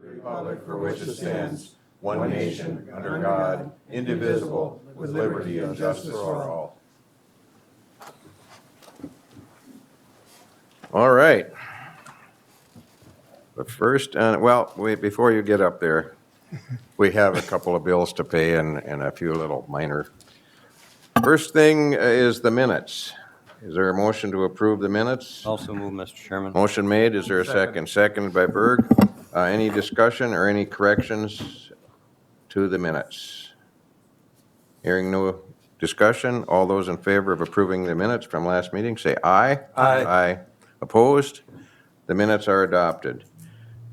republic for which it stands, one nation, under God, indivisible, with liberty and justice for all. All right. But first, wait, before you get up there, we have a couple of bills to pay and a few little minor. First thing is the minutes. Is there a motion to approve the minutes? Also move, Mr. Chairman. Motion made. Is there a second? Seconded by Berg. Any discussion or any corrections to the minutes? Hearing no discussion, all those in favor of approving the minutes from last meeting, say aye. Aye. Aye. Opposed? The minutes are adopted.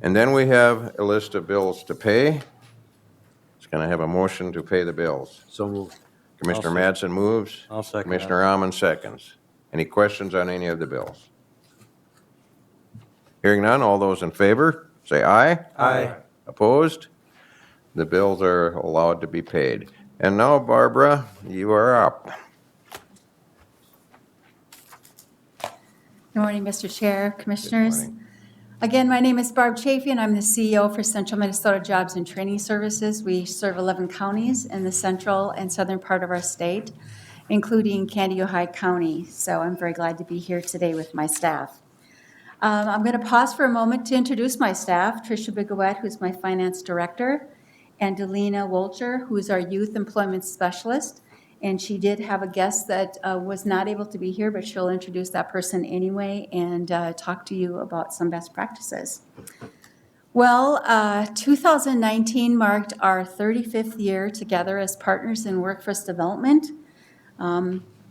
And then we have a list of bills to pay. It's going to have a motion to pay the bills. So moved. Commissioner I'll Madsen moves. I'll second Commissioner Almond seconds. Any questions on any of the bills? Hearing none, all those in favor, say aye. Aye. Opposed? The bills are allowed to be paid. And now, Barbara, you are up. Good morning, Mr. Chair, Commissioners. morning. Again, my name is Barb Chafee, and I'm the CEO for Central Minnesota Jobs and Training Services. We serve 11 counties in the central and southern part of our state, including Candy, Ohio County. So I'm very glad to be here today with my staff. I'm going to pause for a moment to introduce my staff, Tricia Bigowet, who's my finance director, and Delina Wolcher, who is our youth employment specialist. And she did have a guest that was not able to be here, but she'll introduce that person anyway and talk to you about some best practices. Well, 2019 marked our 35th year together as partners in workforce development.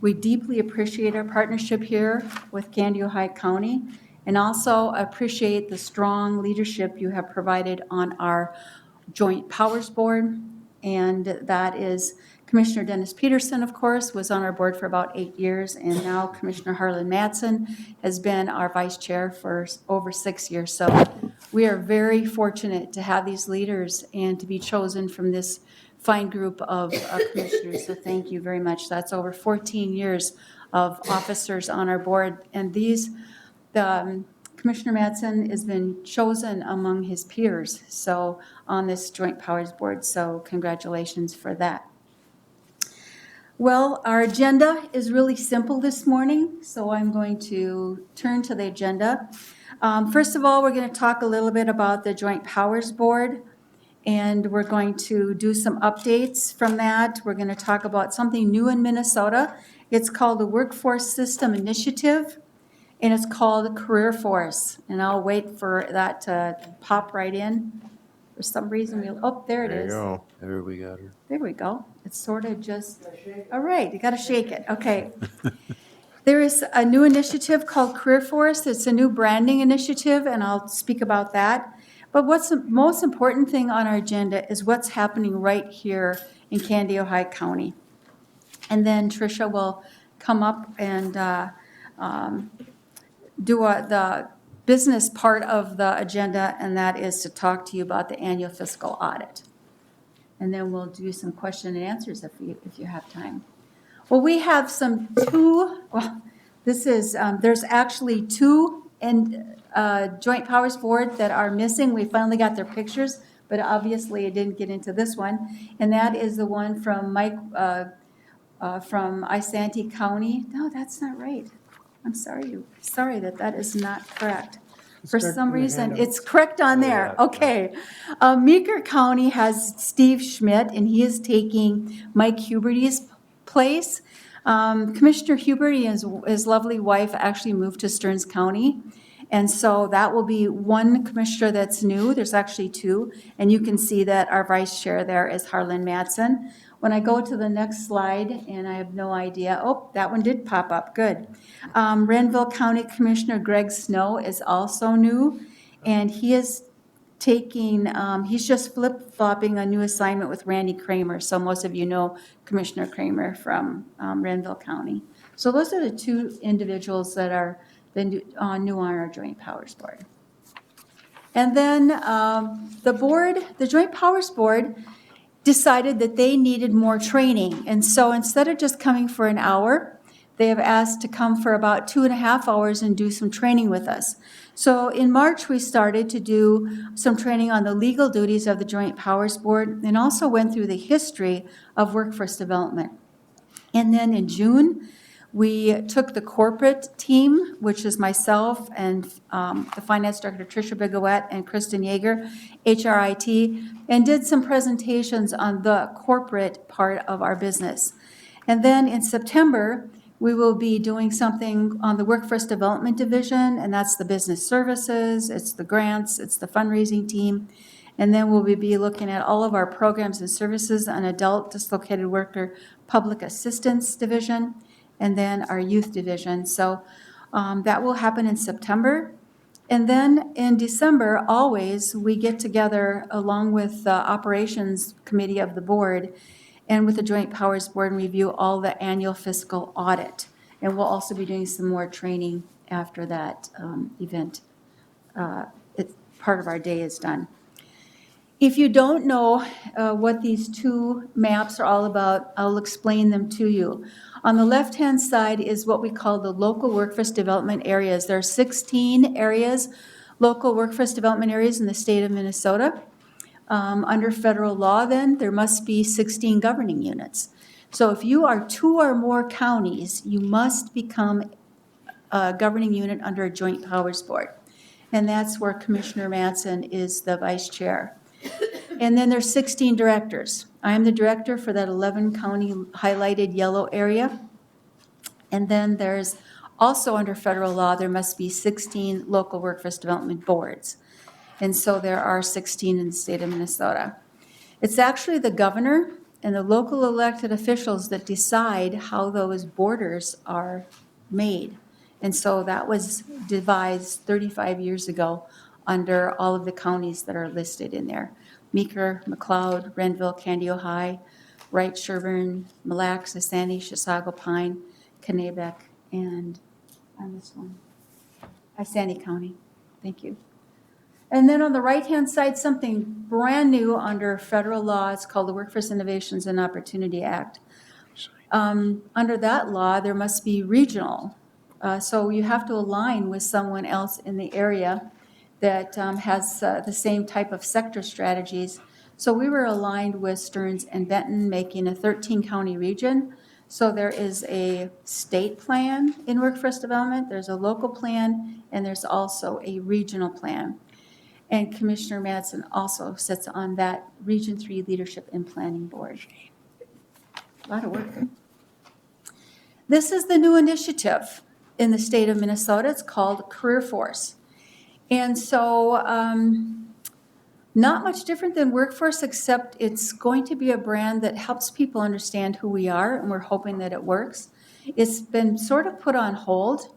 We deeply appreciate our partnership here with Candy, Ohio County, and also appreciate the strong leadership you have provided on our Joint Powers Board, and that is Commissioner Dennis Peterson, of course, was on our board for about 8 years, and now Commissioner Harlan Madsen has been our vice chair for over 6 years. So we are very fortunate to have these leaders and to be chosen from this fine group of commissioners. So thank you very much. That's over 14 years of officers on our board, and Commissioner Madsen has been chosen among his peers, so on this Joint Powers Board. So congratulations for that. Well, our agenda is really simple this morning, so I'm going to turn to the agenda. First of all, we're going to talk a little bit about the Joint Powers Board, and we're going to do some updates from that. We're going to talk about something new in Minnesota. It's called the Workforce System Initiative, and it's called Career Force. And I'll wait for that to pop right in. For some reason, there it There you is. go. There we got her. There we go. It's sort of just, all right, you got to shake it. Okay. There is a new initiative called Career Force. It's a new branding initiative, and I'll speak about that. But what's the most important thing on our agenda is what's happening right here in Candy, Ohio County. And then Tricia will come up and do the business part of the agenda, and that is to talk to you about the annual fiscal audit. And then we'll do some question and answers if you have time. Well, we have there's actually two Joint Powers Board that are missing. We finally got their pictures, but obviously it didn't get into this one. And that is the one from Mike from Isanti County. No, that's not right. I'm sorry that is not correct. For some reason, it's correct on there. Okay. Meeker County has Steve Schmidt, and he is taking Mike Huberty's place. Commissioner Huberty and his lovely wife actually moved to Stearns County, and so that will be one commissioner that's new. There's actually two, and you can see that our vice chair there is Harlan Madsen. When I go to the next slide, and I have no idea, that one did pop up, good. Renville County Commissioner Greg Snow is also new, and he is he's just flip-flopping a new assignment with Randy Kramer, so most of you know Commissioner Kramer from Renville County. So those are the two individuals that are new on our Joint Powers Board. And then the Joint Powers Board decided that they needed more training. And so instead of just coming for an hour, they have asked to come for about 2.5 hours and do some training with us. So in March, we started to do some training on the legal duties of the Joint Powers Board and also went through the history of workforce development. And then in June, we took the corporate team, which is myself and the finance director, Tricia Bigowette, and Kristen Yeager, HRIT, and did some presentations on the corporate part of our business. And then in September, we will be doing something on the Workforce Development Division, and that's the business services, it's the grants, it's the fundraising team. And then we'll be looking at all of our programs and services on Adult Dislocated Worker Public Assistance Division, and then our youth division. So that will happen in September. And then in December, always, we get together along with the operations committee of the board and with the Joint Powers Board and review all the annual fiscal audit. And we'll also be doing some more training after that event. Part of our day is done. If you don't know what these two maps are all about, I'll explain them to you. On the left-hand side is what we call the local workforce development areas. There are 16 areas, local workforce development areas in the state of Minnesota. Under federal law, then, there must be 16 governing units. So if you are 2 or more counties, you must become a governing unit under a Joint Powers Board. And that's where Commissioner Mattson is the vice chair. And then there's 16 directors. I am the director for that 11 county highlighted yellow area. And then there's also under federal law, there must be 16 local workforce development boards. And so there are 16 in the state of Minnesota. It's actually the governor and the local elected officials that decide how those borders are made. And so that was devised 35 years ago under all of the counties that are listed in there. Meeker, McLeod, Renville, Candy, Ojai, Wright, Sherburne, Mille Lacs, Asani, Chisago, Pine, Kennebec, and on this one, Asani County. Thank you. And then on the right-hand side, something brand new under federal law. It's called the Workforce Innovations and Opportunity Act. Under that law, there must be regional. So you have to align with someone else in the area that has the same type of sector strategies. So we were aligned with Stearns and Benton, making a 13-county region. So there is a state plan in workforce development, there's a local plan, and there's also a regional plan. And Commissioner Mattson also sits on that Region 3 Leadership and Planning Board. A lot of work. This is the new initiative in the state of Minnesota. It's called Career Force. And so not much different than Workforce, except it's going to be a brand that helps people understand who we are, and we're hoping that it works. It's been sort of put on hold.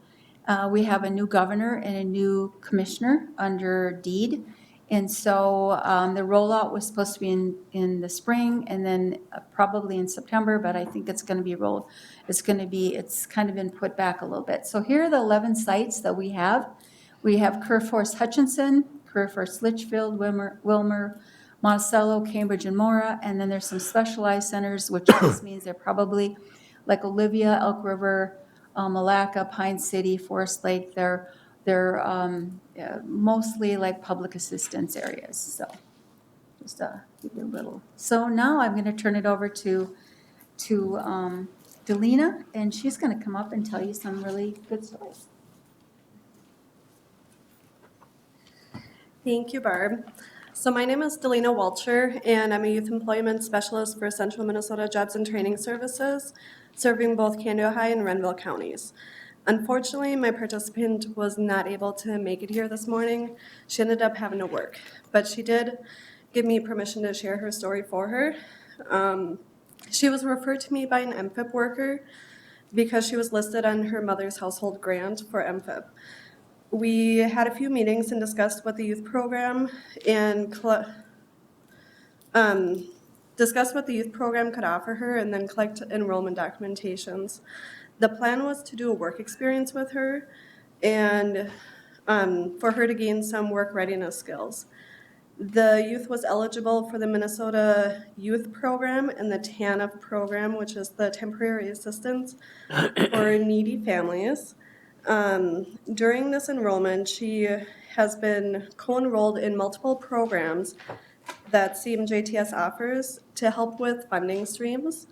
We have a new governor and a new commissioner under Deed. And so the rollout was supposed to be in the spring and then probably in September, but I think it's going to be it's kind of been put back a little bit. So here are the 11 sites that we have. We have Career Force Hutchinson, Career Force Litchfield, Wilmer, Monticello, Cambridge, and Mora. And then there's some specialized centers, which just means they're probably like Olivia, Elk River, Malacca, Pine City, Forest Lake. They're mostly like public assistance areas. So just give you a little. So now I'm going to turn it over to Delina, and she's going to come up and tell you some really good stories. Thank you, Barb. So my name is Delina Walcher, and I'm a youth employment specialist for Central Minnesota Jobs and Training Services, serving both Candy, Ojai, and Renville counties. Unfortunately, my participant was not able to make it here this morning. She ended up having to work, but she did give me permission to share her story for her. She was referred to me by an MFIP worker because she was listed on her mother's household grant for MFIP. We had a few meetings and discussed what the youth program discuss what the youth program could offer her and then collect enrollment documentations. The plan was to do a work experience with her and for her to gain some work readiness skills. The youth was eligible for the Minnesota Youth Program and the TANF program, which is the Temporary Assistance for Needy Families. During this enrollment, she has been co-enrolled in multiple programs that CMJTS offers to help with funding streams.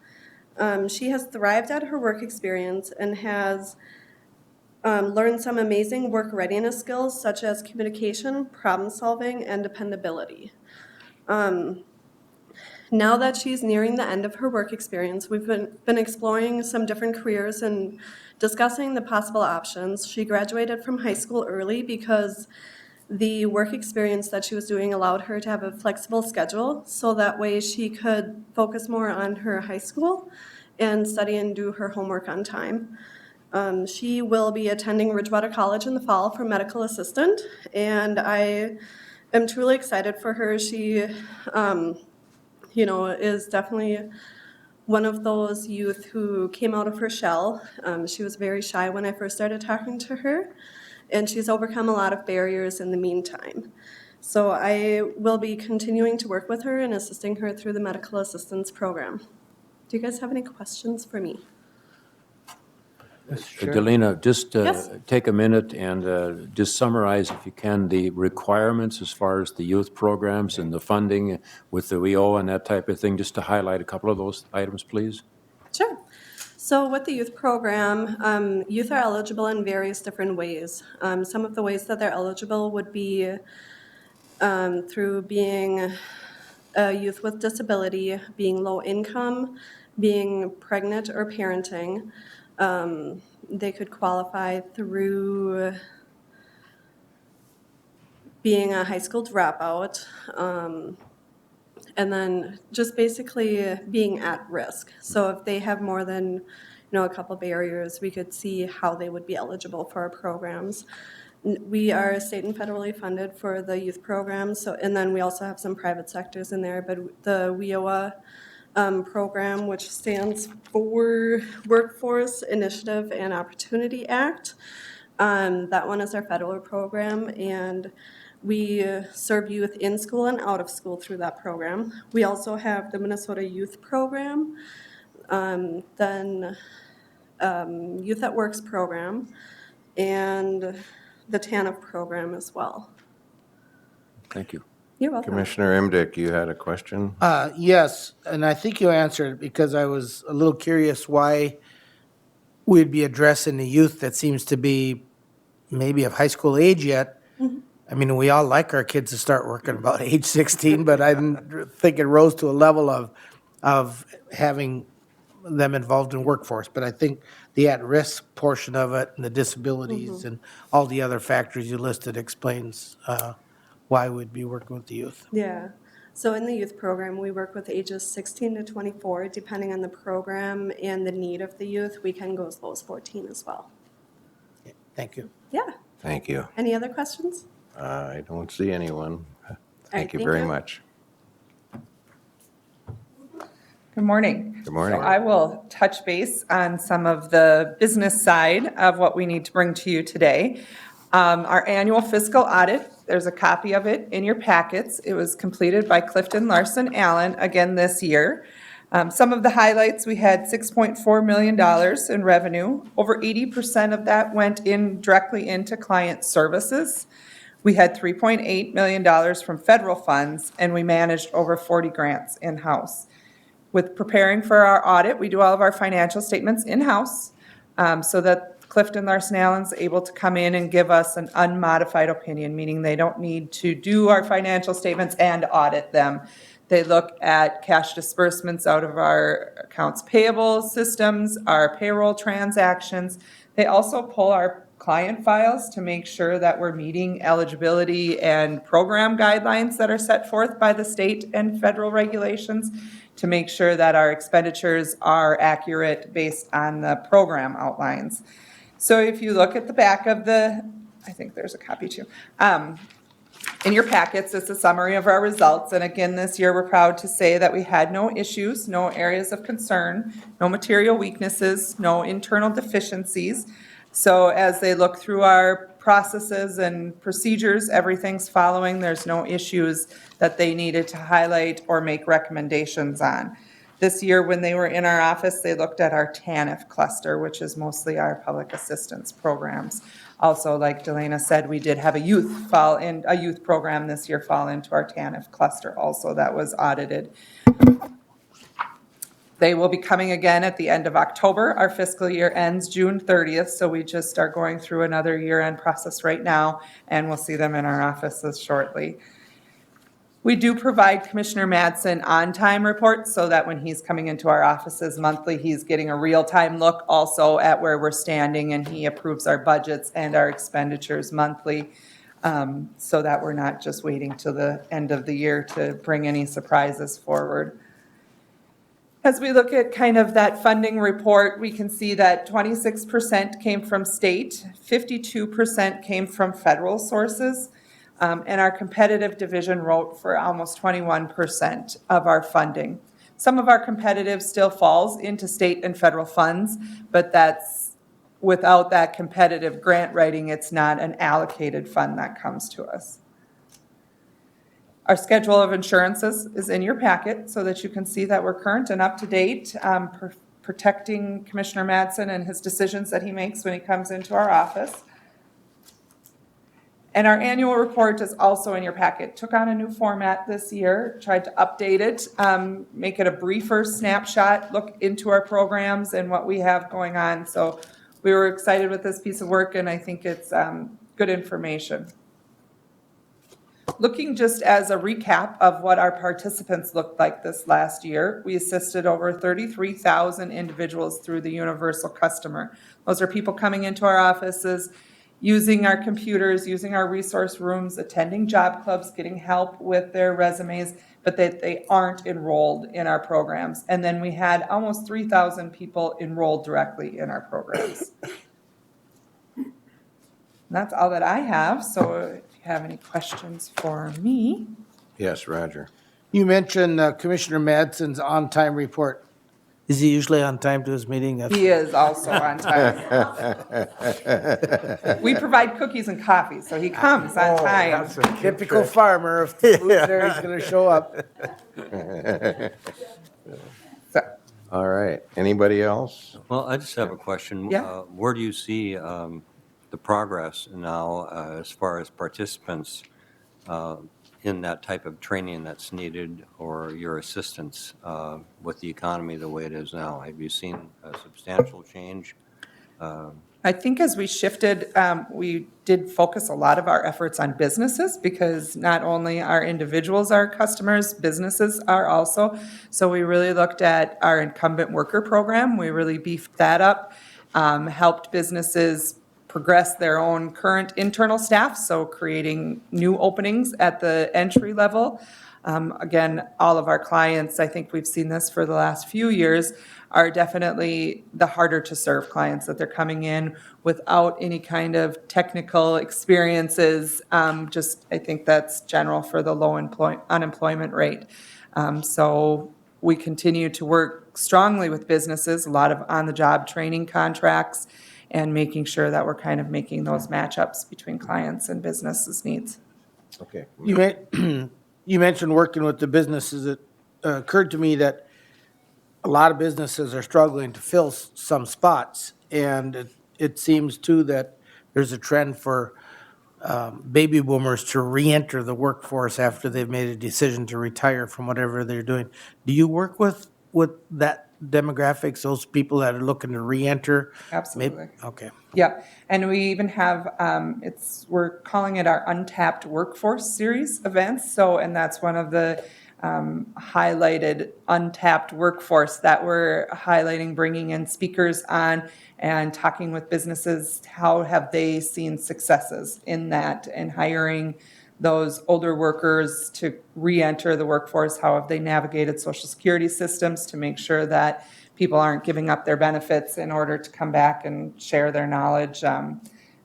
She has thrived at her work experience and has learned some amazing work readiness skills such as communication, problem solving, and dependability. Now that she's nearing the end of her work experience, we've been exploring some different careers and discussing the possible options. She graduated from high school early because the work experience that she was doing allowed her to have a flexible schedule, so that way she could focus more on her high school and study and do her homework on time. She will be attending Ridgewater College in the fall for medical assistant, and I am truly excited for her. She, is definitely one of those youth who came out of her shell. She was very shy when I first started talking to her, and she's overcome a lot of barriers in the meantime. So I will be continuing to work with her and assisting her through the medical assistance program. Do you guys have any questions for me? Delina, just Yes. take a minute and just summarize, if you can, the requirements as far as the youth programs and the funding with the WEO and that type of thing, just to highlight a couple of those items, please. Sure. So with the youth program, youth are eligible in various different ways. Some of the ways that they're eligible would be through being a youth with disability, being low income, being pregnant or parenting. They could qualify through being a high school dropout, and then just basically being at risk. So if they have more than, a couple barriers, we could see how they would be eligible for our programs. We are state and federally funded for the youth programs, and then we also have some private sectors in there, but the WIOA program, which stands for Workforce Initiative and Opportunity Act. That one is our federal program, and we serve youth in school and out of school through that program. We also have the Minnesota Youth Program, then Youth at Works program, and the TANF program as well. Thank you. You're welcome. Commissioner Emdick, you had a question? Yes, and I think you answered it because I was a little curious why we'd be addressing the youth that seems to be maybe of high school age yet. I mean, we all like our kids to start working about age 16, but I didn't think it rose to a level of having them involved in workforce. But I think the at-risk portion of it and the disabilities and all the other factors you listed explains why we'd be working with the youth. Yeah. So in the youth program, we work with ages 16 to 24. Depending on the program and the need of the youth, we can go as low as 14 as well. Thank you. Yeah. Thank you. Any other questions? I don't see anyone. Thank you thank very you. much. Good morning. Good morning. So I will touch base on some of the business side of what we need to bring to you today. Our annual fiscal audit, there's a copy of it in your packets. It was completed by Clifton Larson Allen again this year. Some of the highlights, we had $6.4 million in revenue. Over 80% of that went in directly into client services. We had $3.8 million from federal funds, and we managed over 40 grants in-house. With preparing for our audit, we do all of our financial statements in-house so that Clifton Larson Allen's able to come in and give us an unmodified opinion, meaning they don't need to do our financial statements and audit them. They look at cash disbursements out of our accounts payable systems, our payroll transactions. They also pull our client files to make sure that we're meeting eligibility and program guidelines that are set forth by the state and federal regulations to make sure that our expenditures are accurate based on the program outlines. So if you look at the back of I think there's a copy too. In your packets, it's a summary of our results. And again, this year, we're proud to say that we had no issues, no areas of concern, no material weaknesses, no internal deficiencies. So as they look through our processes and procedures, everything's following. There's no issues that they needed to highlight or make recommendations on. This year, when they were in our office, they looked at our TANF cluster, which is mostly our public assistance programs. Also, like Delana said, we did have a youth program this year fall into our TANF cluster also that was audited. They will be coming again at the end of October. Our fiscal year ends June 30th, so we just are going through another year-end process right now, and we'll see them in our offices shortly. We do provide Commissioner Madsen on-time reports so that when he's coming into our offices monthly, he's getting a real-time look also at where we're standing, and he approves our budgets and our expenditures monthly, so that we're not just waiting till the end of the year to bring any surprises forward. As we look at kind of that funding report, we can see that 26% came from state, 52% came from federal sources, and our competitive division wrote for almost 21% of our funding. Some of our competitive still falls into state and federal funds, but that's without that competitive grant writing, it's not an allocated fund that comes to us. Our schedule of insurances is in your packet so that you can see that we're current and up to date, protecting Commissioner Madsen and his decisions that he makes when he comes into our office. And our annual report is also in your packet. Took on a new format this year, tried to update it, make it a briefer snapshot, look into our programs and what we have going on. So we were excited with this piece of work, and I think it's good information. Looking just as a recap of what our participants looked like this last year, we assisted over 33,000 individuals through the Universal Customer. Those are people coming into our offices, using our computers, using our resource rooms, attending job clubs, getting help with their resumes, but that they aren't enrolled in our programs. And then we had almost 3,000 people enrolled directly in our programs. And that's all that I have, so if you have any questions for me. Yes, Roger. You mentioned Commissioner Madsen's on-time report. Is he usually on time to his meeting? He is also on time. We provide cookies and coffee, so he comes on time. Typical farmer. If the food's there, he's going to show up. So, All right. Anybody else? Well, I just have a question. Yeah. Where do you see the progress now as far as participants in that type of training that's needed, or your assistance with the economy the way it is now? Have you seen a substantial change? I think as we shifted, we did focus a lot of our efforts on businesses, because not only are individuals our customers, businesses are also. So we really looked at our incumbent worker program. We really beefed that up, helped businesses progress their own current internal staff, so creating new openings at the entry level. Again, all of our clients, I think we've seen this for the last few years, are definitely the harder to serve clients, that they're coming in without any kind of technical experiences. I think that's general for the low unemployment rate. So we continue to work strongly with businesses, a lot of on-the-job training contracts, and making sure that we're kind of making those matchups between clients and businesses' needs. Okay. You mentioned working with the businesses. It occurred to me that a lot of businesses are struggling to fill some spots, and it seems too that there's a trend for baby boomers to re-enter the workforce after they've made a decision to retire from whatever they're doing. Do you work with that demographics, those people that are looking to re-enter? Absolutely. Okay. Yeah, and we even have, we're calling it our Untapped Workforce Series events. So, and that's one of the highlighted untapped workforce that we're highlighting, bringing in speakers on and talking with businesses. How have they seen successes in that and hiring those older workers to re-enter the workforce? How have they navigated Social Security systems to make sure that people aren't giving up their benefits in order to come back and share their knowledge? I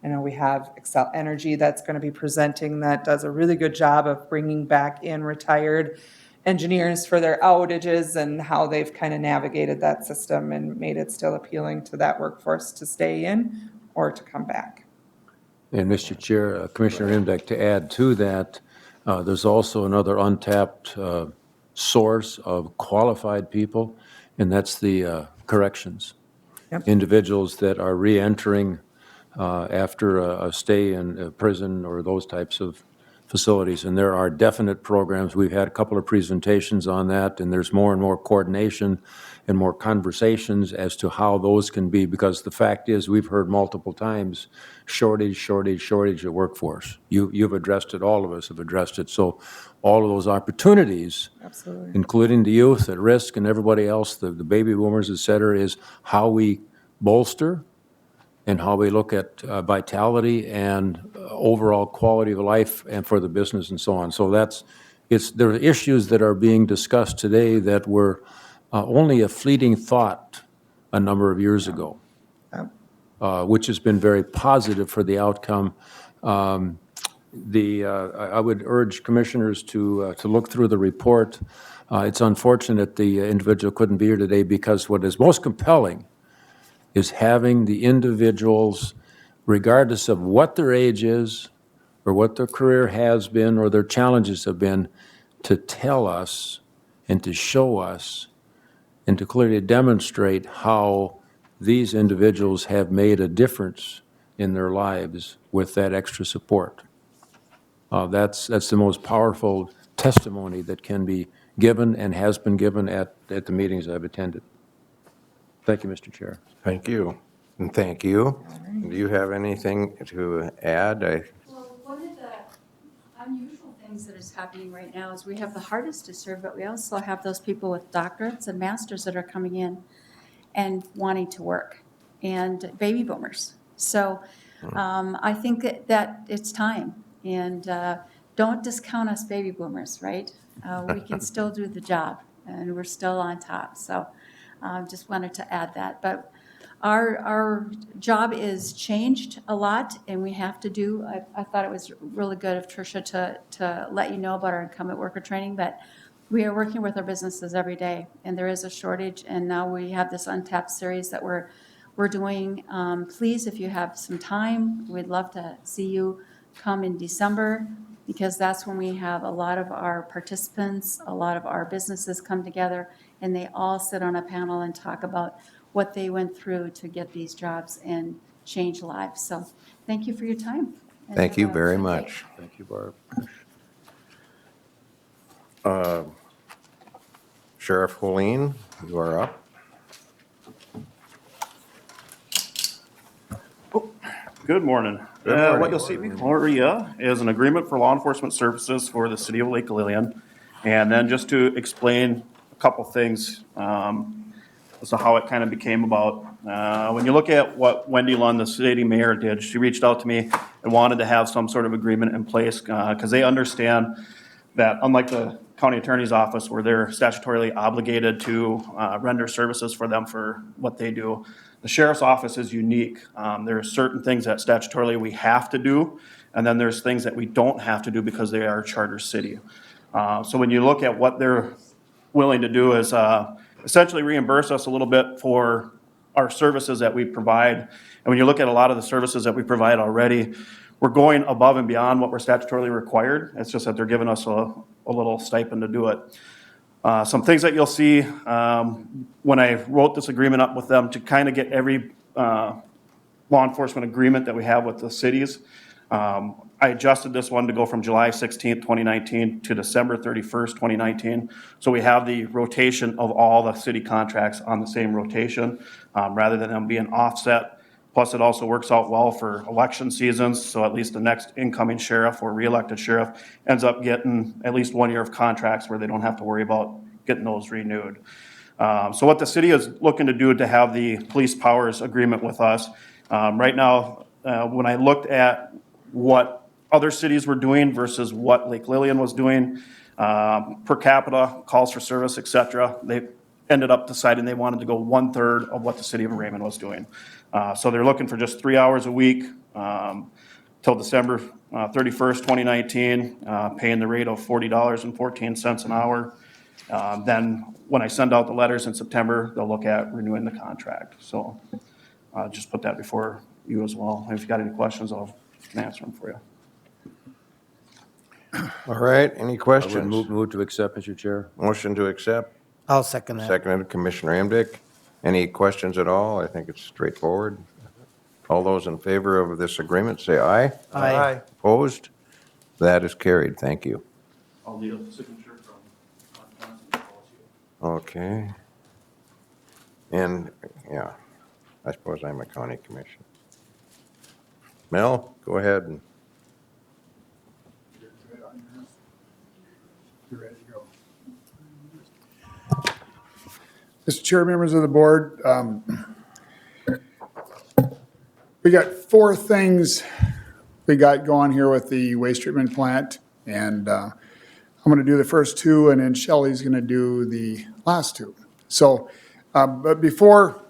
know we have Xcel Energy that's going to be presenting that does a really good job of bringing back in retired engineers for their outages and how they've kind of navigated that system and made it still appealing to that workforce to stay in or to come back. And Mr. Chair, Commissioner Imbeck, to add to that, there's also another untapped source of qualified people, and that's the corrections. Yep. Individuals that are reentering after a stay in a prison or those types of facilities. And there are definite programs. We've had a couple of presentations on that, and there's more and more coordination and more conversations as to how those can be, because the fact is, we've heard multiple times, shortage of workforce. You've addressed it, all of us have addressed it. So all of those opportunities, Absolutely. including the youth at risk and everybody else, the baby boomers, et cetera, is how we bolster and how we look at vitality and overall quality of life and for the business and so on. So there are issues that are being discussed today that were only a fleeting thought a number of years ago, which has been very positive for the outcome. I would urge commissioners to look through the report. It's unfortunate the individual couldn't be here today, because what is most compelling is having the individuals, regardless of what their age is or what their career has been or their challenges have been, to tell us and to show us and to clearly demonstrate how these individuals have made a difference in their lives with that extra support. That's the most powerful testimony that can be given and has been given at the meetings I've attended. Thank you, Mr. Chair. Thank you. And thank you. Do you have anything to add? Well, one of the unusual things that is happening right now is we have the hardest to serve, but we also have those people with doctorates and masters that are coming in and wanting to work, and baby boomers. So I think that it's time, and don't discount us baby boomers, right? We can still do the job, and we're still on top. So just wanted to add that. But our job is changed a lot, and we have to do, I thought it was really good of Tricia to let you know about our incumbent worker training, but we are working with our businesses every day, and there is a shortage, and now we have this untapped series that we're doing. Please, if you have some time, we'd love to see you come in December, because that's when we have a lot of our participants, a lot of our businesses come together, and they all sit on a panel and talk about what they went through to get these jobs and change lives. So thank you for your time. And Thank have you a very good day. much. Thank you, Barb. Sheriff Helene, you are up. Good morning. Good morning. What you'll see before you is an agreement for law enforcement services for the city of Lake Lillian. And then just to explain a couple things as to how it kind of became about. When you look at what Wendy Lund, the city mayor, did, she reached out to me and wanted to have some sort of agreement in place because they understand that unlike the county attorney's office, where they're statutorily obligated to render services for them for what they do, the sheriff's office is unique. There are certain things that statutorily we have to do, and then there's things that we don't have to do because they are a charter city. So when you look at what they're willing to do is essentially reimburse us a little bit for our services that we provide. And when you look at a lot of the services that we provide already, we're going above and beyond what we're statutorily required. It's just that they're giving us a little stipend to do it. Some things that you'll see when I wrote this agreement up with them to kind of get every law enforcement agreement that we have with the cities. I adjusted this one to go from July 16th, 2019 to December 31st, 2019. So we have the rotation of all the city contracts on the same rotation rather than them being offset. Plus, it also works out well for election seasons, so at least the next incoming sheriff or re-elected sheriff ends up getting at least 1 year of contracts where they don't have to worry about getting those renewed. So what the city is looking to do to have the police powers agreement with us, right now, when I looked at what other cities were doing versus what Lake Lillian was doing, per capita, calls for service, et cetera, they ended up deciding they wanted to go 1/3 of what the city of Raymond was doing. So they're looking for just 3 hours a week till December 31st, 2019, paying the rate of $40.14 an hour. Then when I send out the letters in September, they'll look at renewing the contract. So just put that before you as well. If you got any questions, I'll can answer them for you. All right, any I would questions? move to accept, Mr. Chair. Motion to accept, I'll second that. seconded Commissioner Emdick. Any questions at all? I think it's straightforward. All those in favor of this agreement, say aye. Aye. Opposed? That is carried. Thank you. I'll need a signature from. Okay. And, yeah, I suppose I'm a county commissioner. Mel, go ahead and. Mr. Chair, members of the board, we got 4 things we got going here with the waste treatment plant, and I'm going to do the first 2, and then Shelley's going to do the last 2. So, but before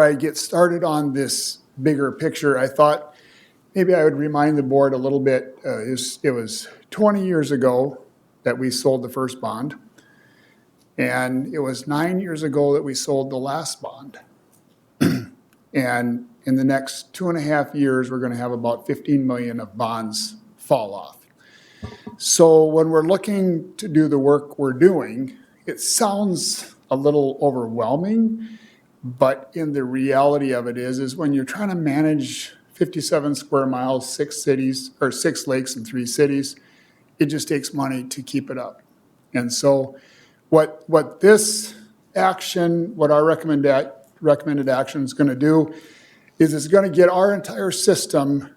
I get started on this bigger picture, I thought maybe I would remind the board a little bit. It was 20 years ago that we sold the first bond. And it was 9 years ago that we sold the last bond. And in the next 2.5 years, we're going to have about 15 million of bonds fall off. So when we're looking to do the work we're doing, it sounds a little overwhelming, but in the reality of it is when you're trying to manage 57 square miles, 6 cities, or 6 lakes and 3 cities, it just takes money to keep it up. And so what this action, what our recommended action is going to do is it's going to get our entire system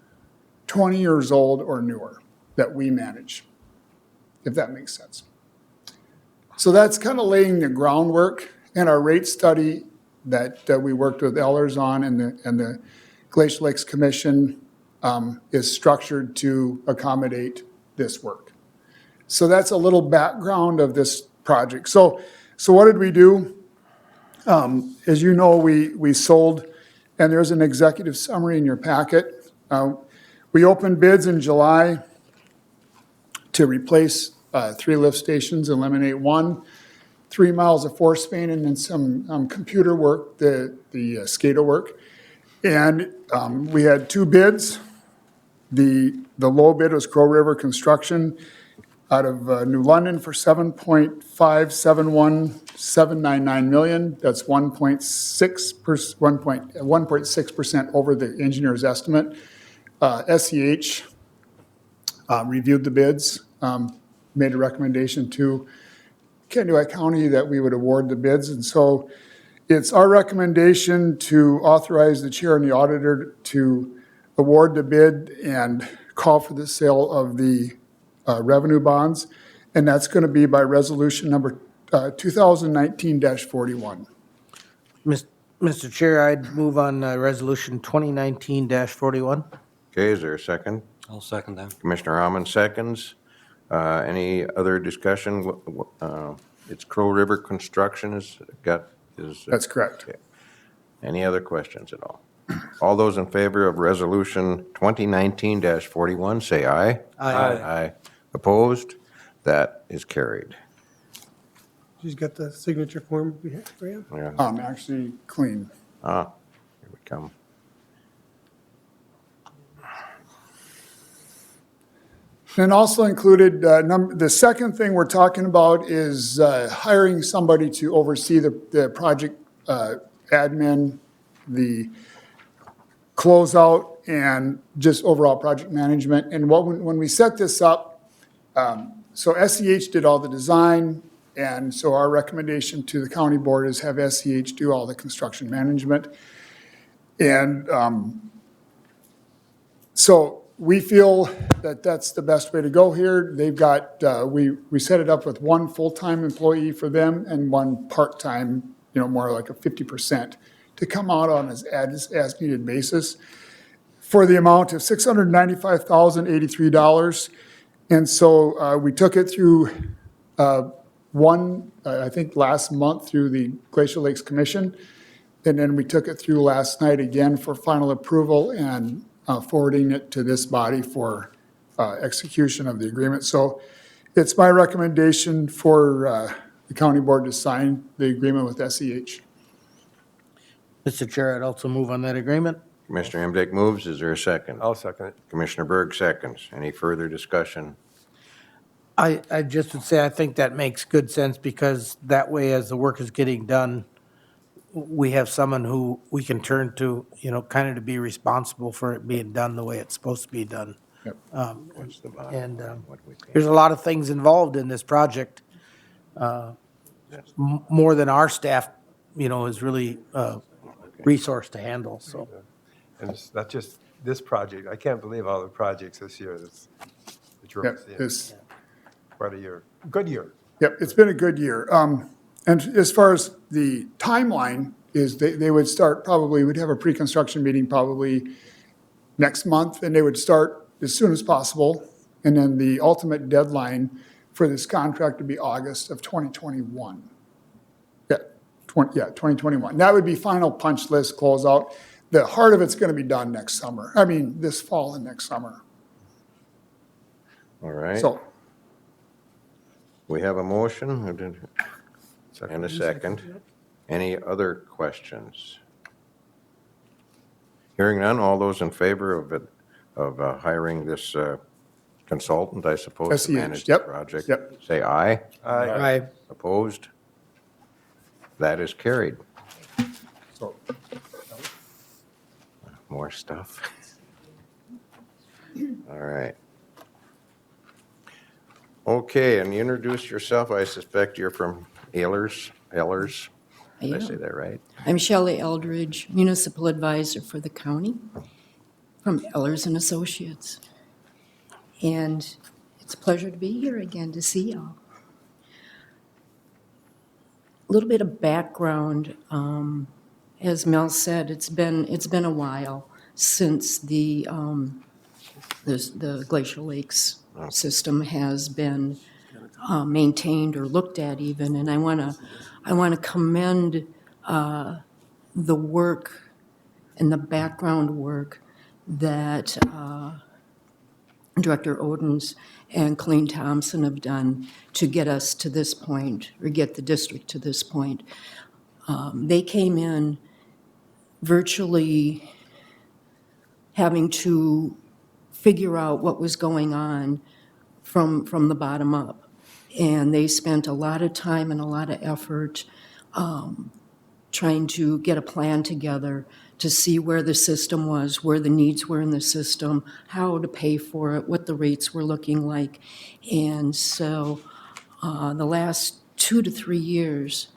20 years old or newer that we manage, if that makes sense. So that's kind of laying the groundwork, and our rate study that we worked with Ehlers on and the Glacial Lakes Commission is structured to accommodate this work. So that's a little background of this project. So what did we do? As you know, we sold, and there's an executive summary in your packet. We opened bids in July to replace 3 lift stations, eliminate 1, 3 miles of force main, and then some computer work, the SCADA work. And we had 2 bids. The low bid was Crow River Construction out of New London for $7.571799 million. That's 1.6% over the engineer's estimate. SEH reviewed the bids, made a recommendation to Kennewick County that we would award the bids. And so it's our recommendation to authorize the chair and the auditor to award the bid and call for the sale of the revenue bonds, and that's going to be by resolution number 2019-41. Mr. Chair, I'd move on resolution 2019-41. Okay, is there a second? I'll second that. Commissioner Hammond seconds. Any other discussion? It's Crow River Construction is. That's correct. Okay. Any other questions at all? All those in favor of resolution 2019-41, say aye. Aye. Aye. Opposed? That is carried. She's got the signature form for you. Yeah. Actually clean. Here we come. And also included, the second thing we're talking about is hiring somebody to oversee the project admin, the closeout, and just overall project management. And when we set this up, so SEH did all the design, and so our recommendation to the county board is have SEH do all the construction management. And so we feel that that's the best way to go here. They've got, we set it up with 1 full-time employee for them and 1 part-time, more like a 50%, to come out on as needed basis for the amount of $695,083. And so we took it through I think last month through the Glacial Lakes Commission. And then we took it through last night again for final approval and forwarding it to this body for execution of the agreement. So it's my recommendation for the county board to sign the agreement with SEH. Mr. Chair, I'd also move on that agreement. Commissioner Emdike moves. Is there a second? I'll second it. Commissioner Berg seconds. Any further discussion? I just would say I think that makes good sense because that way as the work is getting done, we have someone who we can turn to, you know, kind of to be responsible for it being done the way it's supposed to be done. Yep. What's the bottom? And What we pay? there's a lot of things involved in this project, more than our staff, you know, is really resourced to handle, so. And it's not just this project. I can't believe all the projects this year that you're Yep, overseeing. this, Quite a year. Good year. yep, it's been a good year. And as far as the timeline is, they would start probably, we'd have a pre-construction meeting probably next month, and they would start as soon as possible. And then the ultimate deadline for this contract would be August of 2021. Yeah, 2021. That would be final punch list closeout. The heart of it's going to be done next summer. I mean, this fall and next summer. All right. So, We have a motion and a second. Any other questions? Hearing none, all those in favor of hiring this consultant, I suppose, to SEH, manage the yep, project? yep. Say aye. I Opposed? That is carried. so More stuff. All right. Okay, and you introduce yourself. I suspect you're from Ehlers. Did I say that right? I'm Shelley Eldridge, Municipal Advisor for the county from Ellers and Associates. And it's a pleasure to be here again to see y'all. A little bit of background, as Mel said, it's been a while since the Glacial Lakes system has been maintained or looked at even, and I want to commend the work and the background work that Director Odens and Colleen Thompson have done to get us to this point, or get the district to this point. They came in virtually having to figure out what was going on from the bottom up. And they spent a lot of time and a lot of effort trying to get a plan together to see where the system was, where the needs were in the system, how to pay for it, what the rates were looking like. And so the last 2 to 3 years,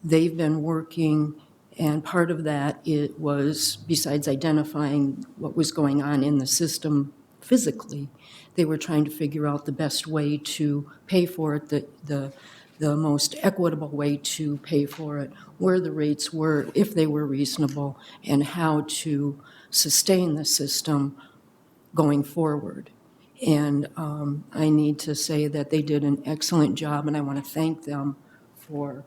they've been working, and part of that it was, besides identifying what was going on in the system physically, they were trying to figure out the best way to pay for it, the most equitable way to pay for it, where the rates were, if they were reasonable, and how to sustain the system going forward. And I need to say that they did an excellent job, and I want to thank them for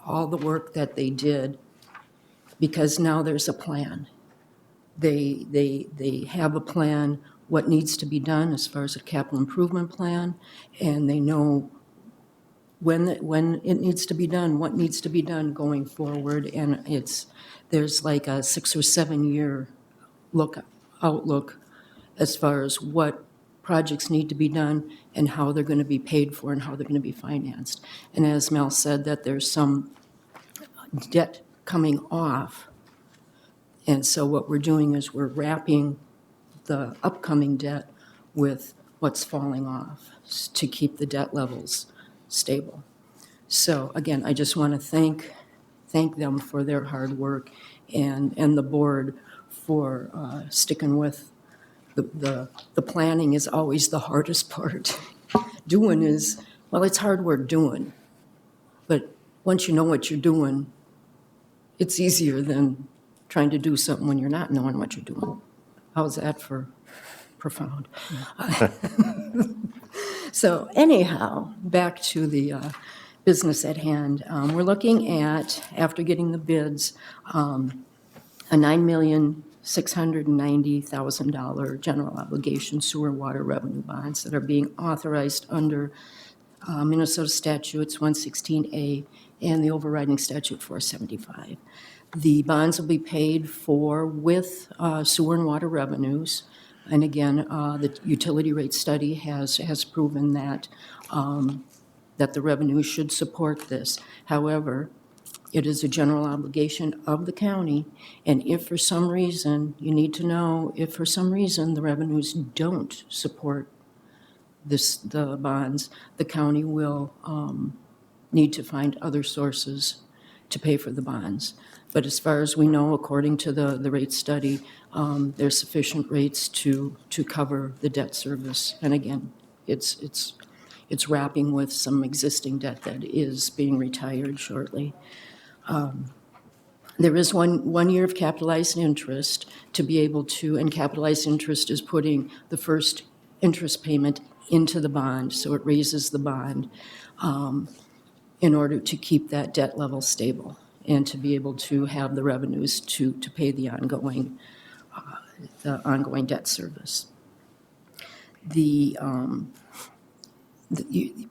all the work that they did, because now there's a plan. They have a plan, what needs to be done as far as a capital improvement plan, and they know when it needs to be done, what needs to be done going forward, and there's like a 6 or 7 year outlook as far as what projects need to be done and how they're going to be paid for and how they're going to be financed. And as Mel said, that there's some debt coming off, and so what we're doing is we're wrapping the upcoming debt with what's falling off to keep the debt levels stable. So again, I just want to thank them for their hard work, and the board for sticking with the planning is always the hardest part. Doing is, well, it's hard work doing, but once you know what you're doing, it's easier than trying to do something when you're not knowing what you're doing. How's that for profound? So anyhow, back to the business at hand. We're looking at, after getting the bids, a $9,690,000 general obligation sewer water revenue bonds that are being authorized under Minnesota statutes 116A and the overriding statute 475. The bonds will be paid for with sewer and water revenues. And again, the utility rate study has proven that, that the revenue should support this. However, it is a general obligation of the county, and if for some reason, you need to know, if for some reason the revenues don't support the bonds, the county will need to find other sources to pay for the bonds. But as far as we know, according to the rate study, there's sufficient rates to cover the debt service. And again, it's wrapping with some existing debt that is being retired shortly. There is one year of capitalized interest to be able to, and capitalized interest is putting the first interest payment into the bond, so it raises the bond in order to keep that debt level stable and to be able to have the revenues to pay the ongoing debt service.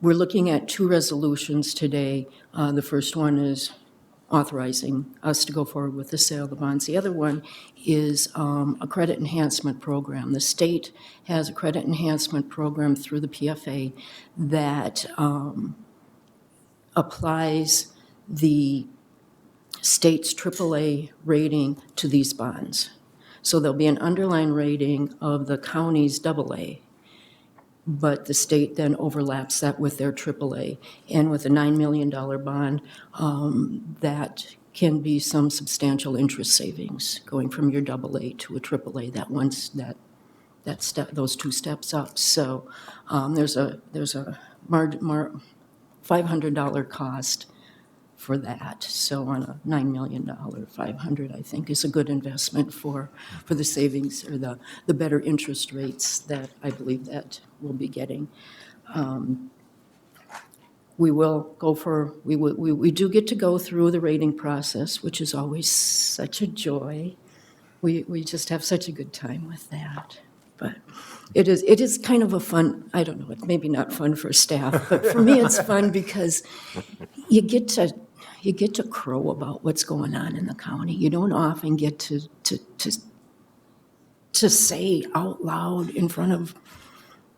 We're looking at two resolutions today. The first one is authorizing us to go forward with the sale of the bonds. The other one is a credit enhancement program. The state has a credit enhancement program through the PFA that applies the state's AAA rating to these bonds. So there'll be an underlying rating of the county's AA, but the state then overlaps that with their AAA. And with a $9 million bond, that can be some substantial interest savings going from your AA to a AAA. That once that step, those two steps up. So there's a $500 cost for that. So on a $9 million, 500, I think, is a good investment for the savings or the better interest rates that I believe that we'll be getting. We do get to go through the rating process, which is always such a joy. We just have such a good time with that. But it is kind of a fun, I don't know, maybe not fun for staff, but for me it's fun because you get to crow about what's going on in the county. You don't often get to say out loud in front of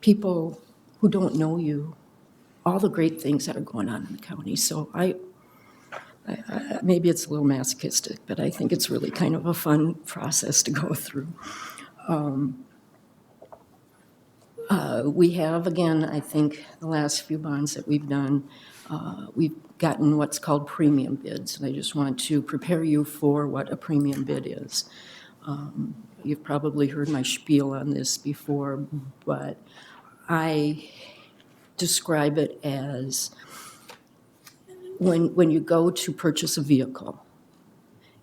people who don't know you all the great things that are going on in the county. So I maybe it's a little masochistic, but I think it's really kind of a fun process to go through. We have, again, I think the last few bonds that we've done, we've gotten what's called premium bids, and I just want to prepare you for what a premium bid is. You've probably heard my spiel on this before, but I describe it as when you go to purchase a vehicle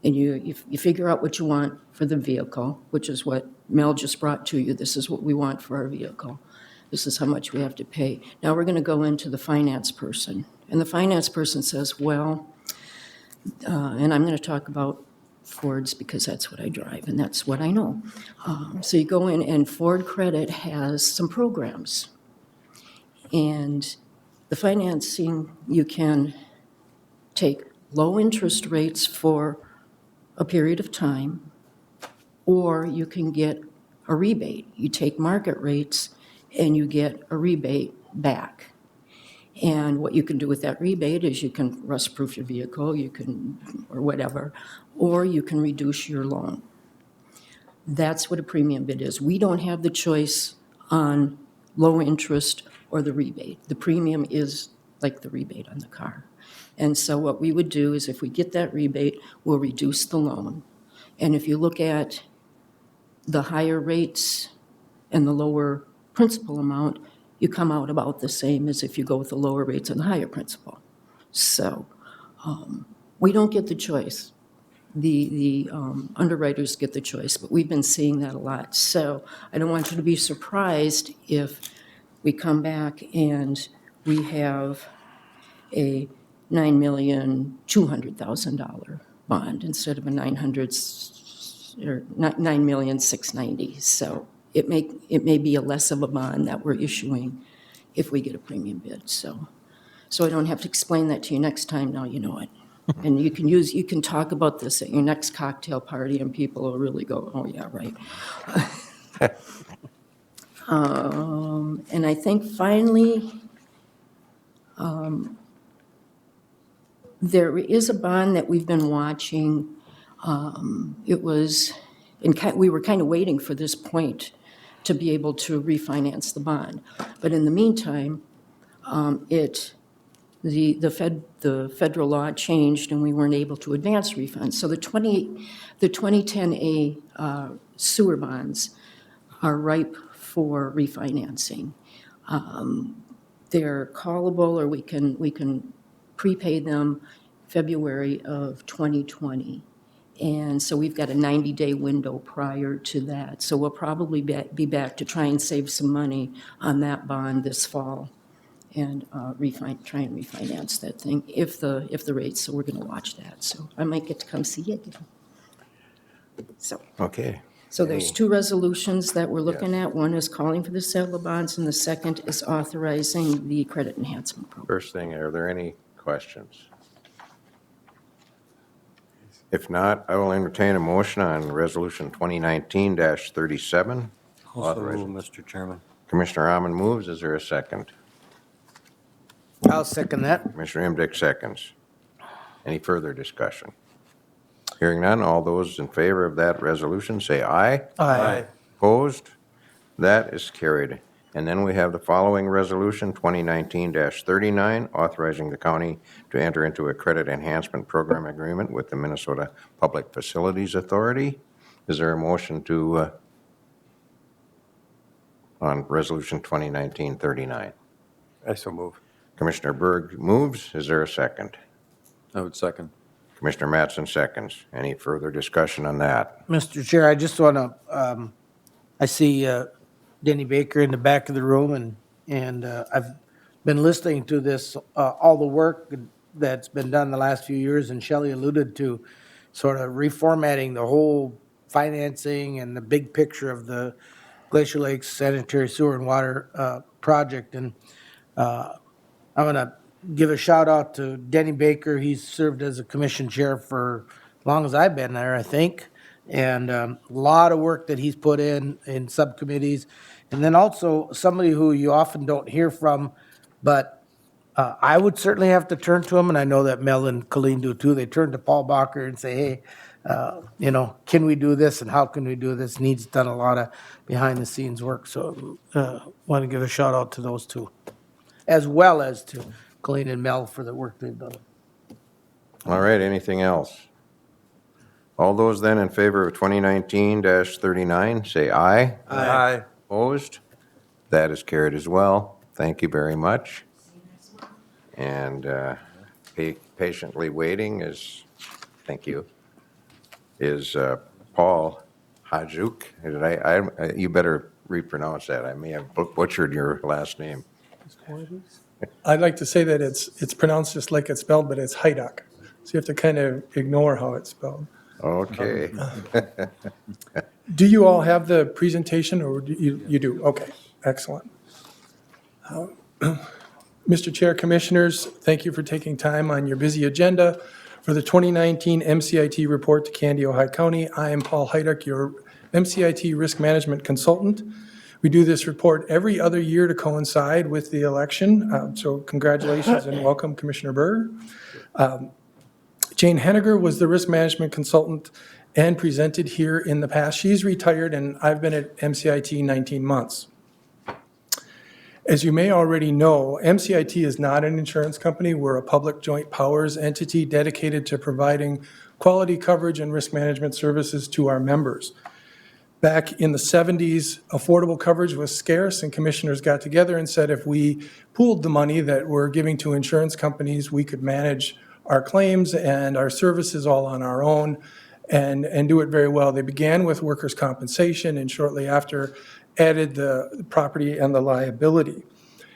and you figure out what you want for the vehicle, which is what Mel just brought to you. This is what we want for our vehicle. This is how much we have to pay. Now we're going to go into the finance person. And the finance person says, well, and I'm going to talk about Fords because that's what I drive and that's what I know. So you go in and Ford Credit has some programs. And the financing, you can take low interest rates for a period of time, or you can get a rebate. You take market rates and you get a rebate back. And what you can do with that rebate is you can rust-proof your vehicle, you can, or whatever, or you can reduce your loan. That's what a premium bid is. We don't have the choice on low interest or the rebate. The premium is like the rebate on the car. And so what we would do is if we get that rebate, we'll reduce the loan. And if you look at the higher rates and the lower principal amount, you come out about the same as if you go with the lower rates and the higher principal. So we don't get the choice. The underwriters get the choice, but we've been seeing that a lot. So I don't want you to be surprised if we come back and we have a $9,200,000 bond instead of a $9,690,000. So it may be a less of a bond that we're issuing if we get a premium bid. So I don't have to explain that to you next time. Now you know it. And you can talk about this at your next cocktail party, and people will really go, oh, yeah, right. And I think finally, there is a bond that we've been watching. It was, we were kind of waiting for this point to be able to refinance the bond. But in the meantime, the federal law changed and we weren't able to advance refunds. So the 2010A sewer bonds are ripe for refinancing. They're callable, or we can prepay them February of 2020. And so we've got a 90-day window prior to that. So we'll probably be back to try and save some money on that bond this fall and try and refinance that thing if the rates, so we're going to watch that. So I might get to come see you again. Okay. So there's two resolutions that we're looking at. One is calling for the sale of bonds, and the second is authorizing the credit enhancement program. First thing, are there any questions? If not, I will entertain a motion on Resolution 2019-37. Also move, Mr. Chairman. Commissioner Amman moves. Is there a second? I'll second that. Commissioner Emdick seconds. Any further discussion? Hearing none, all those in favor of that resolution say aye. Aye. Opposed? That is carried. And then we have the following resolution, 2019-39, authorizing the county to enter into a credit enhancement program agreement with the Minnesota Public Facilities Authority. Is there a motion to, on resolution 2019-39? I so move. Commissioner Berg moves. Is there a second? I would second. Commissioner Mattson seconds. Any further discussion on that? Mr. Chair, I just want to, I see Denny Baker in the back of the room, and I've been listening to this, all the work that's been done the last few years, and Shelley alluded to sort of reformatting the whole financing and the big picture of the Glacier Lakes Sanitary Sewer and Water project. And I'm going to give a shout out to Denny Baker. He's served as a commission chair for as long as I've been there, I think. And a lot of work that he's put in subcommittees. And then also somebody who you often don't hear from, but I would certainly have to turn to him, and I know that Mel and Colleen do too. They turn to Paul Bacher and say, hey, can we do this and how can we do this? And he's done a lot of behind the scenes work. So want to give a shout out to those two, as well as to Colleen and Mel for the work they've done. All right, anything else? All those then in favor of 2019-39, say aye. Aye. Opposed? That is carried as well. Thank you very much. And patiently waiting is, thank you, is Paul Hajuk. You better repronounce that. I may have butchered your last name. I'd like to say that it's pronounced just like it's spelled, but it's Hajduk. So you have to kind of ignore how it's spelled. Okay. Do you all have the presentation, or do you do? Okay, excellent. Mr. Chair, Commissioners, thank you for taking time on your busy agenda for the 2019 MCIT report to Candy, Ohio County. I am Paul Hajduk, your MCIT risk management consultant. We do this report every other year to coincide with the election. So congratulations and welcome, Commissioner Berg. Jane Henniger was the risk management consultant and presented here in the past. She's retired, and I've been at MCIT 19 months. As you may already know, MCIT is not an insurance company. We're a public joint powers entity dedicated to providing quality coverage and risk management services to our members. Back in the 70s, affordable coverage was scarce, and commissioners got together and said if we pooled the money that we're giving to insurance companies, we could manage our claims and our services all on our own and do it very well. They began with workers' compensation and shortly after added the property and the liability.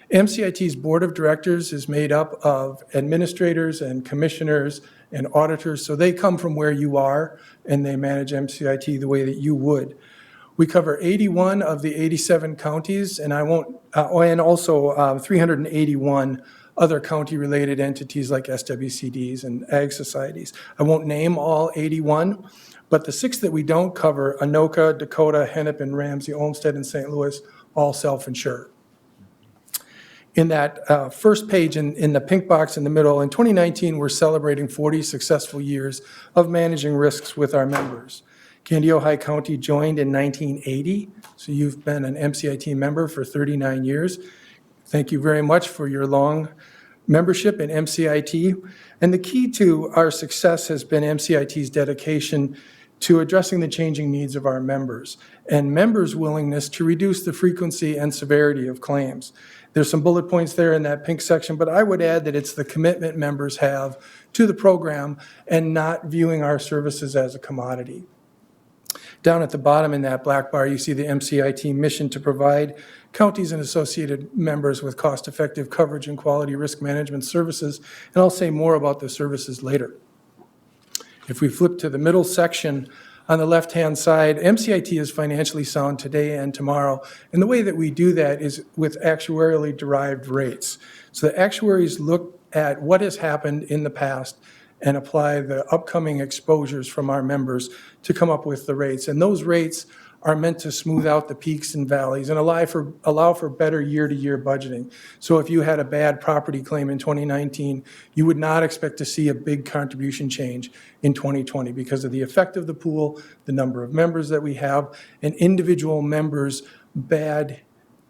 MCIT's board of directors is made up of administrators and commissioners and auditors, so they come from where you are and they manage MCIT the way that you would. We cover 81 of the 87 counties, and and also 381 other county-related entities like SWCDs and ag societies. I won't name all 81, but the 6 that we don't cover, Anoka, Dakota, Hennepin, Ramsey, Olmsted, and St. Louis, all self-insure. In that first page in the pink box in the middle, in 2019, we're celebrating 40 successful years of managing risks with our members. Candy-Ojai County joined in 1980, so you've been an MCIT member for 39 years. Thank you very much for your long membership in MCIT. And the key to our success has been MCIT's dedication to addressing the changing needs of our members and members' willingness to reduce the frequency and severity of claims. There's some bullet points there in that pink section, but I would add that it's the commitment members have to the program and not viewing our services as a commodity. Down at the bottom in that black bar, you see the MCIT mission to provide counties and associated members with cost-effective coverage and quality risk management services, and I'll say more about the services later. If we flip to the middle section on the left-hand side, MCIT is financially sound today and tomorrow, and the way that we do that is with actuarially derived rates. So the actuaries look at what has happened in the past and apply the upcoming exposures from our members to come up with the rates. And those rates are meant to smooth out the peaks and valleys and allow for better year-to-year budgeting. So if you had a bad property claim in 2019, you would not expect to see a big contribution change in 2020 because of the effect of the pool, the number of members that we have, and individual members' bad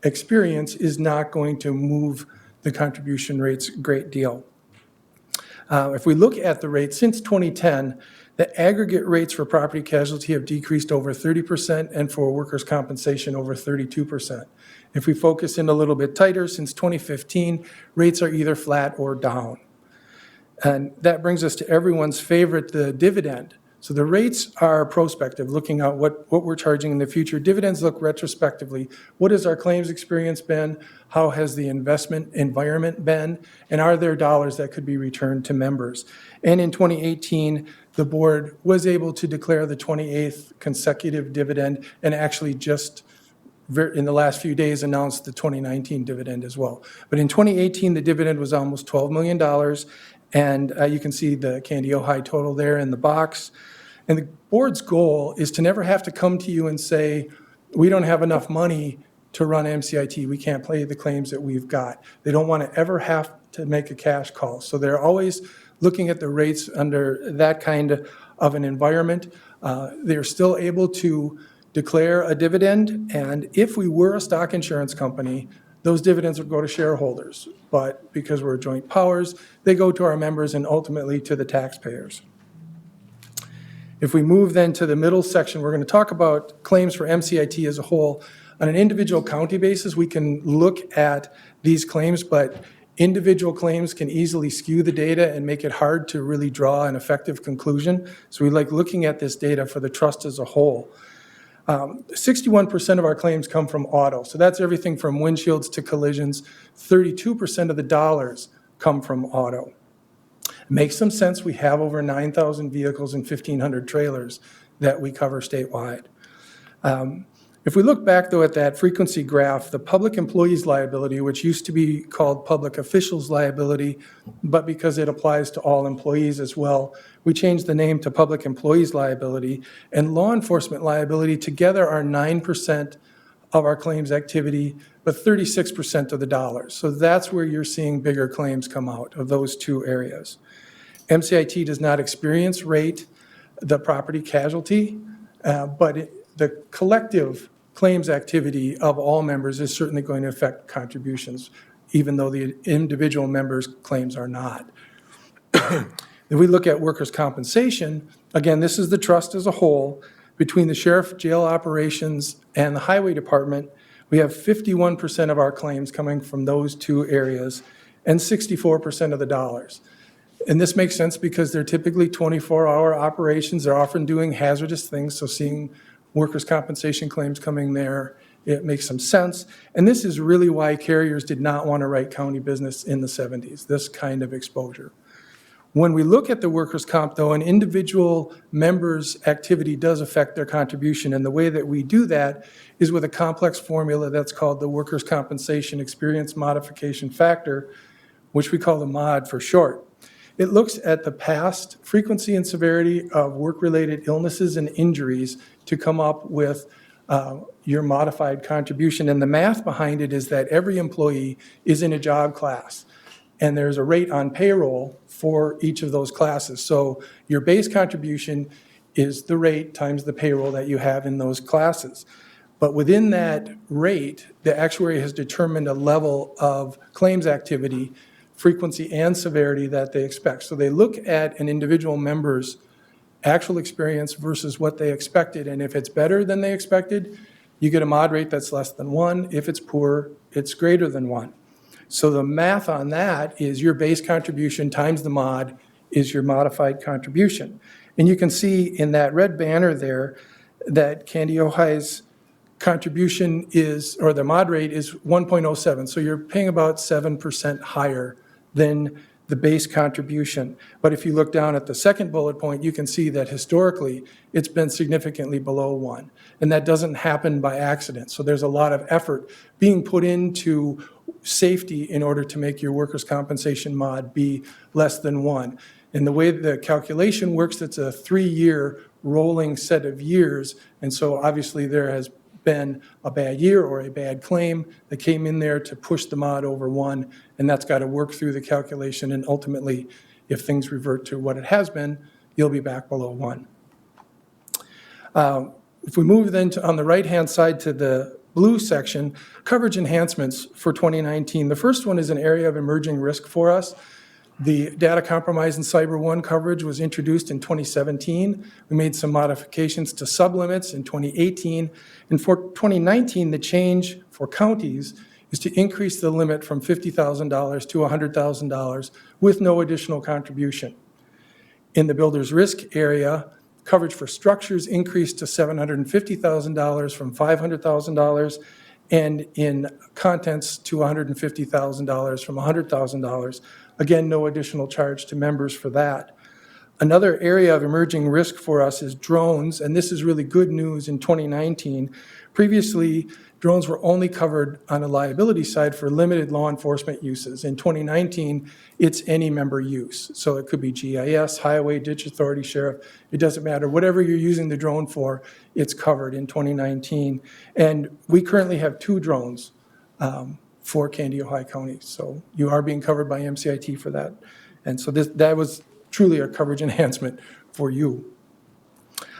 experience is not going to move the contribution rates a great deal. If we look at the rates since 2010, the aggregate rates for property casualty have decreased over 30% and for workers' compensation over 32%. If we focus in a little bit tighter, since 2015, rates are either flat or down. And that brings us to everyone's favorite, the dividend. So the rates are prospective, looking at what we're charging in the future. Dividends look retrospectively. What has our claims experience been? How has the investment environment been? And are there dollars that could be returned to members? And in 2018, the board was able to declare the 28th consecutive dividend and actually just in the last few days announced the 2019 dividend as well. But in 2018, the dividend was almost $12 million. And you can see the Candy-Ojai total there in the box. And the board's goal is to never have to come to you and say, we don't have enough money to run MCIT. We can't pay the claims that we've got. They don't want to ever have to make a cash call. So they're always looking at the rates under that kind of an environment. They're still able to declare a dividend. And if we were a stock insurance company, those dividends would go to shareholders. But because we're joint powers, they go to our members and ultimately to the taxpayers. If we move then to the middle section, we're going to talk about claims for MCIT as a whole. On an individual county basis, we can look at these claims, but individual claims can easily skew the data and make it hard to really draw an effective conclusion. So we like looking at this data for the trust as a whole. 61% of our claims come from auto. So that's everything from windshields to collisions. 32% of the dollars come from auto. It makes some sense. We have over 9,000 vehicles and 1,500 trailers that we cover statewide. If we look back, though, at that frequency graph, the public employees liability, which used to be called public officials liability, but because it applies to all employees as well, we changed the name to public employees liability, and law enforcement liability together are 9% of our claims activity, but 36% of the dollars. So that's where you're seeing bigger claims come out of those two areas. MCIT does not experience rate the property casualty, but the collective claims activity of all members is certainly going to affect contributions, even though the individual members' claims are not. If we look at workers' compensation, again, this is the trust as a whole. Between the sheriff, jail operations, and the highway department, we have 51% of our claims coming from those two areas and 64% of the dollars. And this makes sense because they're typically 24-hour operations. They're often doing hazardous things, so seeing workers' compensation claims coming there, it makes some sense. And this is really why carriers did not want to write county business in the 70s, this kind of exposure. When we look at the workers' comp, though, an individual member's activity does affect their contribution, and the way that we do that is with a complex formula that's called the workers' compensation experience modification factor, which we call the MOD for short. It looks at the past frequency and severity of work-related illnesses and injuries to come up with your modified contribution. And the math behind it is that every employee is in a job class, and there's a rate on payroll for each of those classes. So your base contribution is the rate times the payroll that you have in those classes. But within that rate, the actuary has determined a level of claims activity, frequency and severity that they expect. So they look at an individual member's actual experience versus what they expected. And if it's better than they expected, you get a mod rate that's less than 1. If it's poor, it's greater than 1. So the math on that is your base contribution times the mod is your modified contribution. And you can see in that red banner there that Candy Ojai's contribution is, or the mod rate is 1.07. So you're paying about 7% higher than the base contribution. But if you look down at the second bullet point, you can see that historically it's been significantly below 1. And that doesn't happen by accident. So there's a lot of effort being put into safety in order to make your workers' compensation mod be less than 1. And the way the calculation works, it's a 3-year rolling set of years. And so obviously there has been a bad year or a bad claim that came in there to push the mod over 1, and that's got to work through the calculation, and ultimately, if things revert to what it has been, you'll be back below 1. If we move then to, on the right-hand side to the blue section, coverage enhancements for 2019. The first one is an area of emerging risk for us. The data compromise and Cyber 1 coverage was introduced in 2017. We made some modifications to sublimits in 2018. And for 2019, the change for counties is to increase the limit from $50,000 to $100,000 with no additional contribution. In the builder's risk area, coverage for structures increased to $750,000 from $500,000, and in contents to $150,000 from $100,000. Again, no additional charge to members for that. Another area of emerging risk for us is drones, and this is really good news in 2019. Previously, drones were only covered on a liability side for limited law enforcement uses. In 2019, it's any member use. So it could be GIS, highway, ditch authority, sheriff, it doesn't matter. Whatever you're using the drone for, it's covered in 2019. And we currently have 2 drones for Candy, Ojai County. So you are being covered by MCIT for that. And so that was truly a coverage enhancement for you.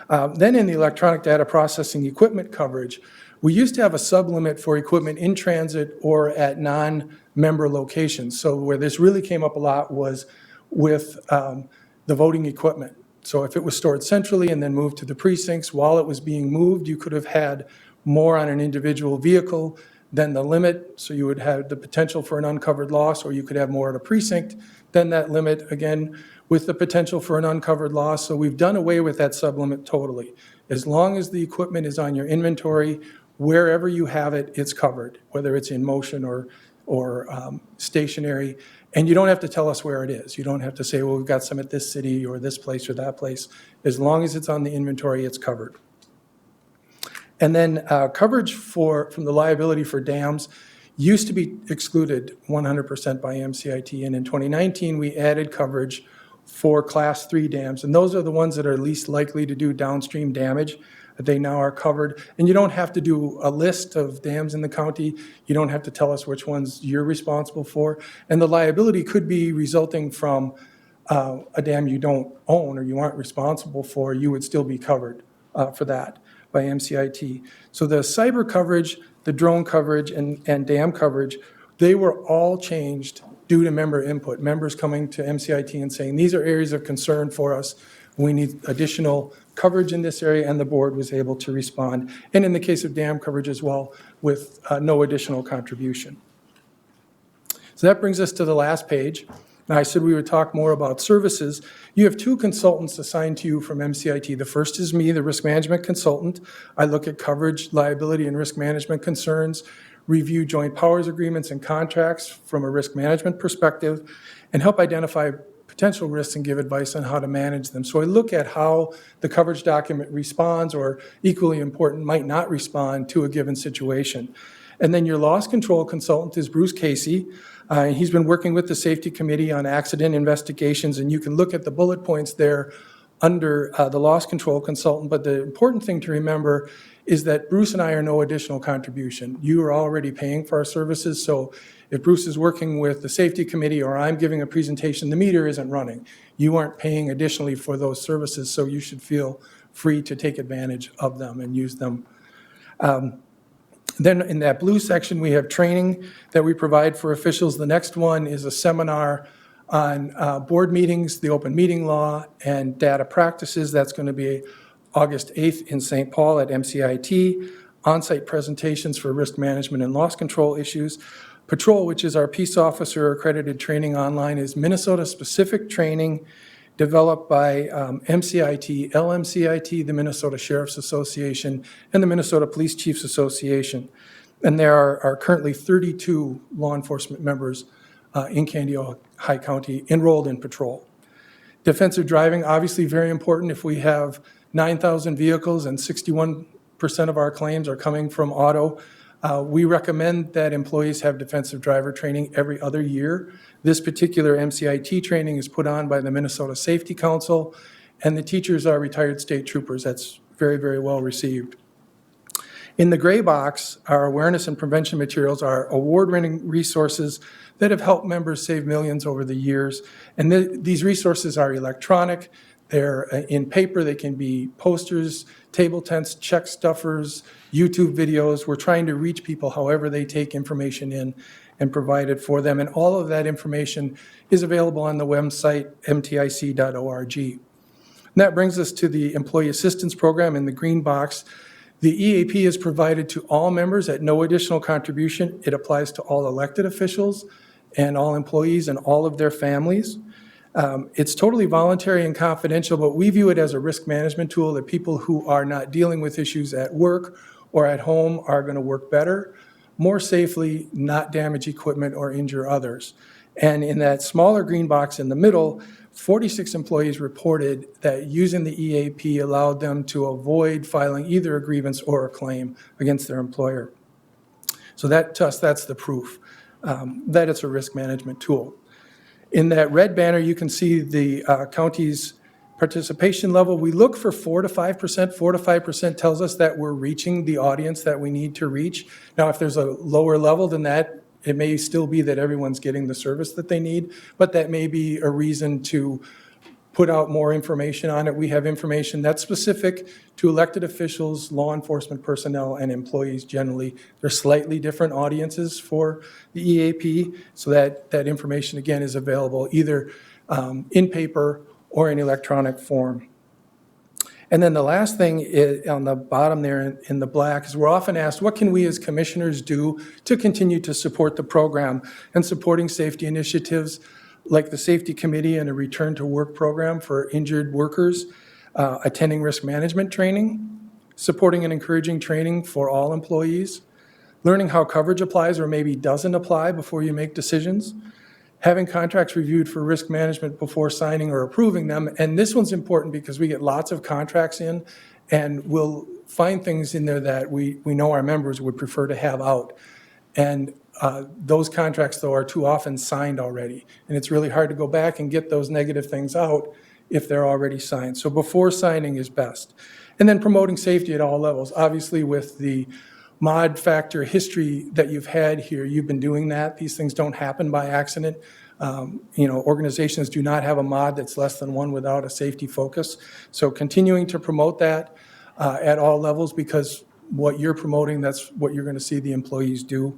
Then in the electronic data processing equipment coverage, we used to have a sublimit for equipment in transit or at non-member locations. So where this really came up a lot was with the voting equipment. So if it was stored centrally and then moved to the precincts, while it was being moved, you could have had more on an individual vehicle than the limit, so you would have the potential for an uncovered loss, or you could have more at a precinct than that limit, again, with the potential for an uncovered loss. So we've done away with that sublimit totally. As long as the equipment is on your inventory, wherever you have it, it's covered, whether it's in motion or stationary. And you don't have to tell us where it is. You don't have to say, well, we've got some at this city or this place or that place. As long as it's on the inventory, it's covered. And then coverage from the liability for dams used to be excluded 100% by MCIT. And in 2019, we added coverage for Class 3 dams. And those are the ones that are least likely to do downstream damage. They now are covered. And you don't have to do a list of dams in the county. You don't have to tell us which ones you're responsible for. And the liability could be resulting from a dam you don't own or you aren't responsible for. You would still be covered for that by MCIT. So the cyber coverage, the drone coverage, and dam coverage, they were all changed due to member input. Members coming to MCIT and saying, these are areas of concern for us. We need additional coverage in this area, and the board was able to respond. And in the case of dam coverage as well, with no additional contribution. So that brings us to the last page. Now, I said we would talk more about services. You have 2 consultants assigned to you from MCIT. The first is me, the risk management consultant. I look at coverage, liability, and risk management concerns, review joint powers agreements and contracts from a risk management perspective, and help identify potential risks and give advice on how to manage them. So I look at how the coverage document responds, or equally important, might not respond to a given situation. And then your loss control consultant is Bruce Casey. He's been working with the Safety Committee on accident investigations, and you can look at the bullet points there under the loss control consultant. But the important thing to remember is that Bruce and I are no additional contribution. You are already paying for our services, so if Bruce is working with the Safety Committee or I'm giving a presentation, the meter isn't running. You aren't paying additionally for those services, so you should feel free to take advantage of them and use them. Then in that blue section, we have training that we provide for officials. The next one is a seminar on board meetings, the open meeting law, and data practices. That's going to be August 8th in St. Paul at MCIT. On-site presentations for risk management and loss control issues. Patrol, which is our peace officer accredited training online, is Minnesota-specific training developed by MCIT, LMCIT, the Minnesota Sheriff's Association, and the Minnesota Police Chiefs Association. And there are currently 32 law enforcement members in Kandiyohi County enrolled in patrol. Defensive driving, obviously very important. If we have 9,000 vehicles and 61% of our claims are coming from auto, we recommend that employees have defensive driver training every other year. This particular MCIT training is put on by the Minnesota Safety Council, and the teachers are retired state troopers. That's very, very well received. In the gray box, our awareness and prevention materials are award-winning resources that have helped members save millions over the years. And these resources are electronic, they're in paper, they can be posters, table tents, check stuffers, YouTube videos. We're trying to reach people however they take information in and provide it for them. And all of that information is available on the website, mtic.org. And that brings us to the Employee Assistance Program in the green box. The EAP is provided to all members at no additional contribution. It applies to all elected officials and all employees and all of their families. It's totally voluntary and confidential, but we view it as a risk management tool that people who are not dealing with issues at work or at home are going to work better, more safely, not damage equipment or injure others. And in that smaller green box in the middle, 46 employees reported that using the EAP allowed them to avoid filing either a grievance or a claim against their employer. So that, to us, that's the proof that it's a risk management tool. In that red banner, you can see the county's participation level. We look for 4 to 5%. 4 to 5% tells us that we're reaching the audience that we need to reach. Now, if there's a lower level than that, it may still be that everyone's getting the service that they need, but that may be a reason to put out more information on it. We have information that's specific to elected officials, law enforcement personnel, and employees generally. They're slightly different audiences for the EAP, so that information, again, is available either in paper or in electronic form. And then the last thing is, on the bottom there in the black, is we're often asked, what can we as commissioners do to continue to support the program? And supporting safety initiatives like the Safety Committee and a return to work program for injured workers, attending risk management training, supporting and encouraging training for all employees, learning how coverage applies or maybe doesn't apply before you make decisions, having contracts reviewed for risk management before signing or approving them. And this one's important because we get lots of contracts in, and we'll find things in there that we know our members would prefer to have out. And those contracts, though, are too often signed already. And it's really hard to go back and get those negative things out if they're already signed. So before signing is best. And then promoting safety at all levels. Obviously, with the mod factor history that you've had here, you've been doing that. These things don't happen by accident. Organizations do not have a mod that's less than one without a safety focus. So continuing to promote that at all levels, because what you're promoting, that's what you're going to see the employees do.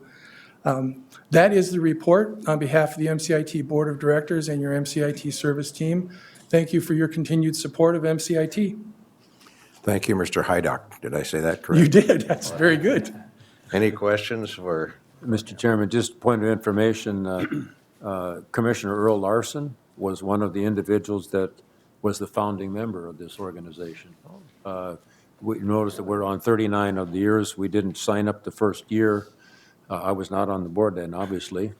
That is the report on behalf of the MCIT Board of Directors and your MCIT service team. Thank you for your continued support of MCIT. Thank you, Mr. Hydock. Did I say that correct? You did. That's very good. Any questions for? Mr. Chairman, just a point of information, Commissioner Earl Larson was one of the individuals that was the founding member of this organization. We noticed that we're on 39 of the years. We didn't sign up the first year. I was not on the board then, obviously,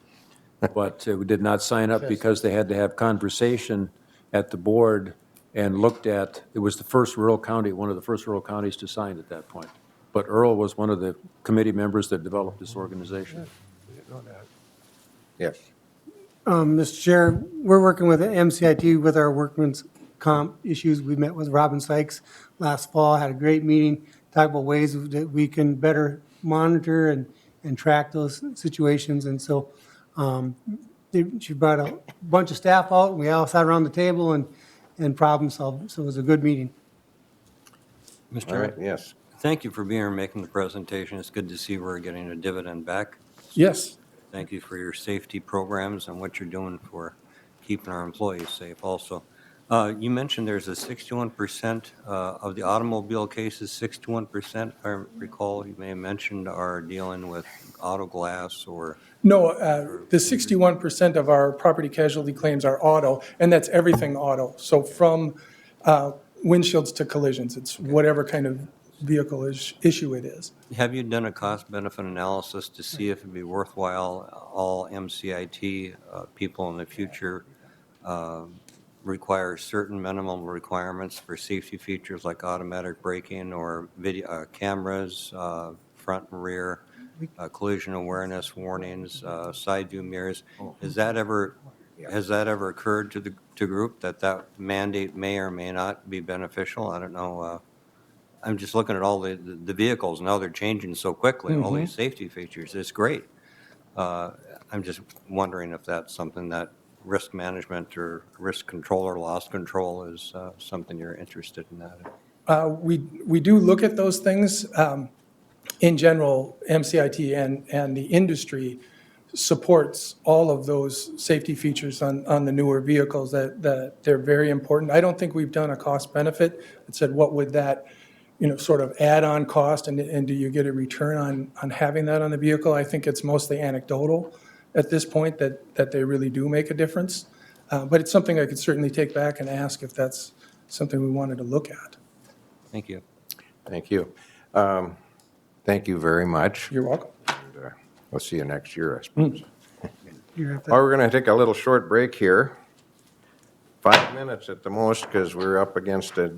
but we did not sign up because they had to have conversation at the board and looked at, it was the first rural county, one of the first rural counties to sign at that point. But Earl was one of the committee members that developed this organization. Yes. Mr. Chair, we're working with MCIT with our workman's comp issues. We met with Robin Sykes last fall, had a great meeting, talked about ways that we can better monitor and track those situations. And so she brought a bunch of staff out, and we all sat around the table and problem solved. So it was a good meeting. Mr. All right, Chairman, yes. thank you for being here and making the presentation. It's good to see we're getting a dividend back. Yes. Thank you for your safety programs and what you're doing for keeping our employees safe also. You mentioned there's a 61% of the automobile cases, 61%, if I recall, you may have mentioned, are dealing with auto glass or, No, the 61% of our property casualty claims are auto, and that's everything auto. So from windshields to collisions, it's whatever kind of vehicle issue it is. have you done a cost-benefit analysis to see if it'd be worthwhile all MCIT people in the future require certain minimum requirements for safety features like automatic braking or video cameras, front and rear, collision awareness warnings, side view mirrors? Has that ever occurred to the group that mandate may or may not be beneficial? I don't know. I'm just looking at all the vehicles and how they're changing so quickly, all these safety features. It's great. I'm just wondering if that's something that risk management or risk control or loss control is something you're interested in that. We do look at those things. In general, MCIT and the industry supports all of those safety features on the newer vehicles, that they're very important. I don't think we've done a cost benefit that said, what would that, sort of add on cost, and do you get a return on having that on the vehicle? I think it's mostly anecdotal at this point that they really do make a difference. But it's something I could certainly take back and ask if that's something we wanted to look at. Thank you. Thank you. Thank you very much. You're welcome. And, we'll see you next year, I suppose. You have to- Well, we're going to take a little short break here. 5 minutes at the most, because we're up against a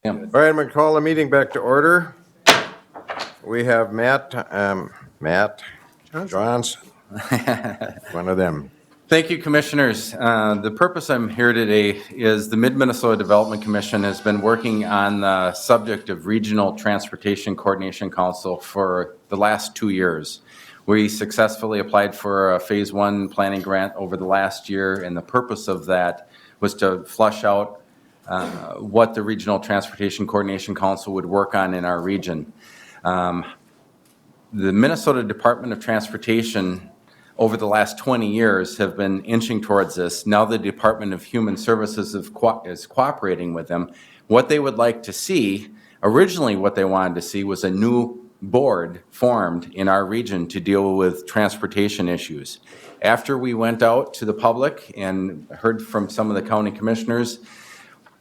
All right, I'm going to call the meeting back to order. We have Matt Johnson, one of them. Thank you, Commissioners. The purpose I'm here today is the Mid-Minnesota Development Commission has been working on the subject of Regional Transportation Coordination Council for the last 2 years. We successfully applied for a Phase 1 planning grant over the last year, and the purpose of that was to flush out what the Regional Transportation Coordination Council would work on in our region. The Minnesota Department of Transportation over the last 20 years have been inching towards this. Now the Department of Human Services is cooperating with them. What they would like to see, originally what they wanted to see was a new board formed in our region to deal with transportation issues. After we went out to the public and heard from some of the county commissioners,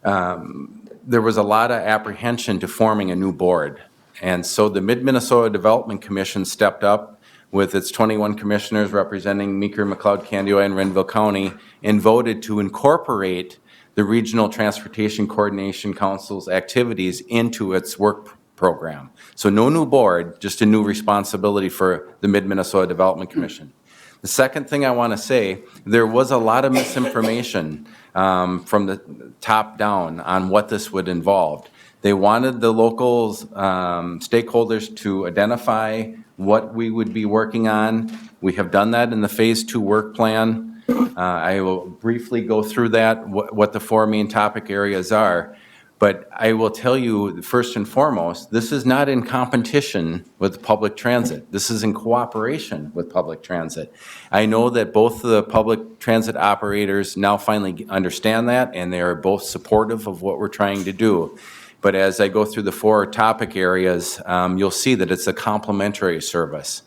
there was a lot of apprehension to forming a new board. And so the Mid-Minnesota Development Commission stepped up with its 21 commissioners representing Meeker, McLeod, Candioi, and Renville County, and voted to incorporate the Regional Transportation Coordination Council's activities into its work program. So no new board, just a new responsibility for the Mid-Minnesota Development Commission. The second thing I want to say, there was a lot of misinformation from the top down on what this would involve. They wanted the local stakeholders to identify what we would be working on. We have done that in the Phase 2 work plan. I will briefly go through that, what the 4 main topic areas are. But I will tell you, first and foremost, this is not in competition with public transit. This is in cooperation with public transit. I know that both the public transit operators now finally understand that, and they are both supportive of what we're trying to do. But as I go through the 4 topic areas, you'll see that it's a complementary service.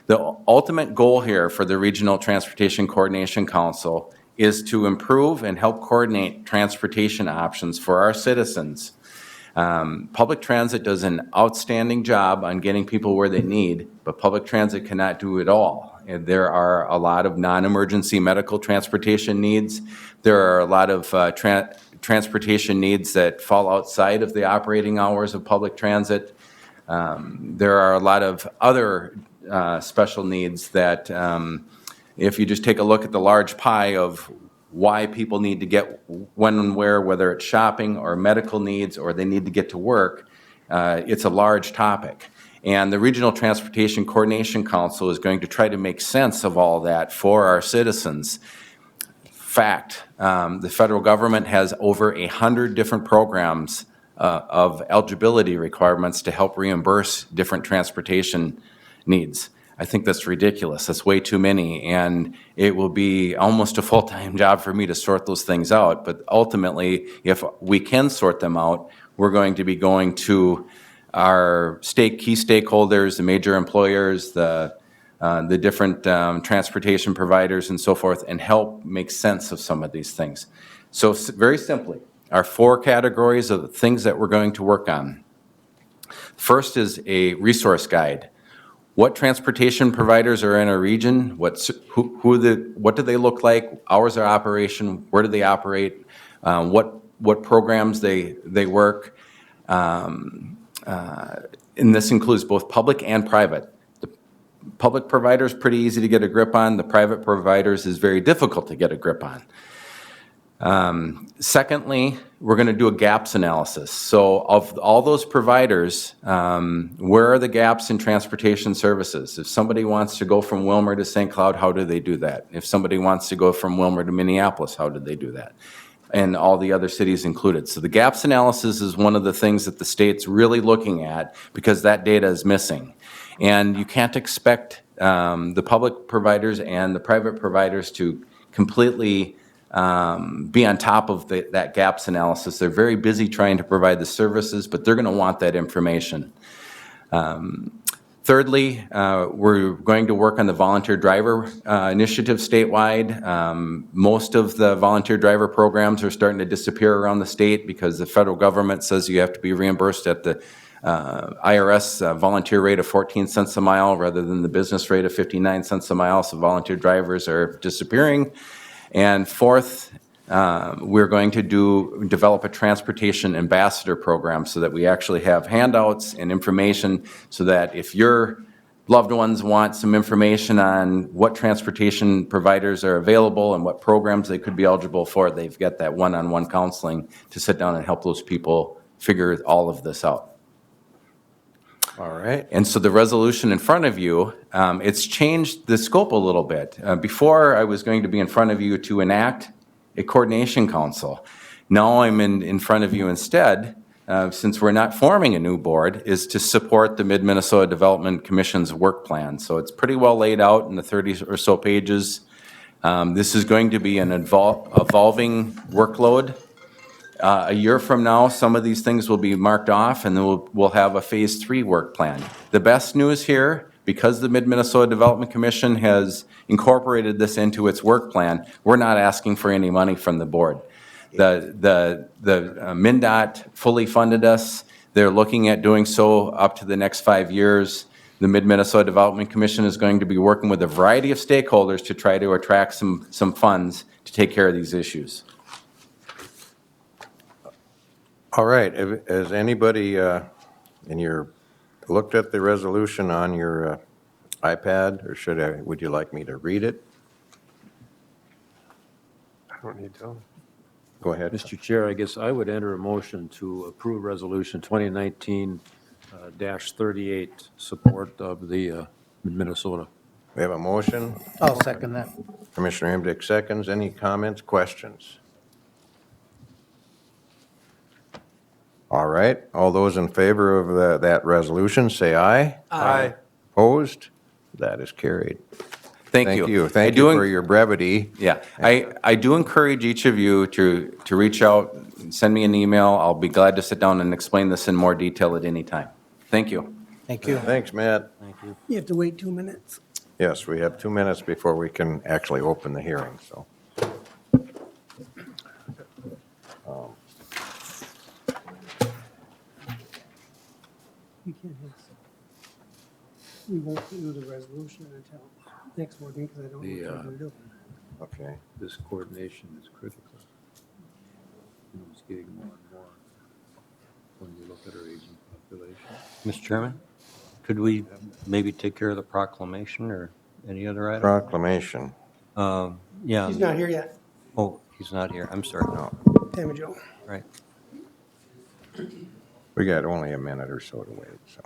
The ultimate goal here for the Regional Transportation Coordination Council is to improve and help coordinate transportation options for our citizens. Public transit does an outstanding job on getting people where they need, but public transit cannot do it all. And there are a lot of non-emergency medical transportation needs. There are a lot of transportation needs that fall outside of the operating hours of public transit. There are a lot of other special needs that if you just take a look at the large pie of why people need to get when and where, whether it's shopping or medical needs or they need to get to work, it's a large topic. And the Regional Transportation Coordination Council is going to try to make sense of all that for our citizens. Fact, the federal government has over 100 different programs of eligibility requirements to help reimburse different transportation needs. I think that's ridiculous. That's way too many, and it will be almost a full-time job for me to sort those things out. But ultimately, if we can sort them out, we're going to be going to our key stakeholders, the major employers, the different transportation providers and so forth, and help make sense of some of these things. So very simply, our 4 categories of the things that we're going to work on. First is a resource guide. What transportation providers are in our region? What do they look like? Hours of operation? Where do they operate? What programs they work? And this includes both public and private. The public providers pretty easy to get a grip on. The private providers is very difficult to get a grip on. Secondly, we're going to do a gaps analysis. So of all those providers, where are the gaps in transportation services? If somebody wants to go from Willmar to St. Cloud, how do they do that? If somebody wants to go from Willmar to Minneapolis, how do they do that? And all the other cities included. So the gaps analysis is one of the things that the state's really looking at because that data is missing. And you can't expect the public providers and the private providers to completely be on top of that gaps analysis. They're very busy trying to provide the services, but they're going to want that information. Thirdly, we're going to work on the volunteer driver initiative statewide. Most of the volunteer driver programs are starting to disappear around the state because the federal government says you have to be reimbursed at the IRS volunteer rate of 14 cents a mile rather than the business rate of 59 cents a mile, so volunteer drivers are disappearing. And fourth, we're going to develop a transportation ambassador program so that we actually have handouts and information so that if your loved ones want some information on what transportation providers are available and what programs they could be eligible for, they've got that one-on-one counseling to sit down and help those people figure all of this out. All right. And so the resolution in front of you, it's changed the scope a little bit. Before, I was going to be in front of you to enact a coordination council. Now I'm in front of you instead, since we're not forming a new board, is to support the Mid-Minnesota Development Commission's work plan. So it's pretty well laid out in the 30 or so pages. This is going to be an evolving workload. A year from now, some of these things will be marked off, and then we'll have a Phase 3 work plan. The best news here, because the Mid-Minnesota Development Commission has incorporated this into its work plan, we're not asking for any money from the board. The MnDOT fully funded us. They're looking at doing so up to the next 5 years. The Mid-Minnesota Development Commission is going to be working with a variety of stakeholders to try to attract some funds to take care of these issues. All right, has anybody looked at the resolution on your iPad, or would you like me to read it? I don't need to. Go ahead. Mr. Chair, I guess I would enter a motion to approve Resolution 2019-38, support of the Minnesota. We have a motion. I'll second that. Commissioner Emdick seconds. Any comments, questions? All right, all those in favor of that resolution, say aye. Aye. Opposed? That is carried. Thank you. Thank you for your brevity. Yeah, I do encourage each of you to reach out, send me an email. I'll be glad to sit down and explain this in more detail at any time. Thank you. Thank you. Thanks, Matt. You have to wait 2 minutes. Yes, we have 2 minutes before we can actually open the hearing, so. We won't do the resolution until next board meeting because I don't know what we're going to do. Okay. This coordination is critical. It's getting more and more when you look at our aging population. Mr. Chairman, could we maybe take care of the proclamation or any other item? Proclamation. Yeah. He's not here yet. Oh, he's not here. I'm sorry. No, Damn it, Joe. Right. we got only a minute or so to wait, so.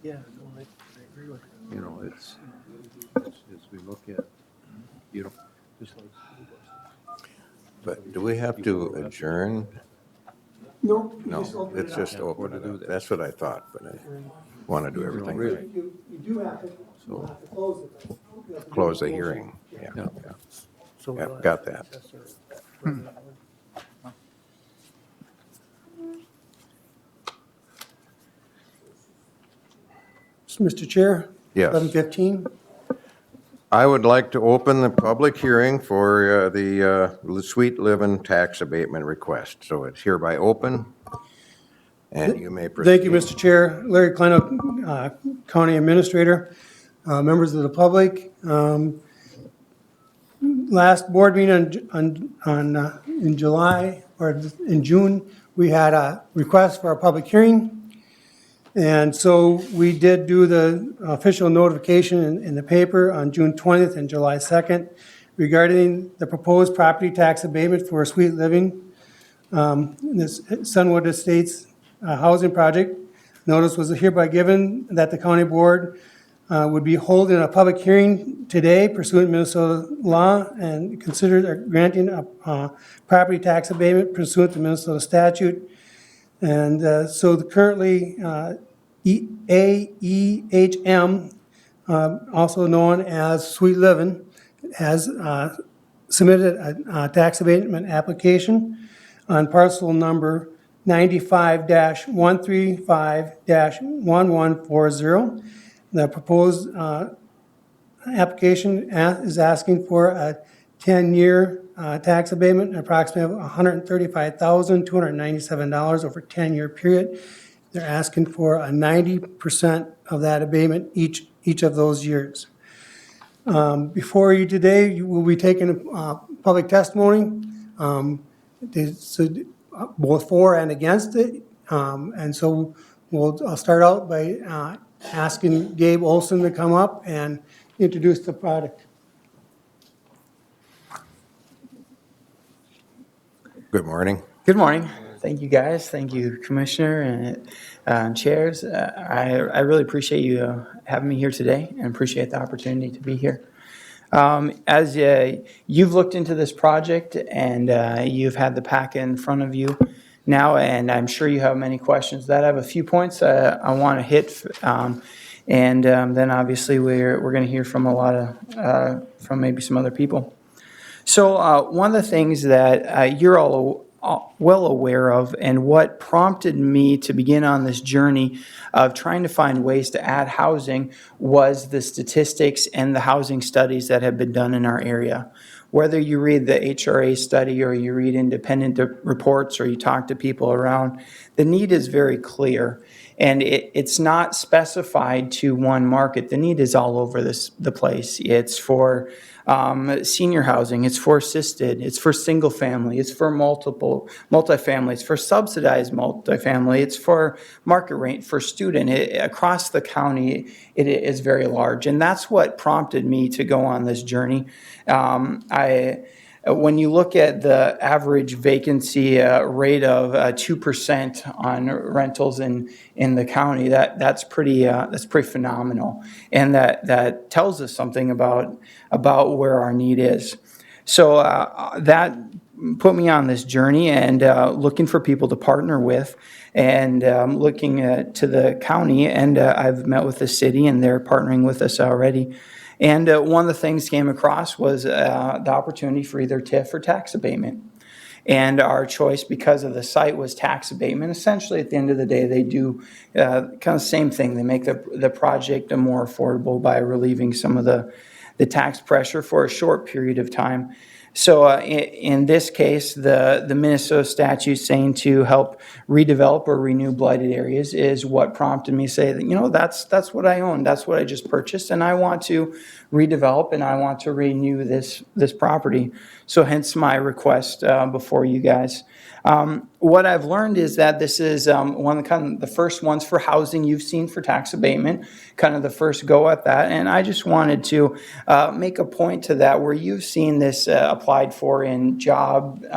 Yeah, no, I agree with you. You know, it's as we look at, you know, just like school buses. But do we have to adjourn? No. No, it's just open it up. That's what I thought, but I want to do everything really. right. You do have to close it. though. You have to do Close the it. hearing. Yeah, Yeah. yeah. So Yep, got that. Mr. Chair? Yes. 11:15. I would like to open the public hearing for the Sweet Living tax abatement request. So it's hereby open, and you may proceed. Thank you, Mr. Chair. Larry Kleinop, County Administrator, members of the public. Last board meeting in July, or in June, we had a request for a public hearing. And so we did do the official notification in the paper on June 20th and July 2nd regarding the proposed property tax abatement for Sweet Living, this Sunwood Estates housing project. Notice was hereby given that the county board would be holding a public hearing today pursuant to Minnesota law and consider granting a property tax abatement pursuant to Minnesota statute. And so currently, AEHM, also known as Sweet Living, has submitted a tax abatement application on parcel number 95-135-1140. The proposed application is asking for a 10-year tax abatement, approximately $135,297 over a 10-year period. They're asking for a 90% of that abatement each of those years. Before you today, you will be taking a public testimony, both for and against it. And so I'll start out by asking Gabe Olson to come up and introduce the product. Good morning. Good morning. Thank you, guys. Thank you, Commissioner and chairs. I really appreciate you having me here today and appreciate the opportunity to be here. As you've looked into this project and you've had the packet in front of you now, and I'm sure you have many questions. That I have a few points I want to hit, and then obviously we're going to hear from a lot of from maybe some other people. So one of the things that you're all well aware of, and what prompted me to begin on this journey of trying to find ways to add housing, was the statistics and the housing studies that have been done in our area. Whether you read the HRA study or you read independent reports or you talk to people around, the need is very clear. And it's not specified to one market. The need is all over the place. It's for senior housing, it's for assisted, it's for single family, it's for multifamily, it's for subsidized multifamily, it's for market rate, for student. Across the county, it is very large. And that's what prompted me to go on this journey. When you look at the average vacancy rate of 2% on rentals in the county, that's pretty phenomenal, and that tells us something about where our need is. So that put me on this journey and looking for people to partner with, and looking to the county, and I've met with the city, and they're partnering with us already. And one of the things came across was the opportunity for either TIF or tax abatement. And our choice, because of the site, was tax abatement. Essentially, at the end of the day, they do kind of the same thing. They make the project more affordable by relieving some of the tax pressure for a short period of time. So in this case, the Minnesota statute saying to help redevelop or renew blighted areas is what prompted me to say that, that's what I own. That's what I just purchased, and I want to redevelop and I want to renew this property. So hence my request before you guys. What I've learned is that this is one of the first ones for housing you've seen for tax abatement, kind of the first go at that. And I just wanted to make a point to that, where you've seen this applied for in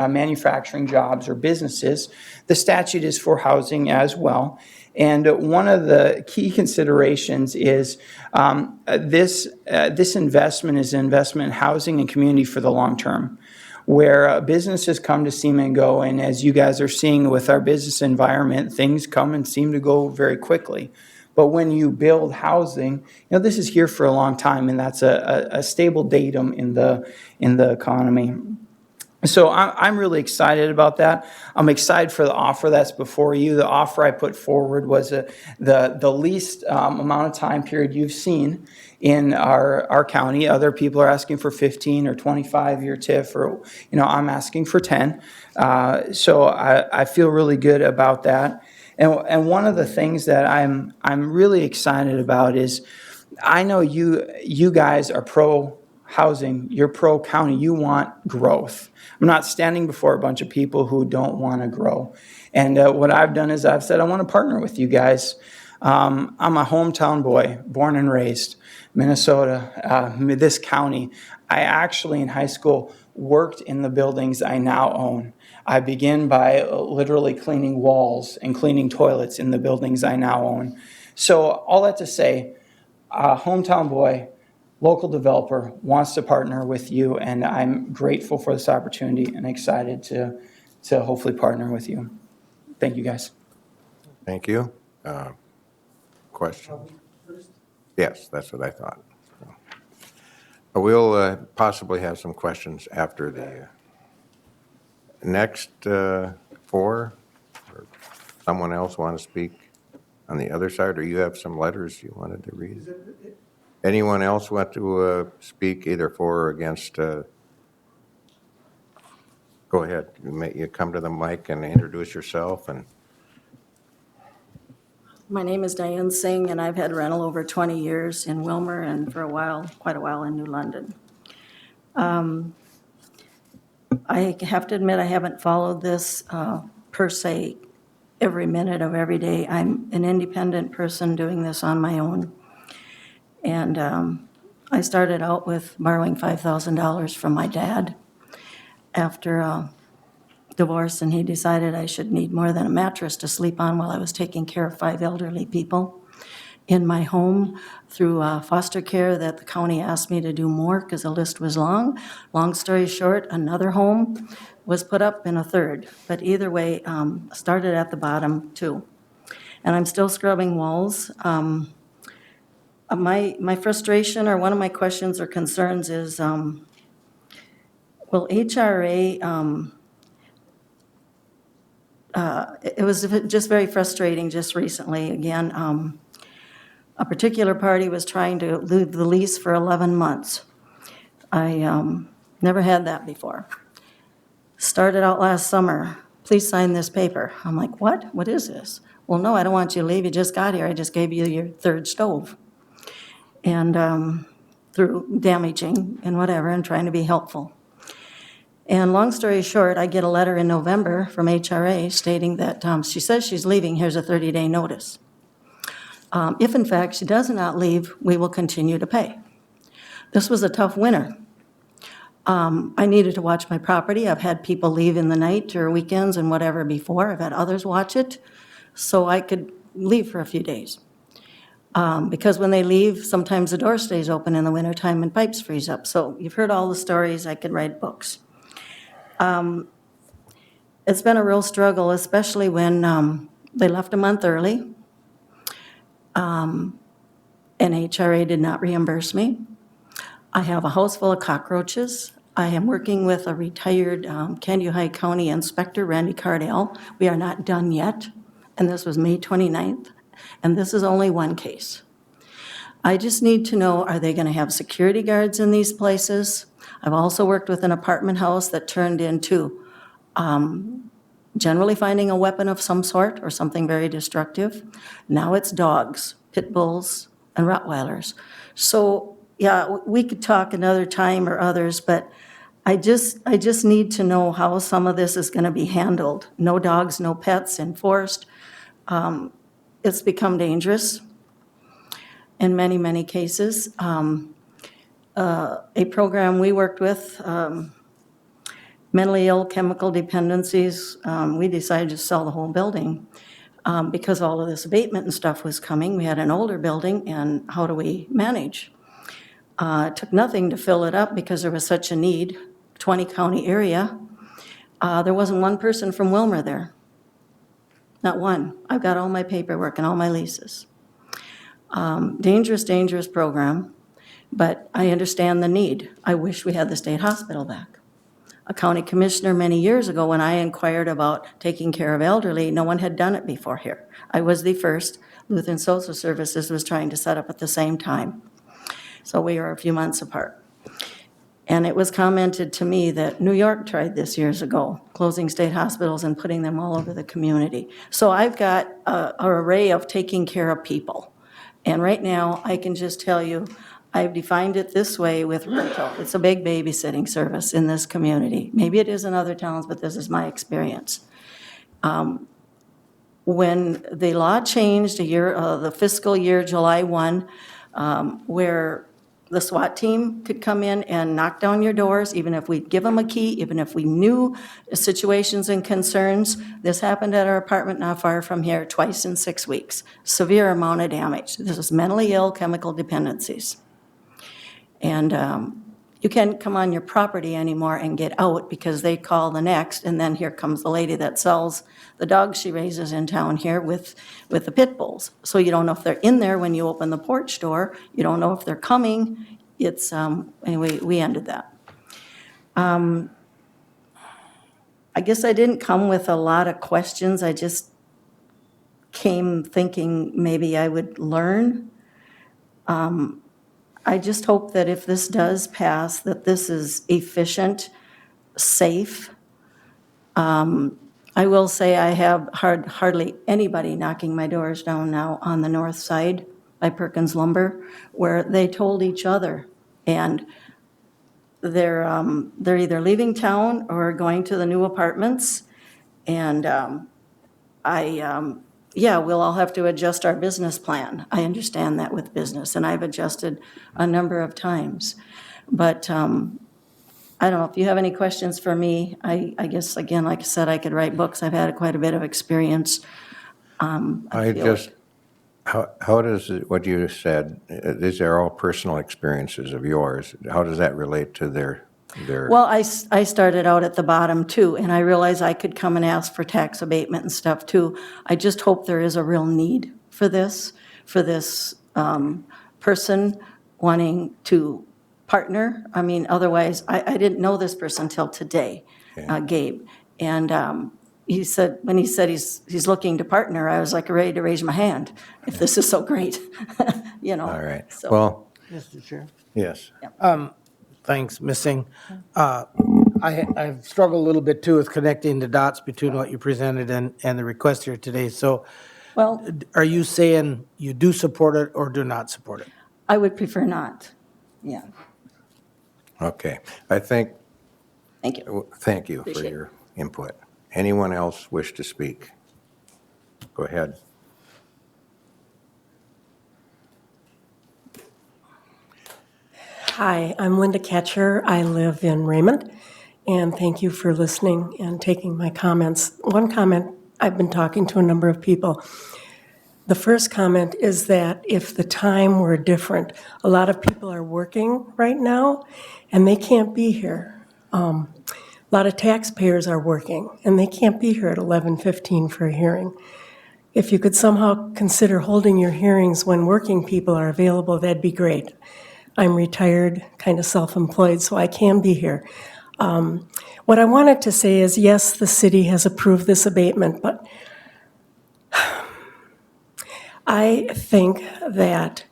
manufacturing jobs or businesses. The statute is for housing as well. And one of the key considerations is this investment is an investment in housing and community for the long term, where businesses come to seem and go. And as you guys are seeing with our business environment, things come and seem to go very quickly. But when you build housing, this is here for a long time, and that's a stable datum in the economy. So I'm really excited about that. I'm excited for the offer that's before you. The offer I put forward was the least amount of time period you've seen in our county. Other people are asking for 15 or 25-year TIF, or I'm asking for 10. So I feel really good about that. And one of the things that I'm really excited about is, I know you guys are pro housing, you're pro county, you want growth. I'm not standing before a bunch of people who don't want to grow. And what I've done is I've said I want to partner with you guys. I'm a hometown boy, born and raised, Minnesota, this county. I actually in high school worked in the buildings I now own. I began by literally cleaning walls and cleaning toilets in the buildings I now own. So all that to say, hometown boy, local developer, wants to partner with you, and I'm grateful for this opportunity and excited to hopefully partner with you. Thank you, guys. Thank you. Question? Yes, that's what I thought. We'll possibly have some questions after the next four. Or someone else want to speak on the other side, or you have some letters you wanted to read? Anyone else want to speak either for or against? Go ahead. You come to the mic and introduce yourself. And my name is Diane Singh, and I've had rental over 20 years in Wilmer, and for quite a while in New London. I have to admit, I haven't followed this per se every minute of every day. I'm an independent person doing this on my own. And I started out with borrowing $5,000 from my dad after divorce, and he decided I should need more than a mattress to sleep on while I was taking care of 5 elderly people in my home through foster care that the county asked me to do more because the list was long. Long story short, another home was put up in a third. But either way, started at the bottom too. And I'm still scrubbing walls. My frustration, or one of my questions or concerns is, will HRA, it was just very frustrating just recently. Again, a particular party was trying to leave the lease for 11 months. I never had that before. Started out last summer, please sign this paper. I'm like, what? What is this? Well, no, I don't want you to leave. You just got here. I just gave you your 3rd stove. And through damaging and whatever, and trying to be helpful. And long story short, I get a letter in November from HRA stating that she says she's leaving, here's a 30-day notice. If in fact she does not leave, we will continue to pay. This was a tough winter. I needed to watch my property. I've had people leave in the night or weekends and whatever before. I've had others watch it, so I could leave for a few days. Because when they leave, sometimes the door stays open in the wintertime and pipes freeze up. So you've heard all the stories. I could write books. It's been a real struggle, especially when they left a month early. And HRA did not reimburse me. I have a house full of cockroaches. I am working with a retired Candido County Inspector, Randy Cardell. We are not done yet, and this was May 29th, and this is only one case. I just need to know, are they going to have security guards in these places? I've also worked with an apartment house that turned into generally finding a weapon of some sort or something very destructive. Now it's dogs, pit bulls, and Rottweilers. So, yeah, we could talk another time or others, but I just need to know how some of this is going to be handled. No dogs, no pets enforced. It's become dangerous in many, many cases. A program we worked with, mentally ill chemical dependencies, we decided to sell the whole building because all of this abatement and stuff was coming. We had an older building, and how do we manage? It took nothing to fill it up because there was such a need, 20-county area. There wasn't one person from Wilmer there. Not one. I've got all my paperwork and all my leases. Dangerous, dangerous program, but I understand the need. I wish we had the state hospital back. A county commissioner many years ago, when I inquired about taking care of elderly, no one had done it before here. I was the first. Lutheran Social Services was trying to set up at the same time. So we were a few months apart. And it was commented to me that New York tried this years ago, closing state hospitals and putting them all over the community. So I've got an array of taking care of people. And right now, I can just tell you, I've defined it this way with rental. It's a big babysitting service in this community. Maybe it is in other towns, but this is my experience. When the law changed the fiscal year, July 1, where the SWAT team could come in and knock down your doors, even if we give them a key, even if we knew situations and concerns. This happened at our apartment not far from here twice in 6 weeks. Severe amount of damage. This is mentally ill chemical dependencies. And you can't come on your property anymore and get out because they call the next, and then here comes the lady that sells the dogs she raises in town here with the pit bulls. So you don't know if they're in there when you open the porch door. You don't know if they're coming. It's, anyway, we ended that. I guess I didn't come with a lot of questions. I just came thinking maybe I would learn. I just hope that if this does pass, that this is efficient, safe. I will say I have hardly anybody knocking my doors down now on the north side by Perkins Lumber, where they told each other. And they're either leaving town or going to the new apartments. And yeah, we'll all have to adjust our business plan. I understand that with business, and I've adjusted a number of times. But I don't know, if you have any questions for me, I guess, again, like I said, I could write books. I've had quite a bit of experience. I feel just, how does, what you said, these are all personal experiences of yours. How does that relate to their? Well, I started out at the bottom too, and I realized I could come and ask for tax abatement and stuff too. I just hope there is a real need for this person wanting to partner. I mean, otherwise, I didn't know this person till today, Gabe. And he said, when he said he's looking to partner, I was like ready to raise my hand, if this is so great, you know. All right. So- Well, Mr. Chair. yes. Thanks, Ms. Singh. I've struggled a little bit too with connecting the dots between what you presented and the request here today. So Well, are you saying you do support it or do not support it? I would prefer not, yeah. Okay. I think, Thank you. thank you for Appreciate it. your input. Anyone else wish to speak? Go ahead. Hi, I'm Linda Ketcher. I live in Raymond, and thank you for listening and taking my comments. One comment, I've been talking to a number of people. The first comment is that if the time were different, a lot of people are working right now, and they can't be here. A lot of taxpayers are working, and they can't be here at 11:15 for a hearing. If you could somehow consider holding your hearings when working people are available, that'd be great. I'm retired, kind of self-employed, so I can be here. What I wanted to say is, yes, the city has approved this abatement, but I think that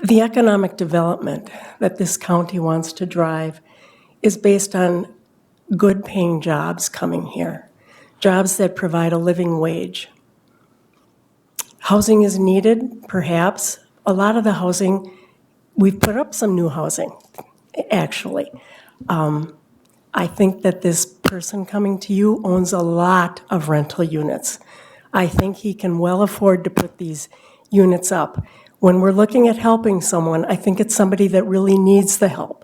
the economic development that this county wants to drive is based on good-paying jobs coming here, jobs that provide a living wage. Housing is needed, perhaps. A lot of the housing, we've put up some new housing, actually. I think that this person coming to you owns a lot of rental units. I think he can well afford to put these units up. When we're looking at helping someone, I think it's somebody that really needs the help.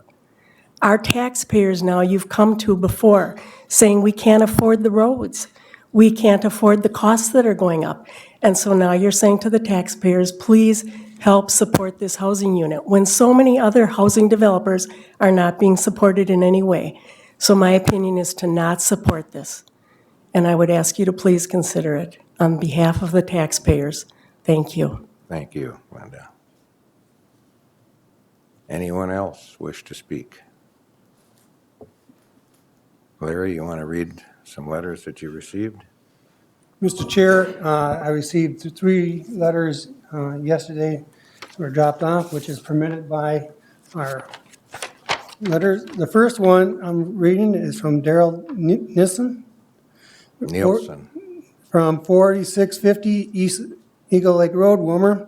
Our taxpayers now, you've come to before, saying we can't afford the roads. We can't afford the costs that are going up. And so now you're saying to the taxpayers, please help support this housing unit, when so many other housing developers are not being supported in any way. So my opinion is to not support this. And I would ask you to please consider it on behalf of the taxpayers. Thank you. Thank you, Linda. Anyone else wish to speak? Larry, you want to read some letters that you received? Mr. Chair, I received 3 letters yesterday were dropped off, which is permitted by our letters. The first one I'm reading is from Daryl Nielsen. From 4650 East Eagle Lake Road, Wilmer.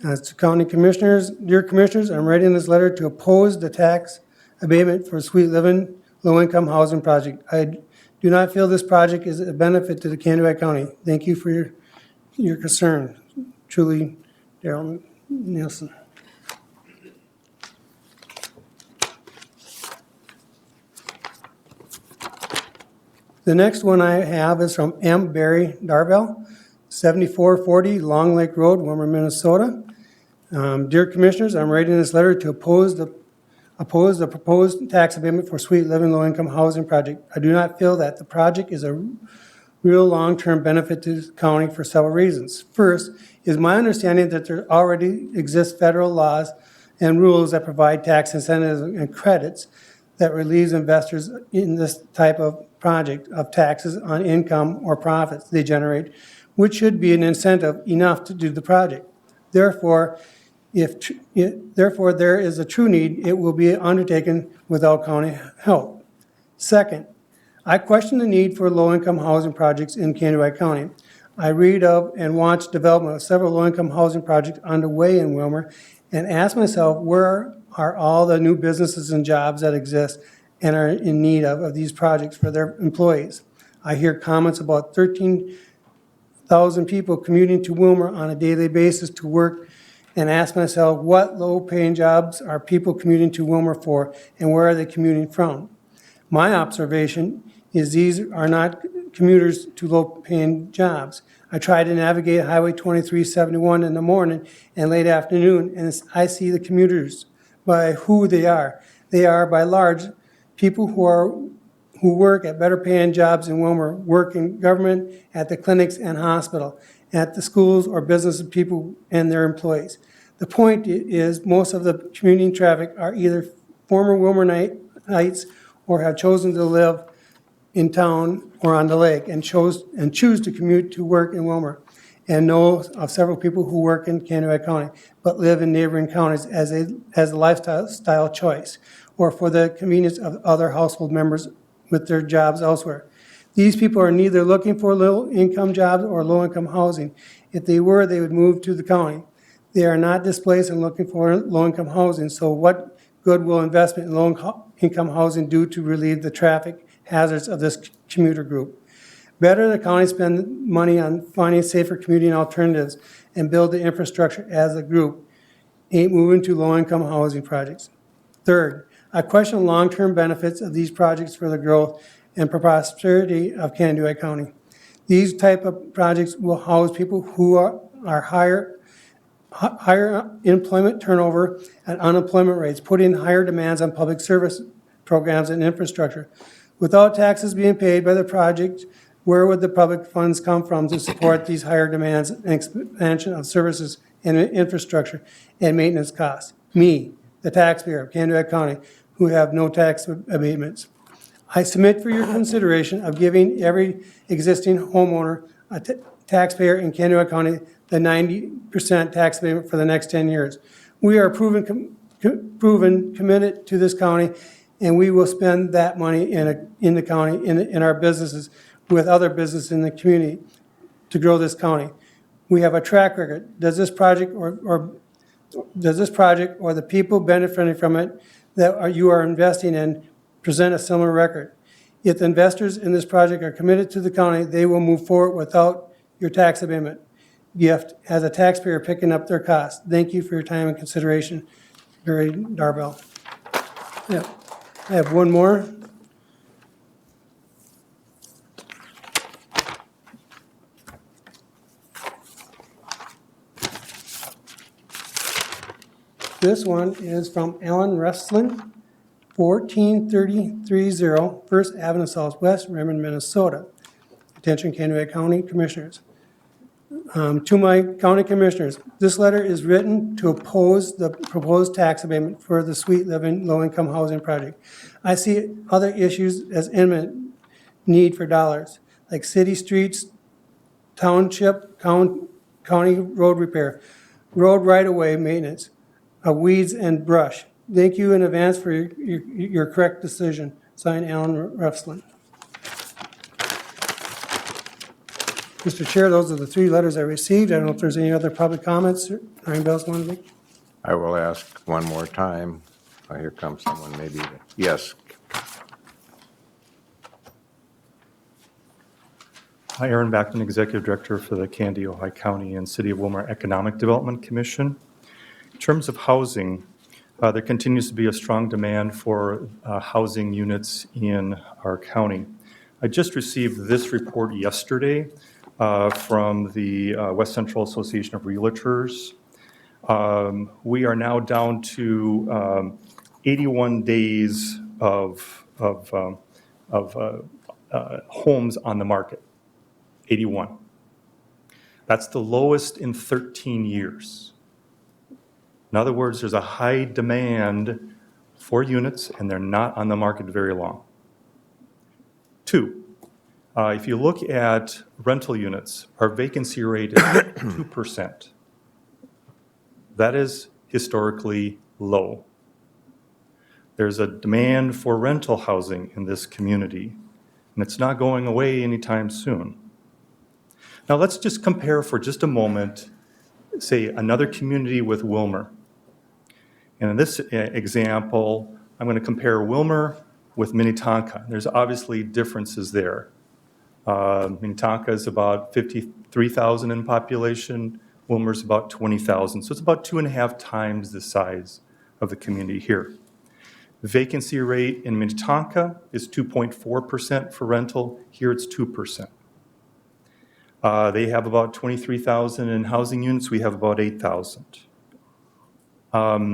To County Commissioners, dear Commissioners, I'm writing this letter to oppose the tax abatement for Sweet Living low-income housing project. I do not feel this project is a benefit to the Kansas County. Thank you for your concern. Truly, Daryl Nielsen. The next one I have is from M. Barry Darvell, 7440 Long Lake Road, Wilmer, Minnesota. Dear Commissioners, I'm writing this letter to oppose the proposed tax abatement for Sweet Living low-income housing project. I do not feel that the project is a real long-term benefit to the county for several reasons. First, is my understanding that there already exist federal laws and rules that provide tax incentives and credits that relieves investors in this type of project of taxes on income or profits they generate, which should be an incentive enough to do the project. Therefore, therefore there is a true need, it will be undertaken without county help. Second, I question the need for low-income housing projects in Kansas County. I read of and watch development of several low-income housing projects underway in Wilmer and ask myself, where are all the new businesses and jobs that exist and are in need of these projects for their employees. I hear comments about 13,000 people commuting to Wilmer on a daily basis to work, and ask myself, what low-paying jobs are people commuting to Wilmer for, and where are they commuting from? My observation is these are not commuters to low-paying jobs. I try to navigate Highway 2371 in the morning and late afternoon, and I see the commuters by who they are. They are, by large, people who work at better-paying jobs in Wilmer, work in government, at the clinics and hospital, at the schools or business people and their employees. The point is, most of the commuting traffic are either former Wilmerites or have chosen to live in town or on the lake and choose to commute to work in Wilmer, and know of several people who work in Kansas County but live in neighboring counties as a lifestyle choice, or for the convenience of other household members with their jobs elsewhere. These people are neither looking for low-income jobs or low-income housing. If they were, they would move to the county. They are not displaced and looking for low-income housing, so what good will investment in low-income housing do to relieve the traffic hazards of this commuter group? Better the county spend money on finding safer commuting alternatives and build the infrastructure as a group, ain't moving to low-income housing projects. Third, I question long-term benefits of these projects for the growth and prosperity of Canandaigua County. These type of projects will house people who are higher employment turnover and unemployment rates, putting higher demands on public service programs and infrastructure. Without taxes being paid by the project, where would the public funds come from to support these higher demands and expansion of services and infrastructure and maintenance costs? Me, the taxpayer of Canandaigua County, who have no tax abatements. I submit for your consideration of giving every existing homeowner, a taxpayer in Canandaigua County, the 90% tax abatement for the next 10 years. We are proven committed to this county, and we will spend that money in the county, in our businesses, with other businesses in the community to grow this county. We have a track record. Does this project or the people benefiting from it that you are investing in present a similar record? If the investors in this project are committed to the county, they will move forward without your tax abatement gift as a taxpayer picking up their costs. Thank you for your time and consideration. Gary Darbell. Yeah. I have one more. This one is from Alan Wrestlin, 14330 First Avenue Southwest, Raymond, Minnesota. Attention Canandaigua County Commissioners. To my county commissioners, this letter is written to oppose the proposed tax abatement for the Sweet Living Low-Income Housing Project. I see other issues as imminent need for dollars, like city streets, township, county road repair, road right-of-way maintenance, weeds and brush. Thank you in advance for your correct decision. Signed, Alan Refslin. Mr. Chair, those are the three letters I received. I don't know if there's any other public comments. Ryan Bell's one of them. I will ask one more time. Oh, here comes someone, maybe. Yes. Hi, Aaron Backman, Executive Director for the Canandaigua County and City of Wilmer Economic Development Commission. In terms of housing, there continues to be a strong demand for housing units in our county. I just received this report yesterday from the West Central Association of Realtors. We are now down to 81 days of homes on the market. 81. That's the lowest in 13 years. In other words, there's a high demand for units, and they're not on the market very long. Two, if you look at rental units, our vacancy rate is 2%. That is historically low. There's a demand for rental housing in this community, and it's not going away anytime soon. Now let's just compare for just a moment, say, another community with Wilmer. And in this example, I'm going to compare Wilmer with Minnetonka. There's obviously differences there. Minnetonka is about 53,000 in population. Wilmer's about 20,000. So it's about 2.5 times the size of the community here. The vacancy rate in Minnetonka is 2.4% for rental. Here it's 2%. They have about 23,000 in housing units. We have about 8,000.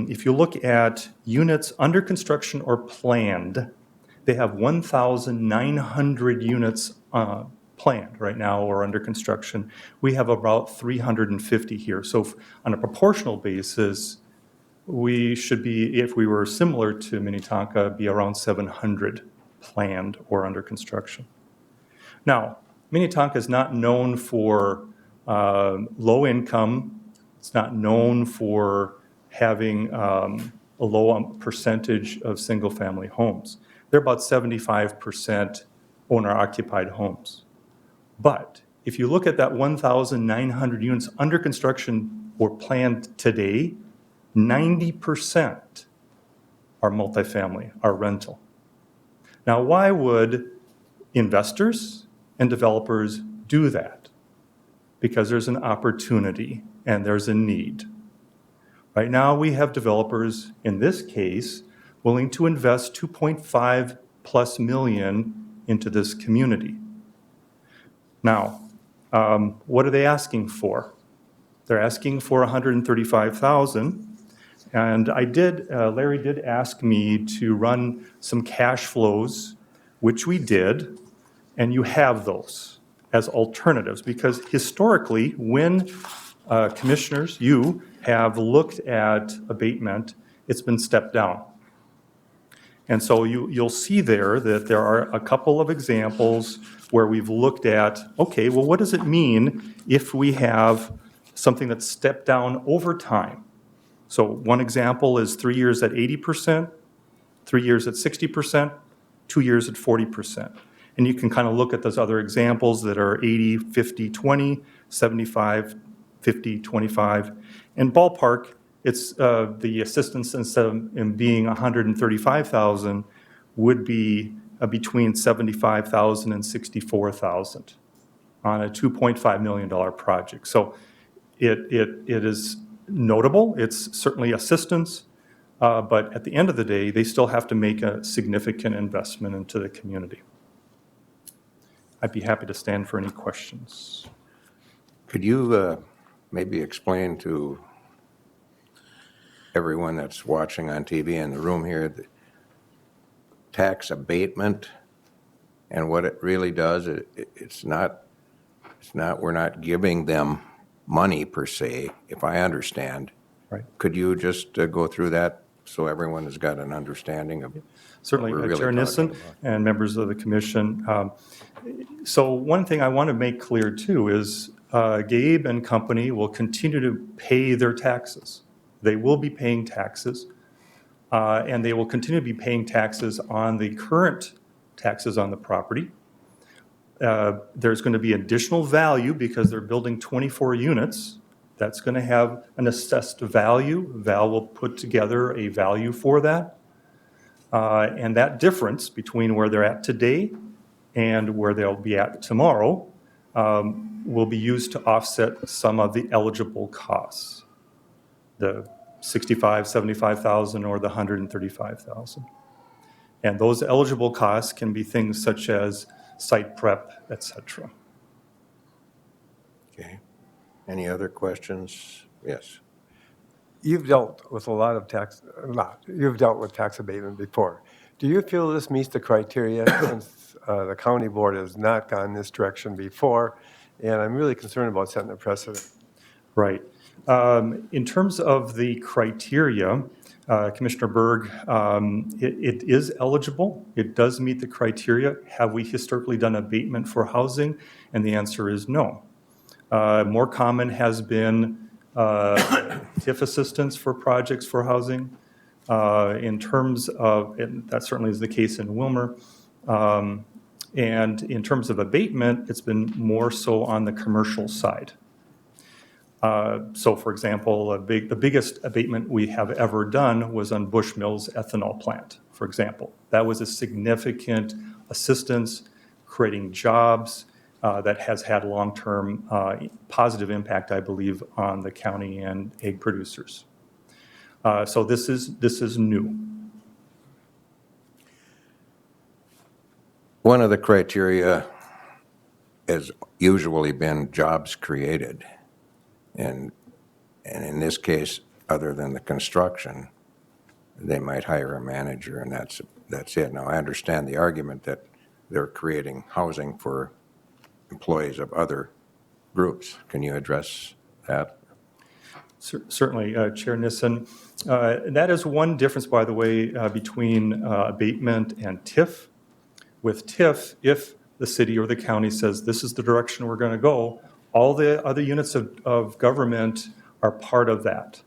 If you look at units under construction or planned, they have 1,900 units planned right now or under construction. We have about 350 here. So on a proportional basis, we should be, if we were similar to Minnetonka, be around 700 planned or under construction. Now, Minnetonka is not known for low income. It's not known for having a low percentage of single-family homes. They're about 75% owner-occupied homes. But if you look at that 1,900 units under construction or planned today, 90% are multifamily, are rental. Now, why would investors and developers do that? Because there's an opportunity and there's a need. Right now, we have developers, in this case, willing to invest $2.5+ million into this community. Now, what are they asking for? They're asking for $135,000. And Larry did ask me to run some cash flows, which we did, and you have those as alternatives, because historically, when commissioners, you have looked at abatement, it's been stepped down. And so you'll see there that there are a couple of examples where we've looked at, okay, well, what does it mean if we have something that's stepped down over time? So one example is 3 years at 80%, 3 years at 60%, 2 years at 40%. And you can kind of look at those other examples that are 80, 50, 20, 75, 50, 25. And ballpark, it's the assistance, instead of being $135,000, would be between $75,000 and $64,000 on a $2.5 million project. So it is notable. It's certainly assistance, but at the end of the day, they still have to make a significant investment into the community. I'd be happy to stand for any questions. Could you maybe explain to everyone that's watching on TV in the room here the tax abatement and what it really does? It's not, we're not giving them money per se, if I understand. Right. Could you just go through that so everyone has got an understanding of Certainly, what we're really Chair Nissen talking about? and members of the commission. So one thing I want to make clear too is Gabe and company will continue to pay their taxes. They will be paying taxes, and they will continue to be paying taxes on the current taxes on the property. There's going to be additional value because they're building 24 units. That's going to have an assessed value. Val will put together a value for that. And that difference between where they're at today and where they'll be at tomorrow will be used to offset some of the eligible costs, the $65,000, $75,000 or the $135,000. And those eligible costs can be things such as site prep, et cetera. Okay. Any other questions? Yes. You've dealt with you've dealt with tax abatement before. Do you feel this meets the criteria since the county board has not gone this direction before? And I'm really concerned about setting a precedent. Right. In terms of the criteria, Commissioner Berg, it is eligible. It does meet the criteria. Have we historically done abatement for housing? And the answer is no. More common has been TIF assistance for projects for housing. In terms of, and that certainly is the case in Wilmer. And in terms of abatement, it's been more so on the commercial side. So for example, the biggest abatement we have ever done was on Bushmills ethanol plant, for example. That was a significant assistance, creating jobs that has had long-term positive impact, I believe, on the county and egg producers. So this is new. One of the criteria has usually been jobs created. And in this case, other than the construction, they might hire a manager and that's it. Now, I understand the argument that they're creating housing for employees of other groups. Can you address that? Certainly, Chair Nissen. That is one difference, by the way, between abatement and TIF. With TIF, if the city or the county says this is the direction we're going to go, all the other units of government are part of that.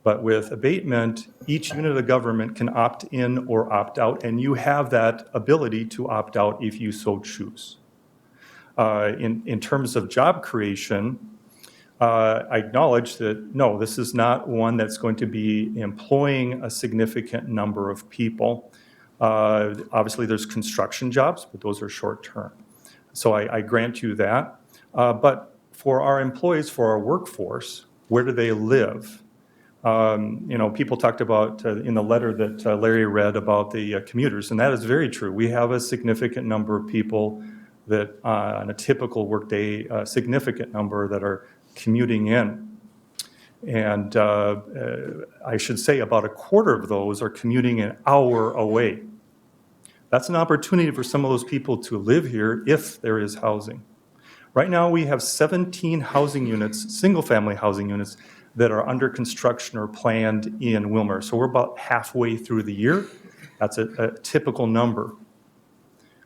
But with abatement, each unit of government can opt in or opt out, and you have that ability to opt out if you so choose. In terms of job creation, I acknowledge that, no, this is not one that's going to be employing a significant number of people. Obviously, there's construction jobs, but those are short-term. So I grant you that. But for our employees, for our workforce, where do they live? People talked about in the letter that Larry read about the commuters, and that is very true. We have a significant number of people that on a typical workday, a significant number that are commuting in. And I should say about a quarter of those are commuting an hour away. That's an opportunity for some of those people to live here if there is housing. Right now, we have 17 housing units, single-family housing units, that are under construction or planned in Willmar. So we're about halfway through the year. That's a typical number.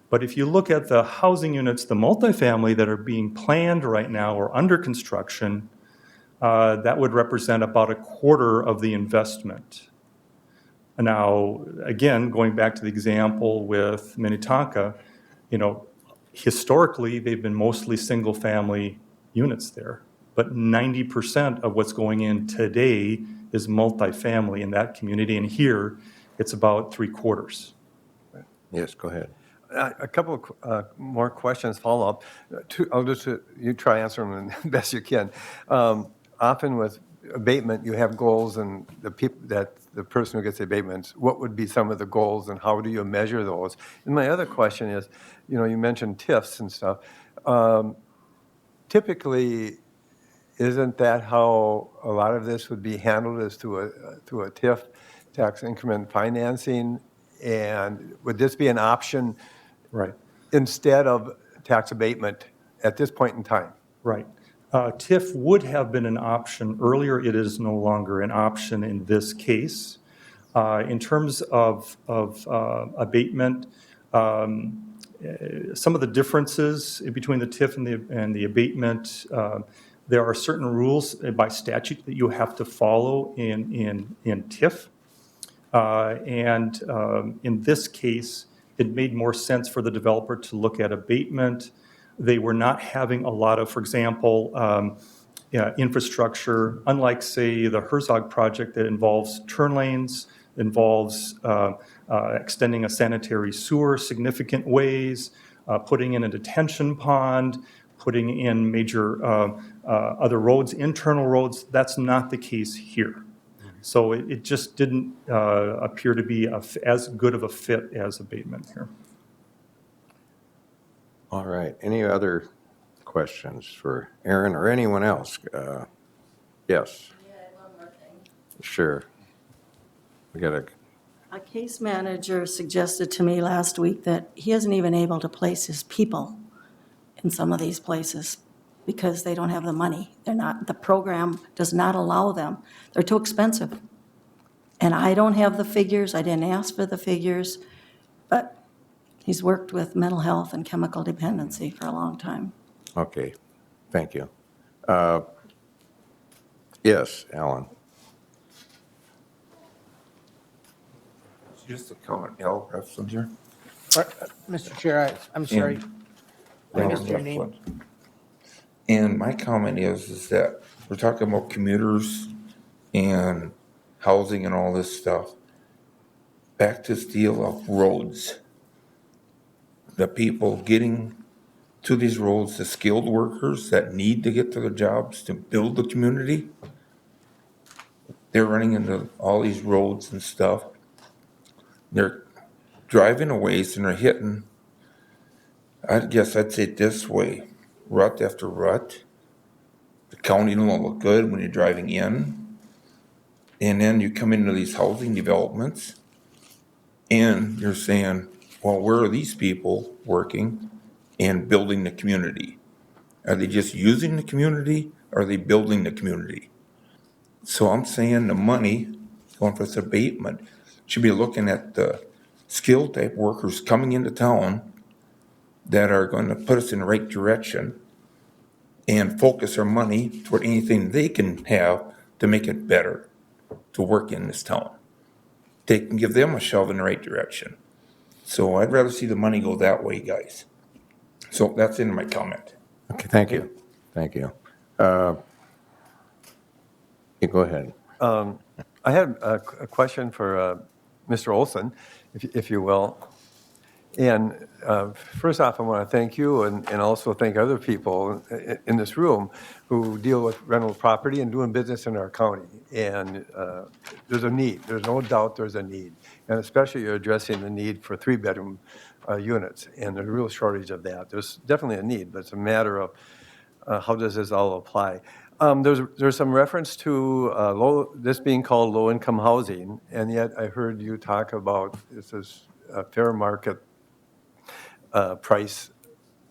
But if you look at the housing units, the multifamily that are being planned right now or under construction, that would represent about a quarter of the investment. Now, again, going back to the example with Minnetonka, historically, they've been mostly single-family units there, but 90% of what's going in today is multifamily in that community, and here, it's about 3/4. Yes, go ahead. A couple of more questions, follow-up. I'll just, you try answering them the best you can. Often with abatement, you have goals, and the person who gets the abatements, what would be some of the goals, and how do you measure those? And my other question is, you mentioned TIFs and stuff. Typically, isn't that how a lot of this would be handled, as to a TIF, tax increment financing? And would this be an option, right, instead of tax abatement at this point in time? Right. TIF would have been an option earlier. It is no longer an option in this case. In terms of abatement, some of the differences between the TIF and the abatement, there are certain rules by statute that you have to follow in TIF. In this case, it made more sense for the developer to look at abatement. They were not having a lot of, for example, infrastructure, unlike, say, the Herzog project that involves turn lanes, involves extending a sanitary sewer significant ways, putting in a detention pond, putting in major other roads, internal roads. That's not the case here. So it just didn't appear to be as good of a fit as abatement here. All right. Any other questions for Aaron or anyone else? Yes. One more thing. Sure. We got A case manager suggested to me last week that he isn't even able to place his people in some of these places because they don't have the money. The program does not allow them. They're too expensive. And I don't have the figures. I didn't ask for the figures, but he's worked with mental health and chemical dependency for a long time. Okay. Thank you. Yes, Alan. Just a comment, Al Refsinger. Mr. Chair, I'm sorry. I missed your name. And my comment is that we're talking about commuters and housing and all this stuff. Back to this deal of roads. The people getting to these roads, the skilled workers that need to get to their jobs to build the community, they're running into all these roads and stuff. They're driving a ways and they're hitting, I guess I'd say it this way, rut after rut. The county don't look good when you're driving in. And then you come into these housing developments and you're saying, well, where are these people working and building the community? Are they just using the community or are they building the community? So I'm saying the money going for this abatement should be looking at the skilled type workers coming into town that are going to put us in the right direction and focus our money toward anything they can have to make it better to work in this town. They can give them a shove in the right direction. So I'd rather see the money go that way, guys. So that's in my comment. Okay, thank you. Thank you. You go ahead. I had a question for Mr. Olson, if you will. And first off, I want to thank you and also thank other people in this room who deal with rental property and doing business in our county. And there's a need. There's no doubt there's a need. And especially you're addressing the need for 3-bedroom units. And there's a real shortage of that. There's definitely a need, but it's a matter of how does this all apply? There's some reference to this being called low-income housing, and yet I heard you talk about this is a fair market price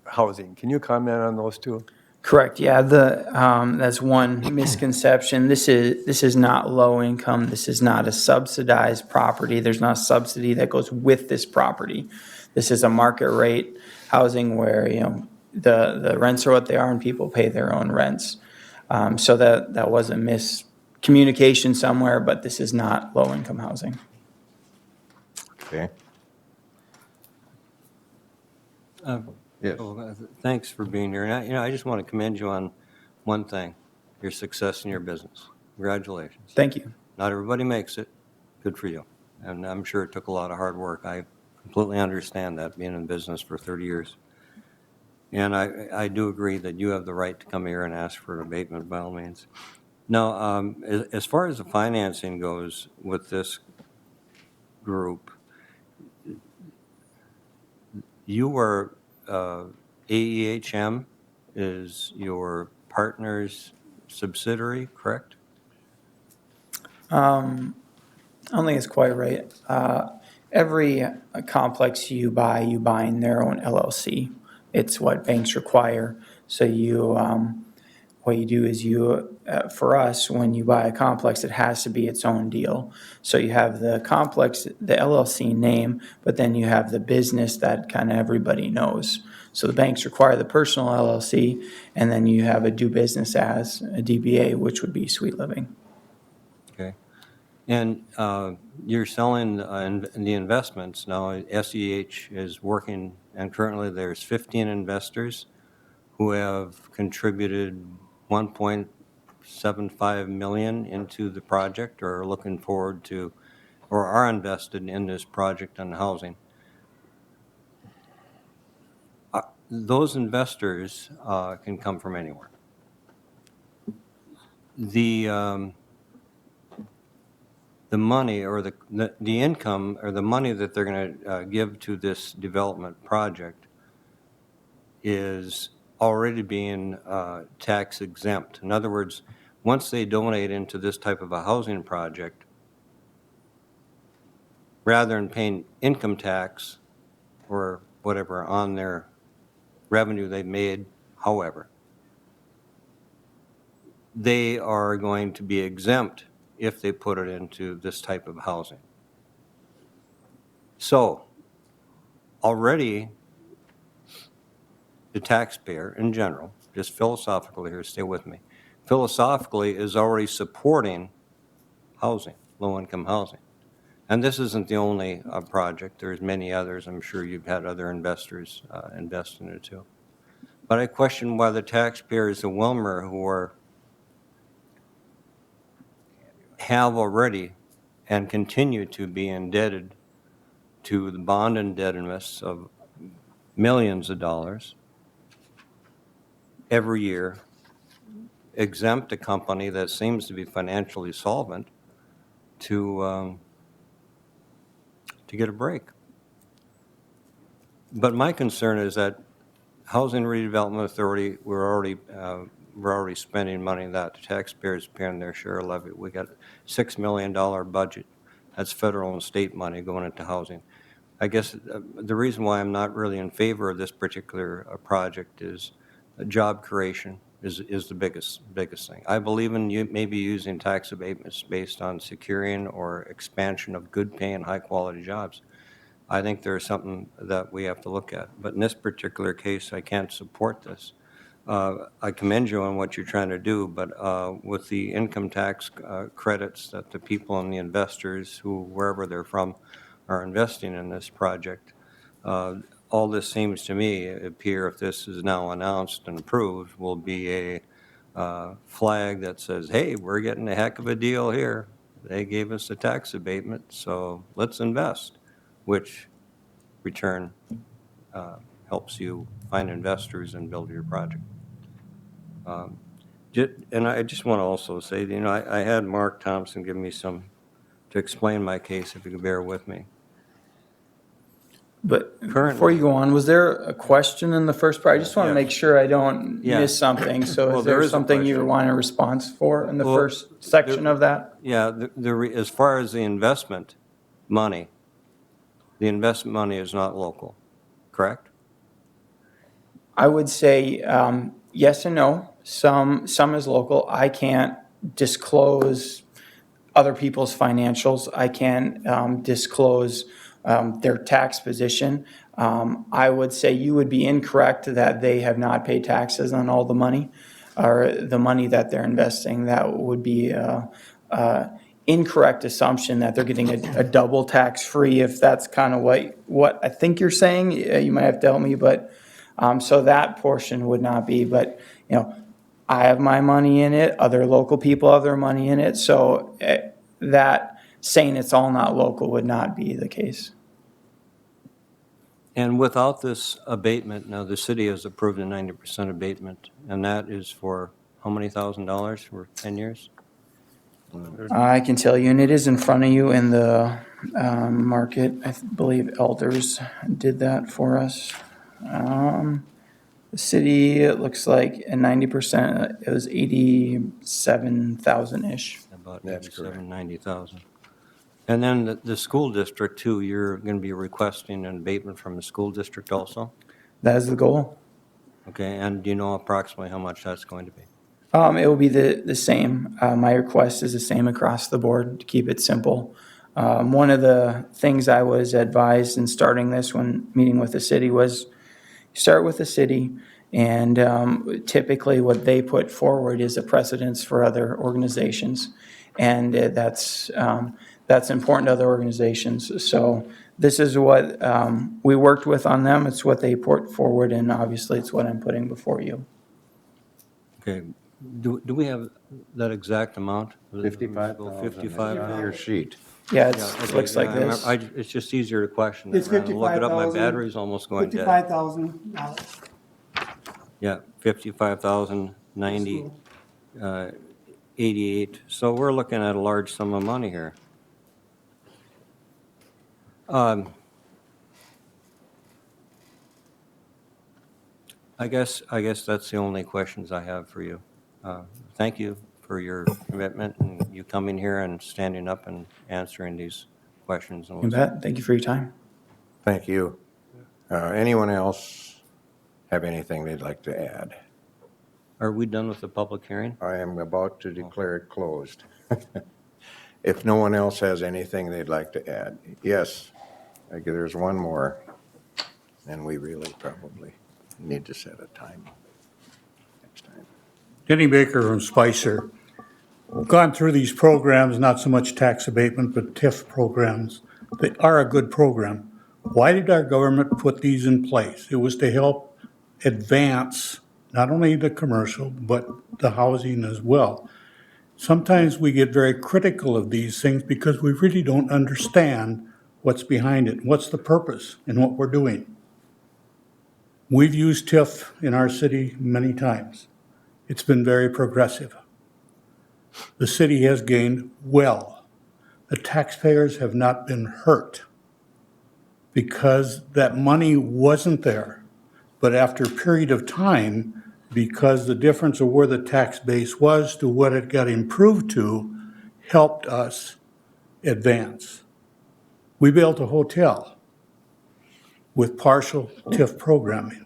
housing. Can you comment on those two? Correct, yeah, that's one misconception. This is not low income, this is not a subsidized property, there's not a subsidy that goes with this property. This is a market rate housing where, the rents are what they are and people pay their own rents. So that was a miscommunication somewhere, but this is not low income housing. Okay. Yes. Thanks for being here. And I just want to commend you on one thing, your success in your business. Congratulations. Thank you. Not everybody makes it. Good for you. And I'm sure it took a lot of hard work. I completely understand that, being in business for 30 years. And I do agree that you have the right to come here and ask for an abatement by all means. Now, as far as the financing goes with this group, you are, AEHM is your partner's subsidiary, correct? I don't think it's quite right. Every complex you buy in their own LLC. It's what banks require. So what you do is for us, when you buy a complex, it has to be its own deal. So you have the complex, the LLC name, but then you have the business that kind of everybody knows. So the banks require the personal LLC, and then you have a do business as, a DBA, which would be Sweet Living. Okay. And you're selling the investments. Now, SEH is working, and currently there's 15 investors who have contributed $1.75 million into the project, or are looking forward to, or are invested in this project on housing. Those investors can come from anywhere. The money or the income or the money that they're going to give to this development project is already being tax exempt. In other words, once they donate into this type of a housing project, rather than paying income tax or whatever on their revenue they've made, however, they are going to be exempt if they put it into this type of housing. So already the taxpayer in general, just philosophically here, stay with me, philosophically is already supporting housing, low-income housing. And this isn't the only project. There's many others. I'm sure you've had other investors invest in it too. But I question why the taxpayers of Wilmer have already and continue to be indebted to the bond indebtedness of millions of dollars every year, exempt a company that seems to be financially solvent to get a break. But my concern is that Housing Redevelopment Authority, we're already spending money that the taxpayers paying their share of levy. We got $6 million budget. That's federal and state money going into housing. I guess the reason why I'm not really in favor of this particular project is job creation is the biggest thing. I believe in maybe using tax abatements based on securing or expansion of good paying, high quality jobs. I think there's something that we have to look at. But in this particular case, I can't support this. I commend you on what you're trying to do, but with the income tax credits that the people and the investors who, wherever they're from, are investing in this project, all this seems to me appear, if this is now announced and approved, will be a flag that says, hey, we're getting a heck of a deal here. They gave us a tax abatement, so let's invest, which return helps you find investors and build your project. And I just want to also say, you know, I had Mark Thompson give me to explain my case, if you could bear with me. But before you go on, was there a question in the first part? I just want to make sure I don't miss something. So Well, is there there is a something you question. want a response for in the first section of that? Yeah, as far as the investment money is not local, correct? I would say yes and no. Some is local. I can't disclose other people's financials. I can't disclose their tax position. I would say you would be incorrect that they have not paid taxes on all the money or the money that they're investing. That would be incorrect assumption that they're getting a double tax free, if that's kind of what I think you're saying. You might have to help me, but so that portion would not be. But you know, I have my money in it. Other local people have their money in it. So that saying it's all not local would not be the case. And without this abatement, now the city has approved a 90% abatement, and that is for how many $1,000 for 10 years? I can tell you, and it is in front of you in the market. I believe Elders did that for us. The city, it looks like at 90%, it was 87,000-ish. About 87, 90,000. And then the school district too, you're going to be requesting an abatement from the school district also? That is the goal. Okay, and do you know approximately how much that's going to be? It will be the same. My request is the same across the board to keep it simple. One of the things I was advised in starting this when meeting with the city was start with the city, and typically what they put forward is a precedence for other organizations, and that's important to other organizations. So this is what we worked with on them. It's what they put forward, and obviously it's what I'm putting before you. Okay, do we have that exact amount? 55,000. 55,000 On your sheet. Yeah, it okay, looks like I this. remember- it's just easier to question. It's than look it up, my 55,000. battery's almost going dead. $55,000. Yeah, 55,000, 90, 88. So we're looking at a large sum of money here. I guess that's the only questions I have for you. Thank you for your commitment and you coming here and standing up and answering these questions. You bet. Thank you for your time. Thank you. Anyone else have anything they'd like to add? Are we done with the public hearing? I am about to declare it closed. If no one else has anything they'd like to add. Yes, there's one more, and we really probably need to set a time next time. Denny Baker from Spicer. Gone through these programs, not so much tax abatement, but TIF programs. They are a good program. Why did our government put these in place? It was to help advance not only the commercial, but the housing as well. Sometimes we get very critical of these things because we really don't understand what's behind it, what's the purpose in what we're doing. We've used TIF in our city many times. It's been very progressive. The city has gained well. The taxpayers have not been hurt because that money wasn't there. But after a period of time, because the difference of where the tax base was to what it got improved to helped us advance. We built a hotel with partial TIF programming.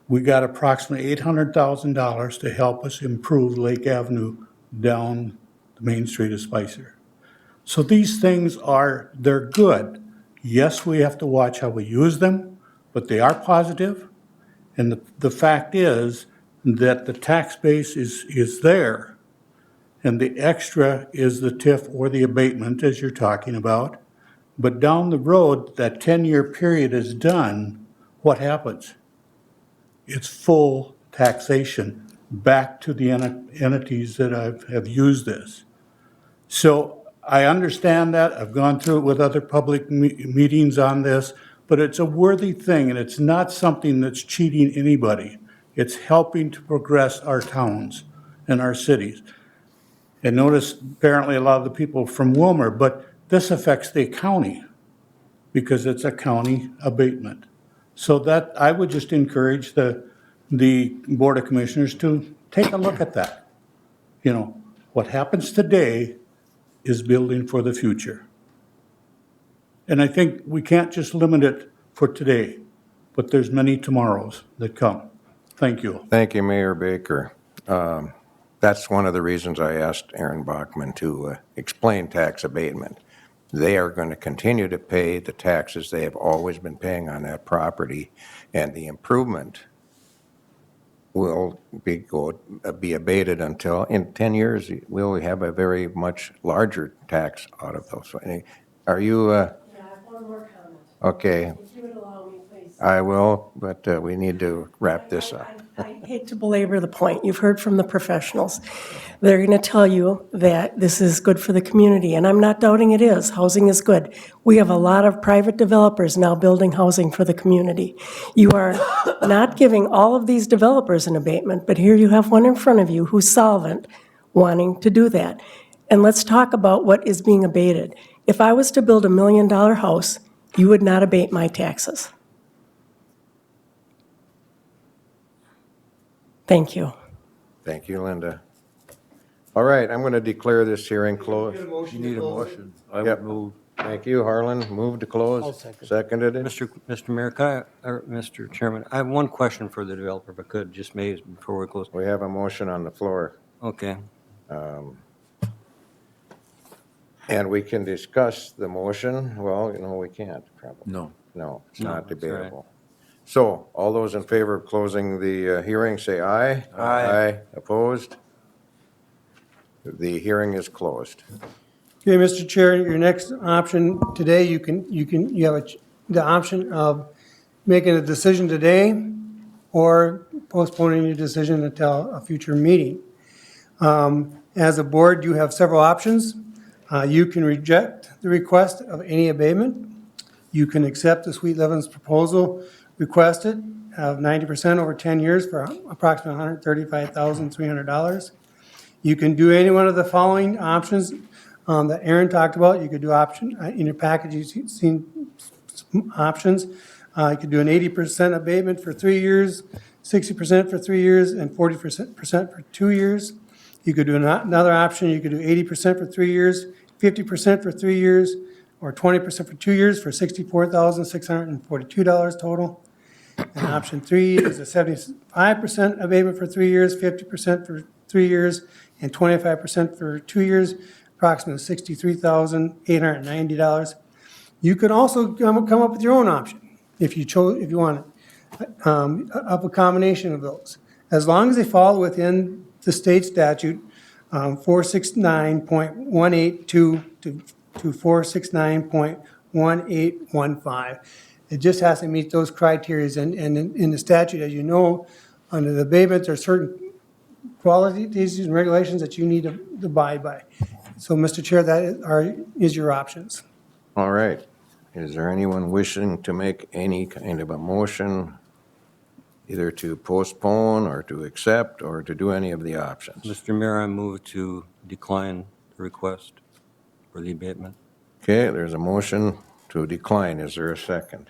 We got approximately $800,000 to help us improve Lake Avenue down the main street of Spicer. So these things they're good. Yes, we have to watch how we use them, but they are positive. And the fact is that the tax base is there, and the extra is the TIF or the abatement, as you're talking about. But down the road, that 10-year period is done, what happens? It's full taxation back to the entities that have used this. So I understand that. I've gone through it with other public meetings on this, but it's a worthy thing, and it's not something that's cheating anybody. It's helping to progress our towns and our cities. And notice apparently a lot of the people from Wilmer, but this affects the county because it's a county abatement. So that I would just encourage the Board of Commissioners to take a look at that. You know, what happens today is building for the future. And I think we can't just limit it for today, but there's many tomorrows that come. Thank you. Thank you, Mayor Baker. That's one of the reasons I asked Aaron Bachman to explain tax abatement. They are going to continue to pay the taxes they have always been paying on that property, and the improvement will be abated until, in 10 years, we'll have a very much larger tax out of those. Are you? Yeah, I have one more comment. Okay. If you would allow me, please. I will, but we need to wrap this up. I hate to belabor the point. You've heard from the professionals. They're going to tell you that this is good for the community, and I'm not doubting it is. Housing is good. We have a lot of private developers now building housing for the community. You are not giving all of these developers an abatement, but here you have one in front of you who's solvent, wanting to do that. And let's talk about what is being abated. If I was to build $1 million house, you would not abate my taxes. Thank you. Thank you, Linda. All right, I'm going to declare this hearing closed. You need a motion. I would move. Thank you, Harlan. Move to close. I'll second. Seconded it. Mr. Mayor, Mr. Chairman, I have one question for the developer, if I could, just maybe before we close. We have a motion on the floor. Okay. And we can discuss the motion. Well, we can't, probably. No. No, it's No, not that's all right. debatable. So, all those in favor of closing the hearing, say aye. Aye. Opposed? The hearing is closed. Okay, Mr. Chair, your next option today, you have the option of making a decision today or postponing your decision until a future meeting. As a board, you have several options. You can reject the request of any abatement. You can accept the Sweet Leaven's proposal requested of 90% over 10 years for approximately $135,300. You can do any one of the following options that Aaron talked about. You could do option, in your package, you've seen options. You could do an 80% abatement for 3 years, 60% for 3 years, and 40% for 2 years. You could do another option. You could do 80% for 3 years, 50% for 3 years, or 20% for 2 years for $64,642 total. And option 3 is a 75% abatement for 3 years, 50% for 3 years, and 25% for 2 years, approximately $63,890. You could also come up with your own option if you want of a combination of those. As long as they fall within the state statute 469.182 to 469.1815. It just has to meet those criterias, and in the statute, as you know, under the abatements, there are certain qualities and regulations that you need to abide by. So, Mr. Chair, is your options. All right. Is there anyone wishing to make any kind of a motion, either to postpone or to accept or to do any of the options? Mr. Mayor, I move to decline the request for the abatement. Okay, there's a motion to decline. Is there a second?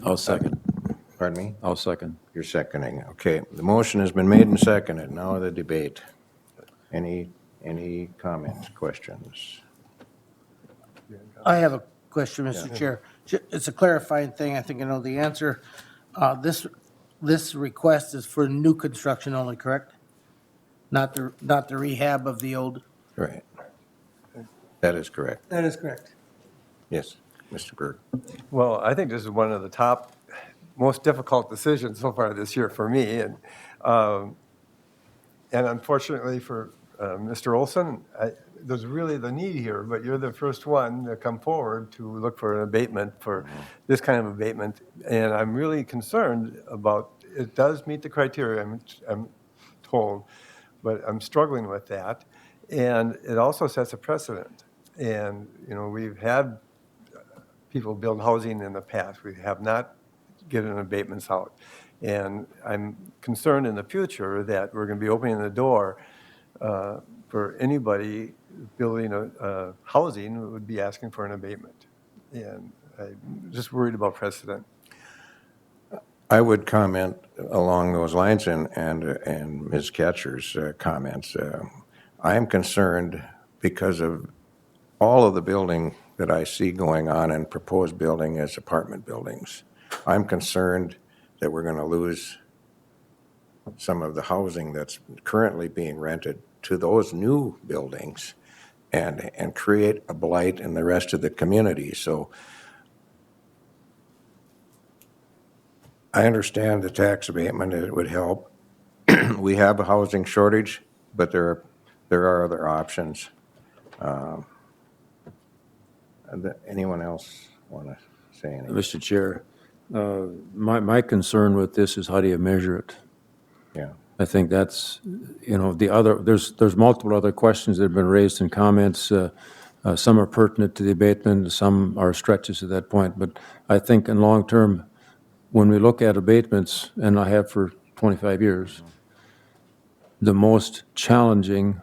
I'll second. Pardon me? I'll second. You're seconding. Okay, the motion has been made and seconded. Now the debate. Any comments, questions? I have a question, Mr. Chair. It's a clarifying thing. I think I know the answer. This request is for new construction only, correct? Not the rehab of the old? Right. That is correct. That is correct. Yes, Mr. Berg. Well, I think this is one of the top, most difficult decisions so far this year for me. And unfortunately for Mr. Olson, there's really the need here, but you're the first one to come forward to look for an abatement, for this kind of abatement. And I'm really concerned about, it does meet the criteria, I'm told, but I'm struggling with that. And it also sets a precedent. And, you know, we've had people build housing in the past. We have not given abatements out. And I'm concerned in the future that we're going to be opening the door for anybody building a housing who would be asking for an abatement. And I'm just worried about precedent. I would comment along those lines and Ms. Catcher's comments. I am concerned because of all of the building that I see going on and proposed building as apartment buildings. I'm concerned that we're going to lose some of the housing that's currently being rented to those new buildings and create a blight in the rest of the community. So I understand the tax abatement, it would help. We have a housing shortage, but there are other options. Anyone else want to say anything? Mr. Chair, my concern with this is how do you measure it? Yeah. I think that's, you know, there's multiple other questions that have been raised in comments. Some are pertinent to the abatement, some are stretches at that point. But I think in long term, when we look at abatements, and I have for 25 years, the most challenging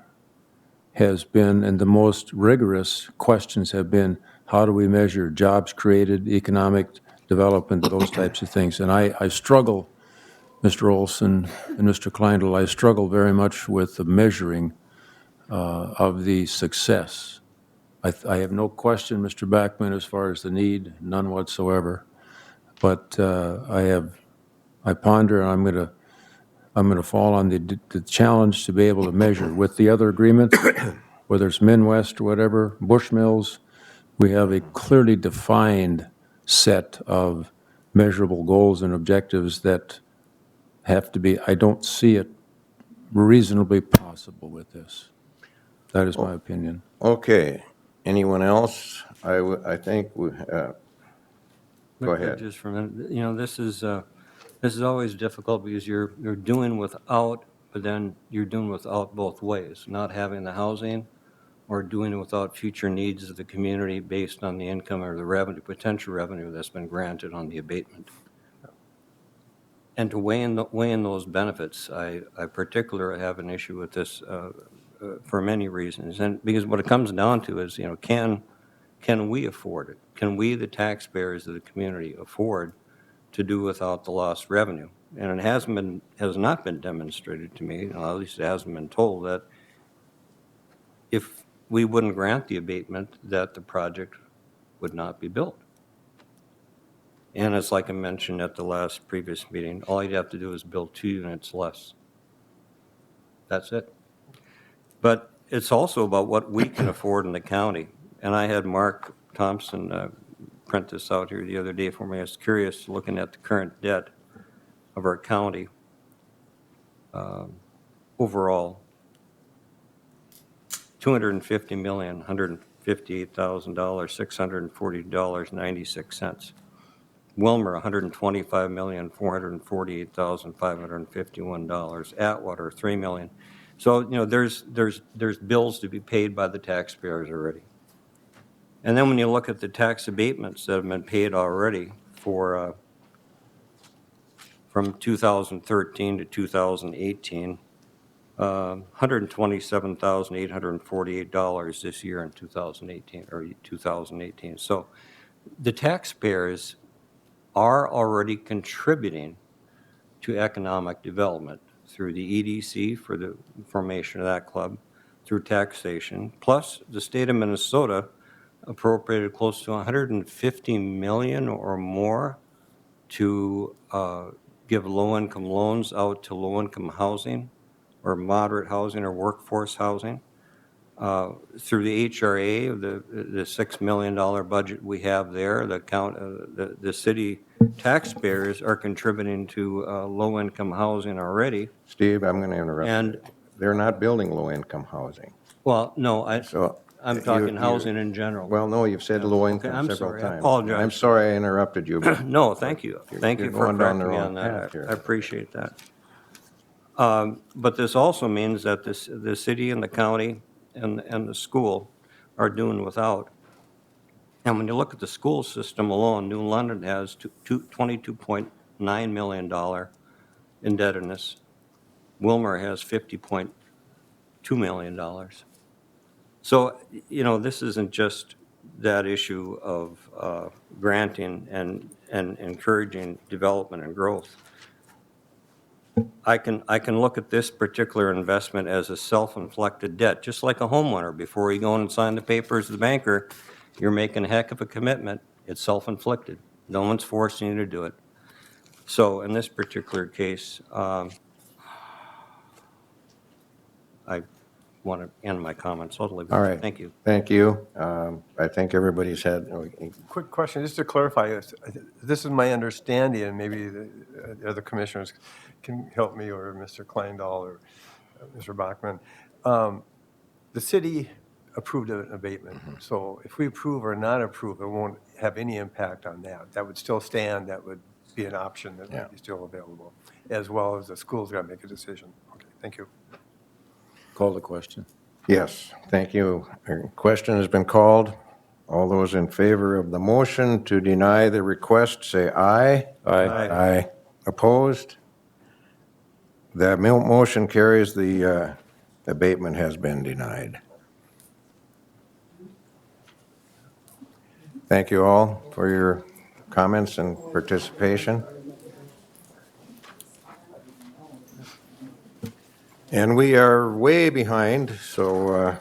has been, and the most rigorous questions have been, how do we measure jobs created, economic development, those types of things. And I struggle, Mr. Olson and Mr. Kleindl, I struggle very much with the measuring of the success. I have no question, Mr. Backman, as far as the need, none whatsoever. But I ponder, and I'm going to fall on the challenge to be able to measure. With the other agreements, whether it's Midwest or whatever, Bushmills, we have a clearly defined set of measurable goals and objectives that have to be, I don't see it reasonably possible with this. That is my opinion. Okay. Anyone else? I think we, go ahead. Just for a minute, you know, this is always difficult because you're doing without, but then you're doing without both ways, not having the housing or doing it without future needs of the community based on the income or the revenue, potential revenue that's been granted on the abatement. And to weigh in those benefits, I particularly have an issue with this for many reasons. And because what it comes down to is, you know, can we afford it? Can we, the taxpayers of the community, afford to do without the lost revenue? And it has not been demonstrated to me, at least it hasn't been told, that if we wouldn't grant the abatement, that the project would not be built. And it's like I mentioned at the last previous meeting, all you'd have to do is build 2 units less. That's it. But it's also about what we can afford in the county. And I had Mark Thompson print this out here the other day for me. I was curious, looking at the current debt of our county overall. $250,158,640.96. Wilmer, $125,448,551. Atwater, $3 million. So, there's bills to be paid by the taxpayers already. And then when you look at the tax abatements that have been paid already for, from 2013 to 2018, $127,848 this year in 2018. So the taxpayers are already contributing to economic development through the EDC for the formation of that club, through taxation, plus the state of Minnesota appropriated close to $150 million or more to give low-income loans out to low-income housing or moderate housing or workforce housing. Through the HRA, the $6 million budget we have there, the city taxpayers are contributing to low-income housing already. Steve, I'm going to interrupt. And they're not building low-income housing. well, no, I'm talking you- housing in general. Well, no, you've said low-income I'm several sorry, times. I apologize. I'm sorry I interrupted you. but No, thank you. Thank you you're for going down the correcting me wrong on path that. here. I appreciate that. But this also means that the city and the county and the school are doing without. And when you look at the school system alone, New London has $22.9 million indebtedness. Wilmer has $50.2 million. So, this isn't just that issue of granting and encouraging development and growth. I can look at this particular investment as a self-inflicted debt, just like a homeowner. Before you go and sign the papers to the banker, you're making a heck of a commitment. It's self-inflicted. No one's forcing you to do it. So in this particular case, I want to end my comments. So I'll leave it All there. right. Thank you. Thank you. I think everybody's had, Quick question, just to clarify, this is my understanding, and maybe the other commissioners can help me, or Mr. Kleindahl or Mr. Bachman. The city approved an abatement, so if we approve or not approve, it won't have any impact on that. That would still stand, that would be an option that would be still available, as well as the school's got to make a decision. Okay, thank you. Call the question. yes, thank you. Our question has been called. All those in favor of the motion to deny the request, say aye. Aye. Aye. Opposed? The motion carries. The abatement has been denied. Thank you all for your comments and participation. And we are way behind, so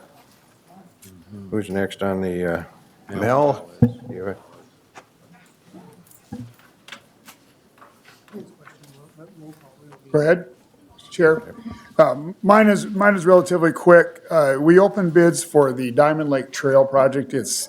who's next on the, Mel? You- Go ahead, Chair. Mine is relatively quick. We opened bids for the Diamond Lake Trail project. It's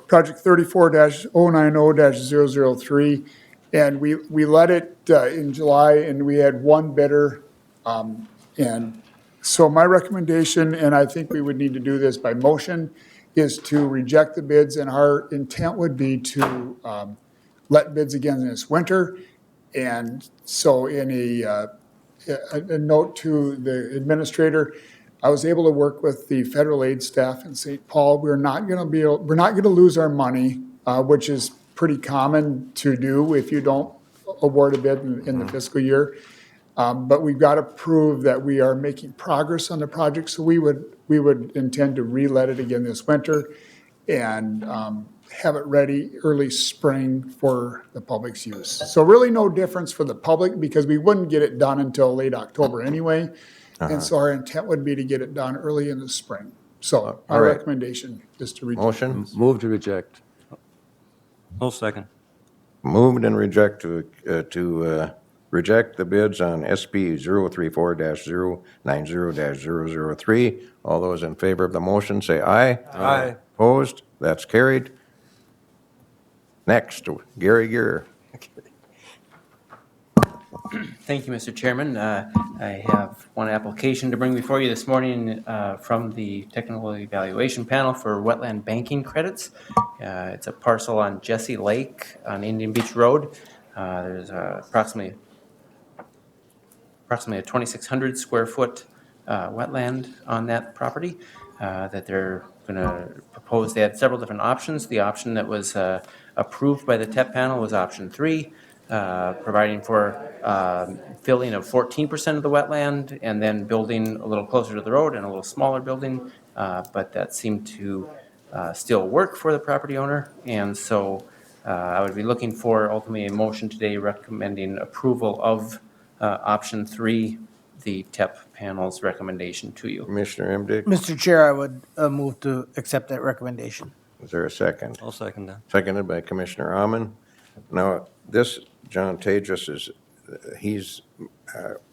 project 34-090-003. And we let it in July, and we had one bidder. And so my recommendation, and I think we would need to do this by motion, is to reject the bids. And our intent would be to let bids again this winter. And so in a note to the administrator, I was able to work with the federal aid staff in St. Paul. We're not going to lose our money, which is pretty common to do if you don't award a bid in the fiscal year. But we've got to prove that we are making progress on the project. So we would intend to re-let it again this winter and have it ready early spring for the public's use. So really no difference for the public because we wouldn't get it done until late October anyway. And so our intent would be to get it done early in the spring. So our right. recommendation is to reject. Motion? Move to reject. I'll second. Moved and reject to reject the bids on SP 034-090-003. All those in favor of the motion say aye. Aye. Opposed? That's carried. Next, Gary Gear. Thank you, Mr. Chairman. I have one application to bring before you this morning from the Technical Evaluation Panel for wetland banking credits. It's a parcel on Jesse Lake on Indian Beach Road. There's approximately a 2,600 square foot wetland on that property that they're going to propose. They had several different options. The option that was approved by the TEP panel was option 3, providing for filling of 14% of the wetland and then building a little closer to the road and a little smaller building, but that seemed to still work for the property owner. And so I would be looking for ultimately a motion today recommending approval of option 3, the TEP panel's recommendation to you. Commissioner Emdick, Mr. Chair, I would move to accept that recommendation. is there a second? I'll second that. Seconded by Commissioner Amon. Now, this, John Tajas, is, he's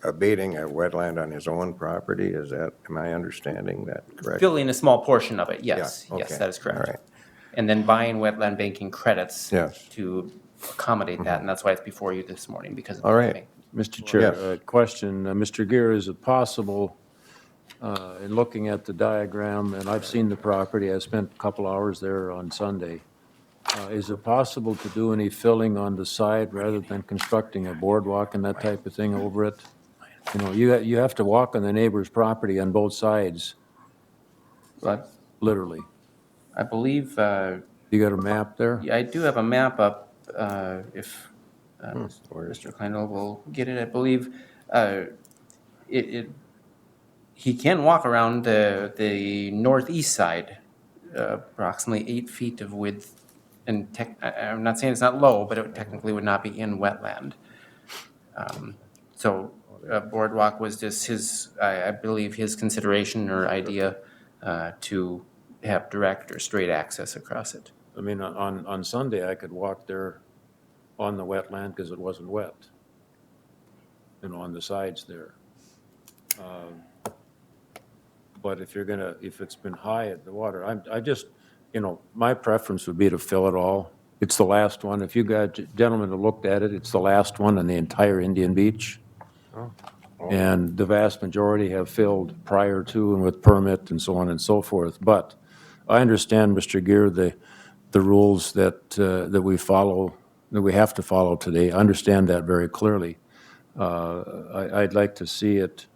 abating a wetland on his own property, is that, am I understanding that correctly? Filling a small portion of it, yes. Yeah, Yes, okay. that is correct. All right. And then buying wetland banking credits Yes. to accommodate that, and that's why it's before you this morning, because of the All right. timing. Mr. Chair, Yes. question, Mr. Gear, is it possible, in looking at the diagram, and I've seen the property, I spent a couple hours there on Sunday, is it possible to do any filling on the side rather than constructing a boardwalk and that type of thing over it? You know, you have to walk on the neighbor's property on both sides, But literally. I believe, You got a map there? yeah, I do have a map up, if Mr. Kleinel will get it, I believe. He can walk around the northeast side, approximately 8 feet of width. And I'm not saying it's not low, but it technically would not be in wetland. So boardwalk was just his, I believe, his consideration or idea to have direct or straight access across it. I mean, on Sunday, I could walk there on the wetland because it wasn't wet, you know, on the sides there. But if you're gonna, if it's been high at the water, I just, you know, my preference would be to fill it all. It's the last one. If you got gentlemen who looked at it, it's the last one on the entire Indian Beach. And the vast majority have filled prior to and with permit and so on and so forth. But I understand, Mr. Gear, the rules that we follow, that we have to follow today. I understand that very clearly. I'd like to see it,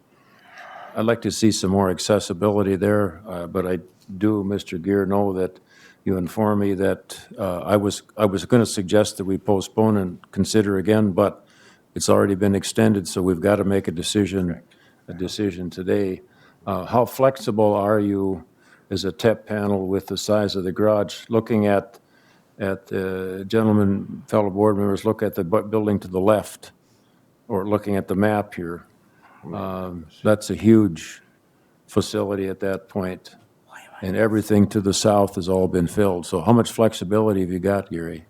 I'd like to see some more accessibility there, but I do, Mr. Gear, know that you informed me that I was going to suggest that we postpone and consider again, but it's already been extended, so we've got to make a decision today. How flexible are you as a TEP panel with the size of the garage? Looking at gentlemen, fellow board members, look at the building to the left, or looking at the map here. That's a huge facility at that point, and everything to the south has all been filled. So how much flexibility have you got, Gary?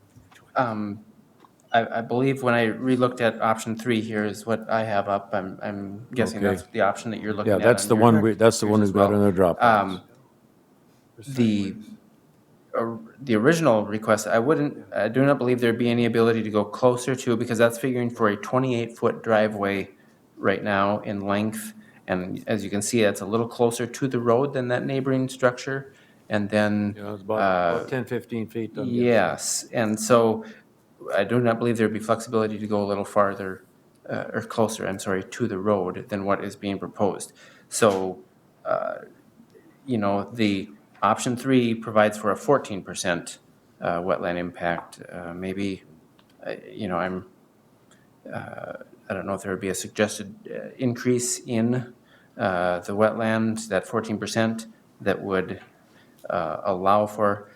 I believe when I relooked at option 3 here is what I have up. I'm guessing Okay. that's the option that you're looking Yeah, at. that's on the your- one, that's the one yours we've as got in the Dropbox. The original request, I do not believe there'd be any ability to go closer to, because that's figuring for a 28-foot driveway right now in length. And as you can see, that's a little closer to the road than that neighboring structure. And then. Yeah, it's about 10, 15 feet. doesn't it? Yes, and so I do not believe there'd be flexibility to go a little farther, or closer, I'm sorry, to the road than what is being proposed. So, you know, the option 3 provides for a 14% wetland impact. Maybe, you know, I don't know if there would be a suggested increase in the wetland, that 14%, that would allow for,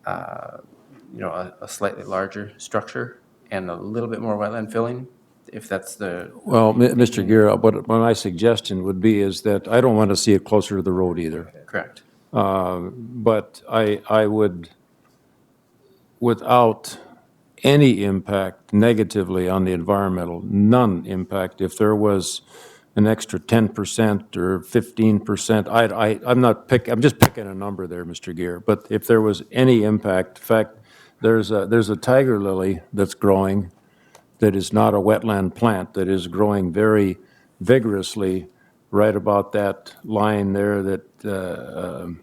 you know, a slightly larger structure and a little bit more wetland filling, if that's the. Well, Mr. Gear, what my suggestion would be is that I don't want to see it closer to the road either. Correct. But I would, without any impact negatively on the environmental, none impact, if there was an extra 10% or 15%, I'm just picking a number there, Mr. Gear, but if there was any impact, in fact, there's a tiger lily that's growing that is not a wetland plant, that is growing very vigorously right about that line there that,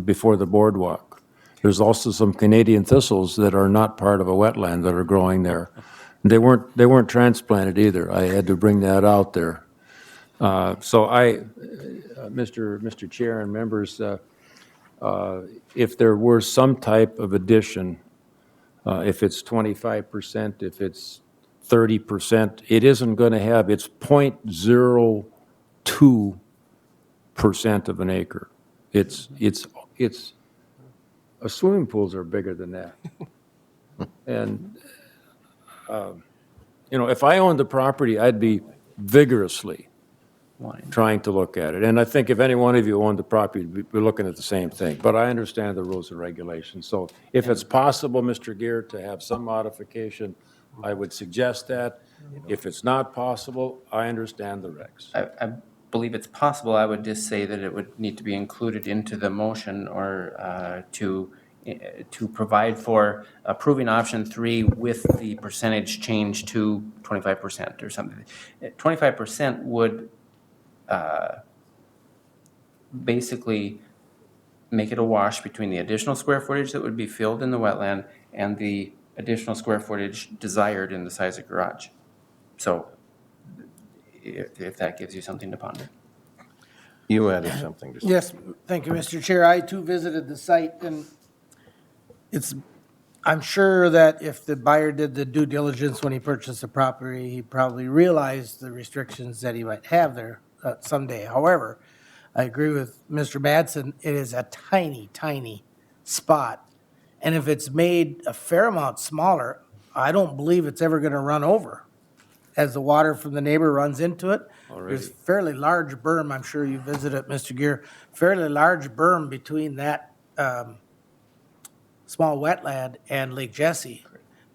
before the boardwalk. There's also some Canadian thistles that are not part of a wetland that are growing there. They weren't transplanted either. I had to bring that out there. So Mr. Chair and members, if there were some type of addition, if it's 25%, if it's 30%, it isn't going to have, it's 0.02% of an acre. It's swimming pools are bigger than that. And, if I owned the property, I'd be vigorously trying to look at it. And I think if any one of you owned the property, we're looking at the same thing. But I understand the rules and regulations. So if it's possible, Mr. Gear, to have some modification, I would suggest that. If it's not possible, I understand the regs. I believe it's possible. I would just say that it would need to be included into the motion or to provide for approving option 3 with the percentage change to 25% or something. 25% would basically make it a wash between the additional square footage that would be filled in the wetland and the additional square footage desired in the size of garage. So if that gives you something to ponder. You added something to say. Yes, thank you, Mr. Chair. I too visited the site, and I'm sure that if the buyer did the due diligence when he purchased the property, he probably realized the restrictions that he might have there someday. However, I agree with Mr. Madsen, it is a tiny, tiny spot. And if it's made a fair amount smaller, I don't believe it's ever going to run over as the water from the neighbor runs into it. There's fairly large berm, I'm sure you visited, Mr. Gear, fairly large berm between that small wetland and Lake Jesse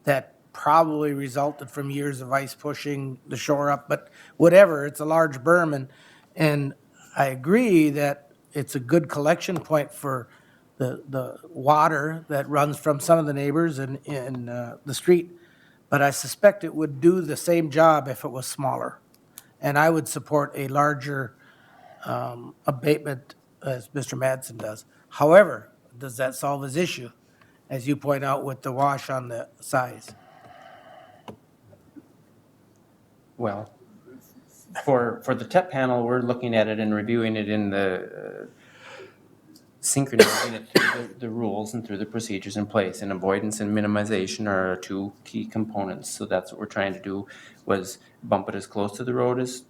that probably resulted from years of ice pushing the shore up, but whatever, it's a large berm, and I agree that it's a good collection point for the water that runs from some of the neighbors in the street, but I suspect it would do the same job if it was smaller. And I would support a larger abatement as Mr. Madsen does. However, does that solve his issue, as you point out with the wash on the size? Well, for the TEP panel, we're looking at it and reviewing it in the synchronizing it through the rules and through the procedures in place. And avoidance and minimization are our two key components. So that's what we're trying to do, was bump it as close to the road as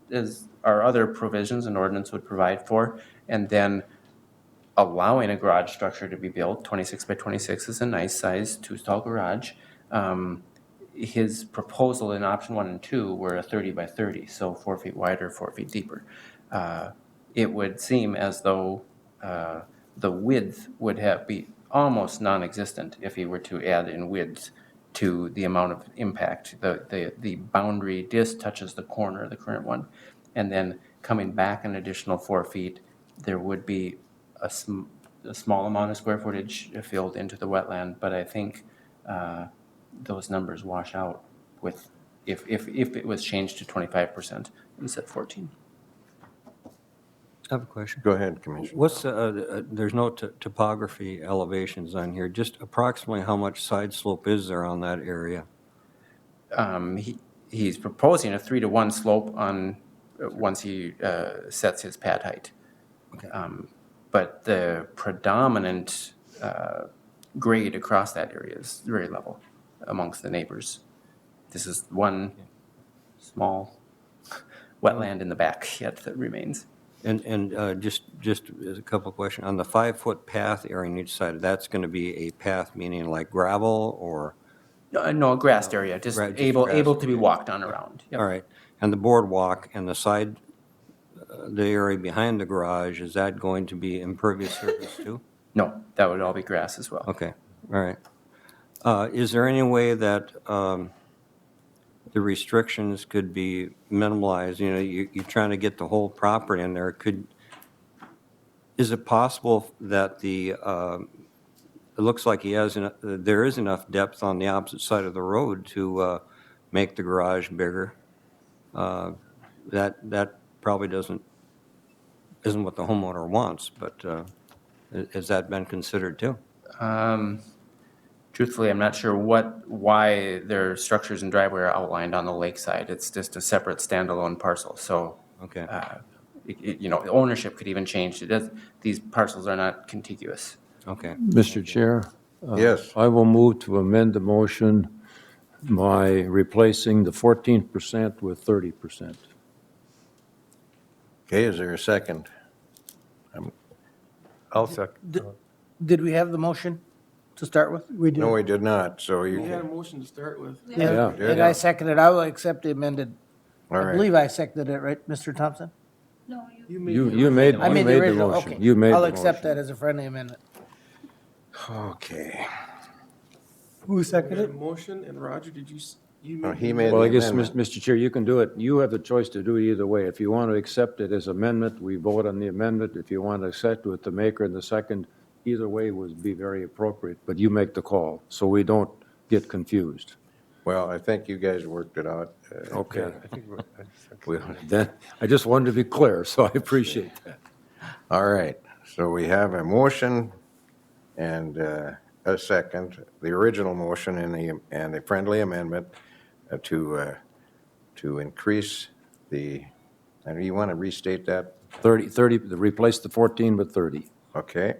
our other provisions and ordinance would provide for, and then allowing a garage structure to be built. 26 by 26 is a nice size 2-stall garage. His proposal in option 1 and 2 were a 30 by 30, so 4 feet wider, 4 feet deeper. It would seem as though the width would be almost non-existent if he were to add in width to the amount of impact. The boundary disc touches the corner of the current one, and then coming back an additional 4 feet, there would be a small amount of square footage filled into the wetland, but I think those numbers wash out with if it was changed to 25% instead of 14%. I have a question. Go ahead, Commissioner. What's, there's no topography elevations on here, just approximately how much side slope is there on that area? He's proposing a 3-to-1 slope on once he sets his pad height. Okay. But the predominant grade across that area is very level amongst the neighbors. This is one small wetland in the back yet that remains. And just as a couple of questions, on the 5-foot path area on each side, that's going to be a path meaning like gravel or? No, a grassed area, just able to be walked on around. Yep. All right. And the boardwalk and the side, the area behind the garage, is that going to be impervious surface too? No, that would all be grass as well. Okay, all right. Is there any way that the restrictions could be minimalized? You know, you're trying to get the whole property in there. Is it possible that it looks like there is enough depth on the opposite side of the road to make the garage bigger. That probably isn't what the homeowner wants, but has that been considered too? Truthfully, I'm not sure why their structures and driveway are outlined on the lakeside. It's just a separate standalone parcel, so. Okay. Ownership could even change. These parcels are not contiguous. Okay. Mr. Chair? Yes. I will move to amend the motion by replacing the 14% with 30%. Okay, is there a second? I'll second. Did we have the motion to start with? We did. No, we did not, so you We had a can, motion to start with. Yeah. And I seconded, I will accept the amended. all I right. believe I seconded it, right, Mr. Thompson? You made I made the the original, motion. okay. You made I'll the accept motion. that as a friendly amendment. Okay. Who seconded it? Motion, and Roger, did you, you No, made? he made Well, I the guess, amendment. Mr. Chair, you can do it. You have the choice to do it either way. If you want to accept it as amendment, we vote on the amendment. If you want to accept with the maker and the second, either way would be very appropriate, but you make the call, so we don't get confused. Well, I think you guys worked it out. Okay. I think Then, I just wanted to be clear, so I appreciate that. All right, so we have a motion and a second, the original motion and a friendly amendment to increase the, and you want to restate that? 30, replace the 14 with 30. Okay,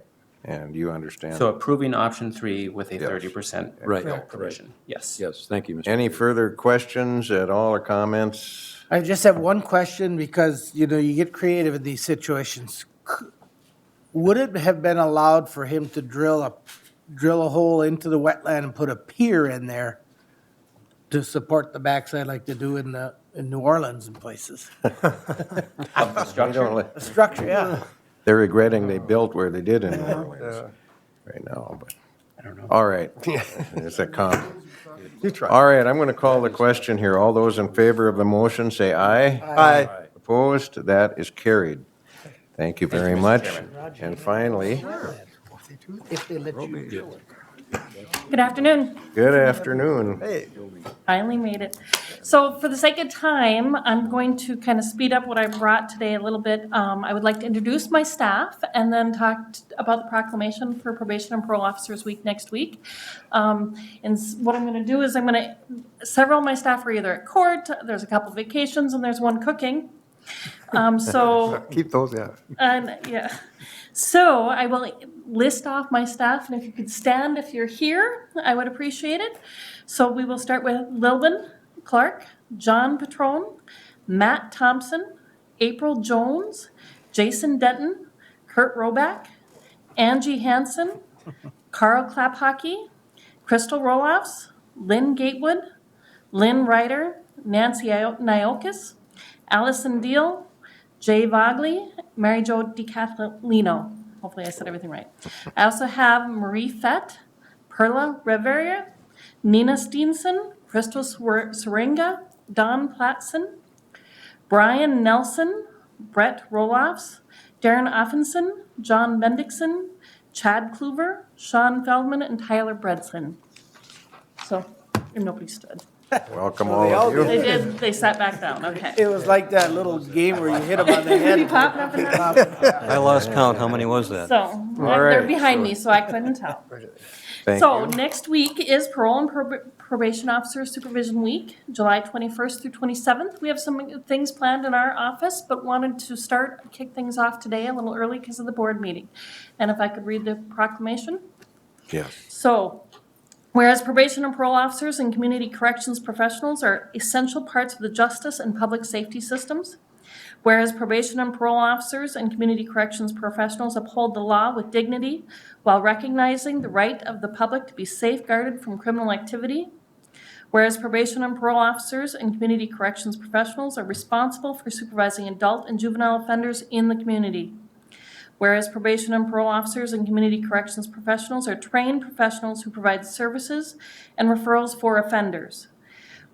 and you understand? So approving option 3 with a Yes. 30% Right. provision. Yes. Yes, thank you, Mr. Any further questions at all or comments? I just have one question because, you get creative in these situations. Would it have been allowed for him to drill a hole into the wetland and put a pier in there to support the backside like they do in New Orleans and places? We don't let- A structure, yeah. They're regretting they built where they did in New Orleans right now, but, I don't know. All right. It's a comment. All right, I'm going to call the question here. All those in favor of the motion, say aye. Aye. Opposed? That is carried. Thank you very much. And finally, If they let you drill it. Good afternoon. good afternoon. Finally made it. So for the sake of time, I'm going to kind of speed up what I brought today a little bit. I would like to introduce my staff and then talk about the proclamation for Probation and Parole Officers Week next week. What I'm going to do is several of my staff are either at court, there's a couple vacations, and there's one cooking. So Keep those, yeah. And yeah, so I will list off my staff, and if you could stand if you're here, I would appreciate it. So we will start with Lilbin Clark, John Petrone, Matt Thompson, April Jones, Jason Denton, Kurt Roback, Angie Hansen, Carl Klaphocky, Crystal Roloffs, Lynn Gatewood, Lynn Ryder, Nancy Niokis, Allison Deal, Jay Vogley, Mary Jo DiCatalino. Hopefully I said everything right. I also have Marie Fett, Perla Revere, Nina Steenson, Crystal Seringa, Don Platson, Brian Nelson, Brett Roloffs, Darren Offenson, John Bendixson, Chad Kluver, Sean Feldman, and Tyler Bredson. So, and nobody stood. Welcome all of you. They did, they sat back down, okay. It was like that little game where you hit them on the head. You popping up and down? I lost count. How many was that? So, right, they're behind me, so I couldn't tell. Thank So you. next week is Parole and Probation Officer Supervision Week, July 21st through 27th. We have some things planned in our office, but wanted to kick things off today a little early because of the board meeting. And if I could read the proclamation? Yes. So, whereas probation and parole officers and community corrections professionals are essential parts of the justice and public safety systems. Whereas probation and parole officers and community corrections professionals uphold the law with dignity while recognizing the right of the public to be safeguarded from criminal activity. Whereas probation and parole officers and community corrections professionals are responsible for supervising adult and juvenile offenders in the community. Whereas probation and parole officers and community corrections professionals are trained professionals who provide services and referrals for offenders.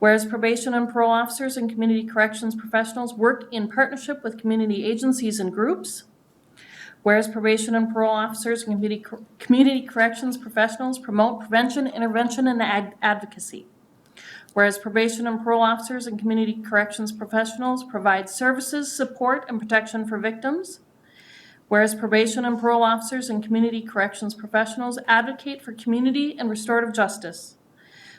Whereas probation and parole officers and community corrections professionals work in partnership with community agencies and groups. Whereas probation and parole officers and community corrections professionals promote prevention, intervention, and advocacy. Whereas probation and parole officers and community corrections professionals provide services, support, and protection for victims. Whereas probation and parole officers and community corrections professionals advocate for community and restorative justice.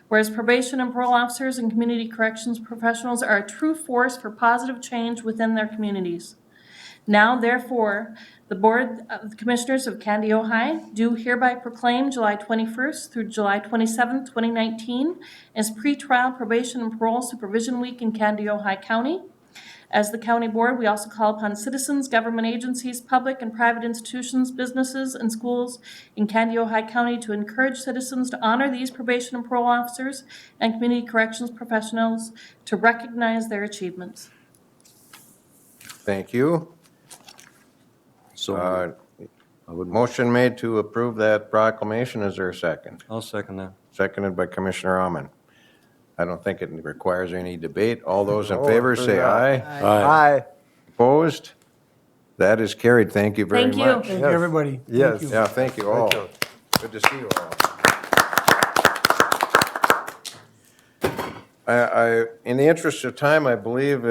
Whereas probation and parole officers and community corrections professionals are a true force for positive change within their communities. Now, therefore, the Board of Commissioners of Candy, Ohio do hereby proclaim July 21st through July 27th, 2019 as pretrial probation and parole supervision week in Candy, Ohio County. As the county board, we also call upon citizens, government agencies, public and private institutions, businesses, and schools in Candy, Ohio County to encourage citizens to honor these probation and parole officers and community corrections professionals to recognize their achievements. Thank you. So, Motion made to approve that proclamation. Is there a second? I'll second that. Seconded by Commissioner Alman. I don't think it requires any debate. All those in favor say aye. Aye. Opposed? That is carried. Thank you very Thank you. much. Thank you, everybody. Yes. Thank you. Yeah, thank you all. Thank Good to see you all. In the interest of time, I believe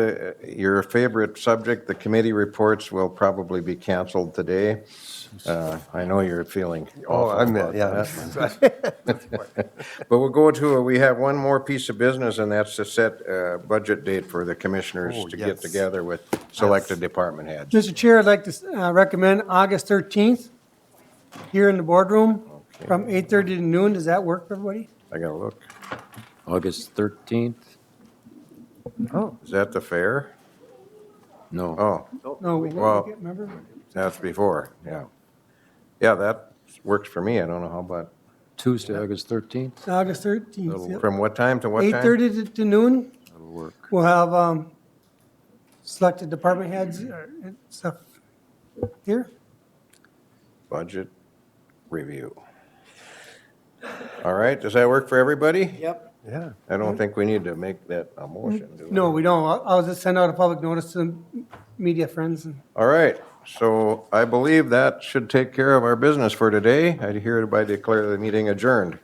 your favorite subject, the committee reports, will probably be canceled today. I know you're feeling Oh, awful about that. But we'll go to, we have one more piece of business, and that's to set a budget date for the commissioners Oh, to get yes. together with selected department heads. Mr. Chair, I'd like to recommend August 13th here in the boardroom from 8:30 to noon. Does that work for everybody? I gotta look. August 13th? Oh. Is that the fair? No. Oh, No, Well- remember? that's before, yeah. Yeah, that works for me. I don't know how about, Tuesday, August 13th? August 13th, yep. from what time to what time? 8:30 to noon. That'll work. We'll have selected department heads and stuff here. Budget review. All right, does that work for everybody? Yep. Yeah. I don't think we need to make that a motion, do we? No, we don't. I'll just send out a public notice to media friends. All right, so I believe that should take care of our business for today. I hereby declare the meeting adjourned.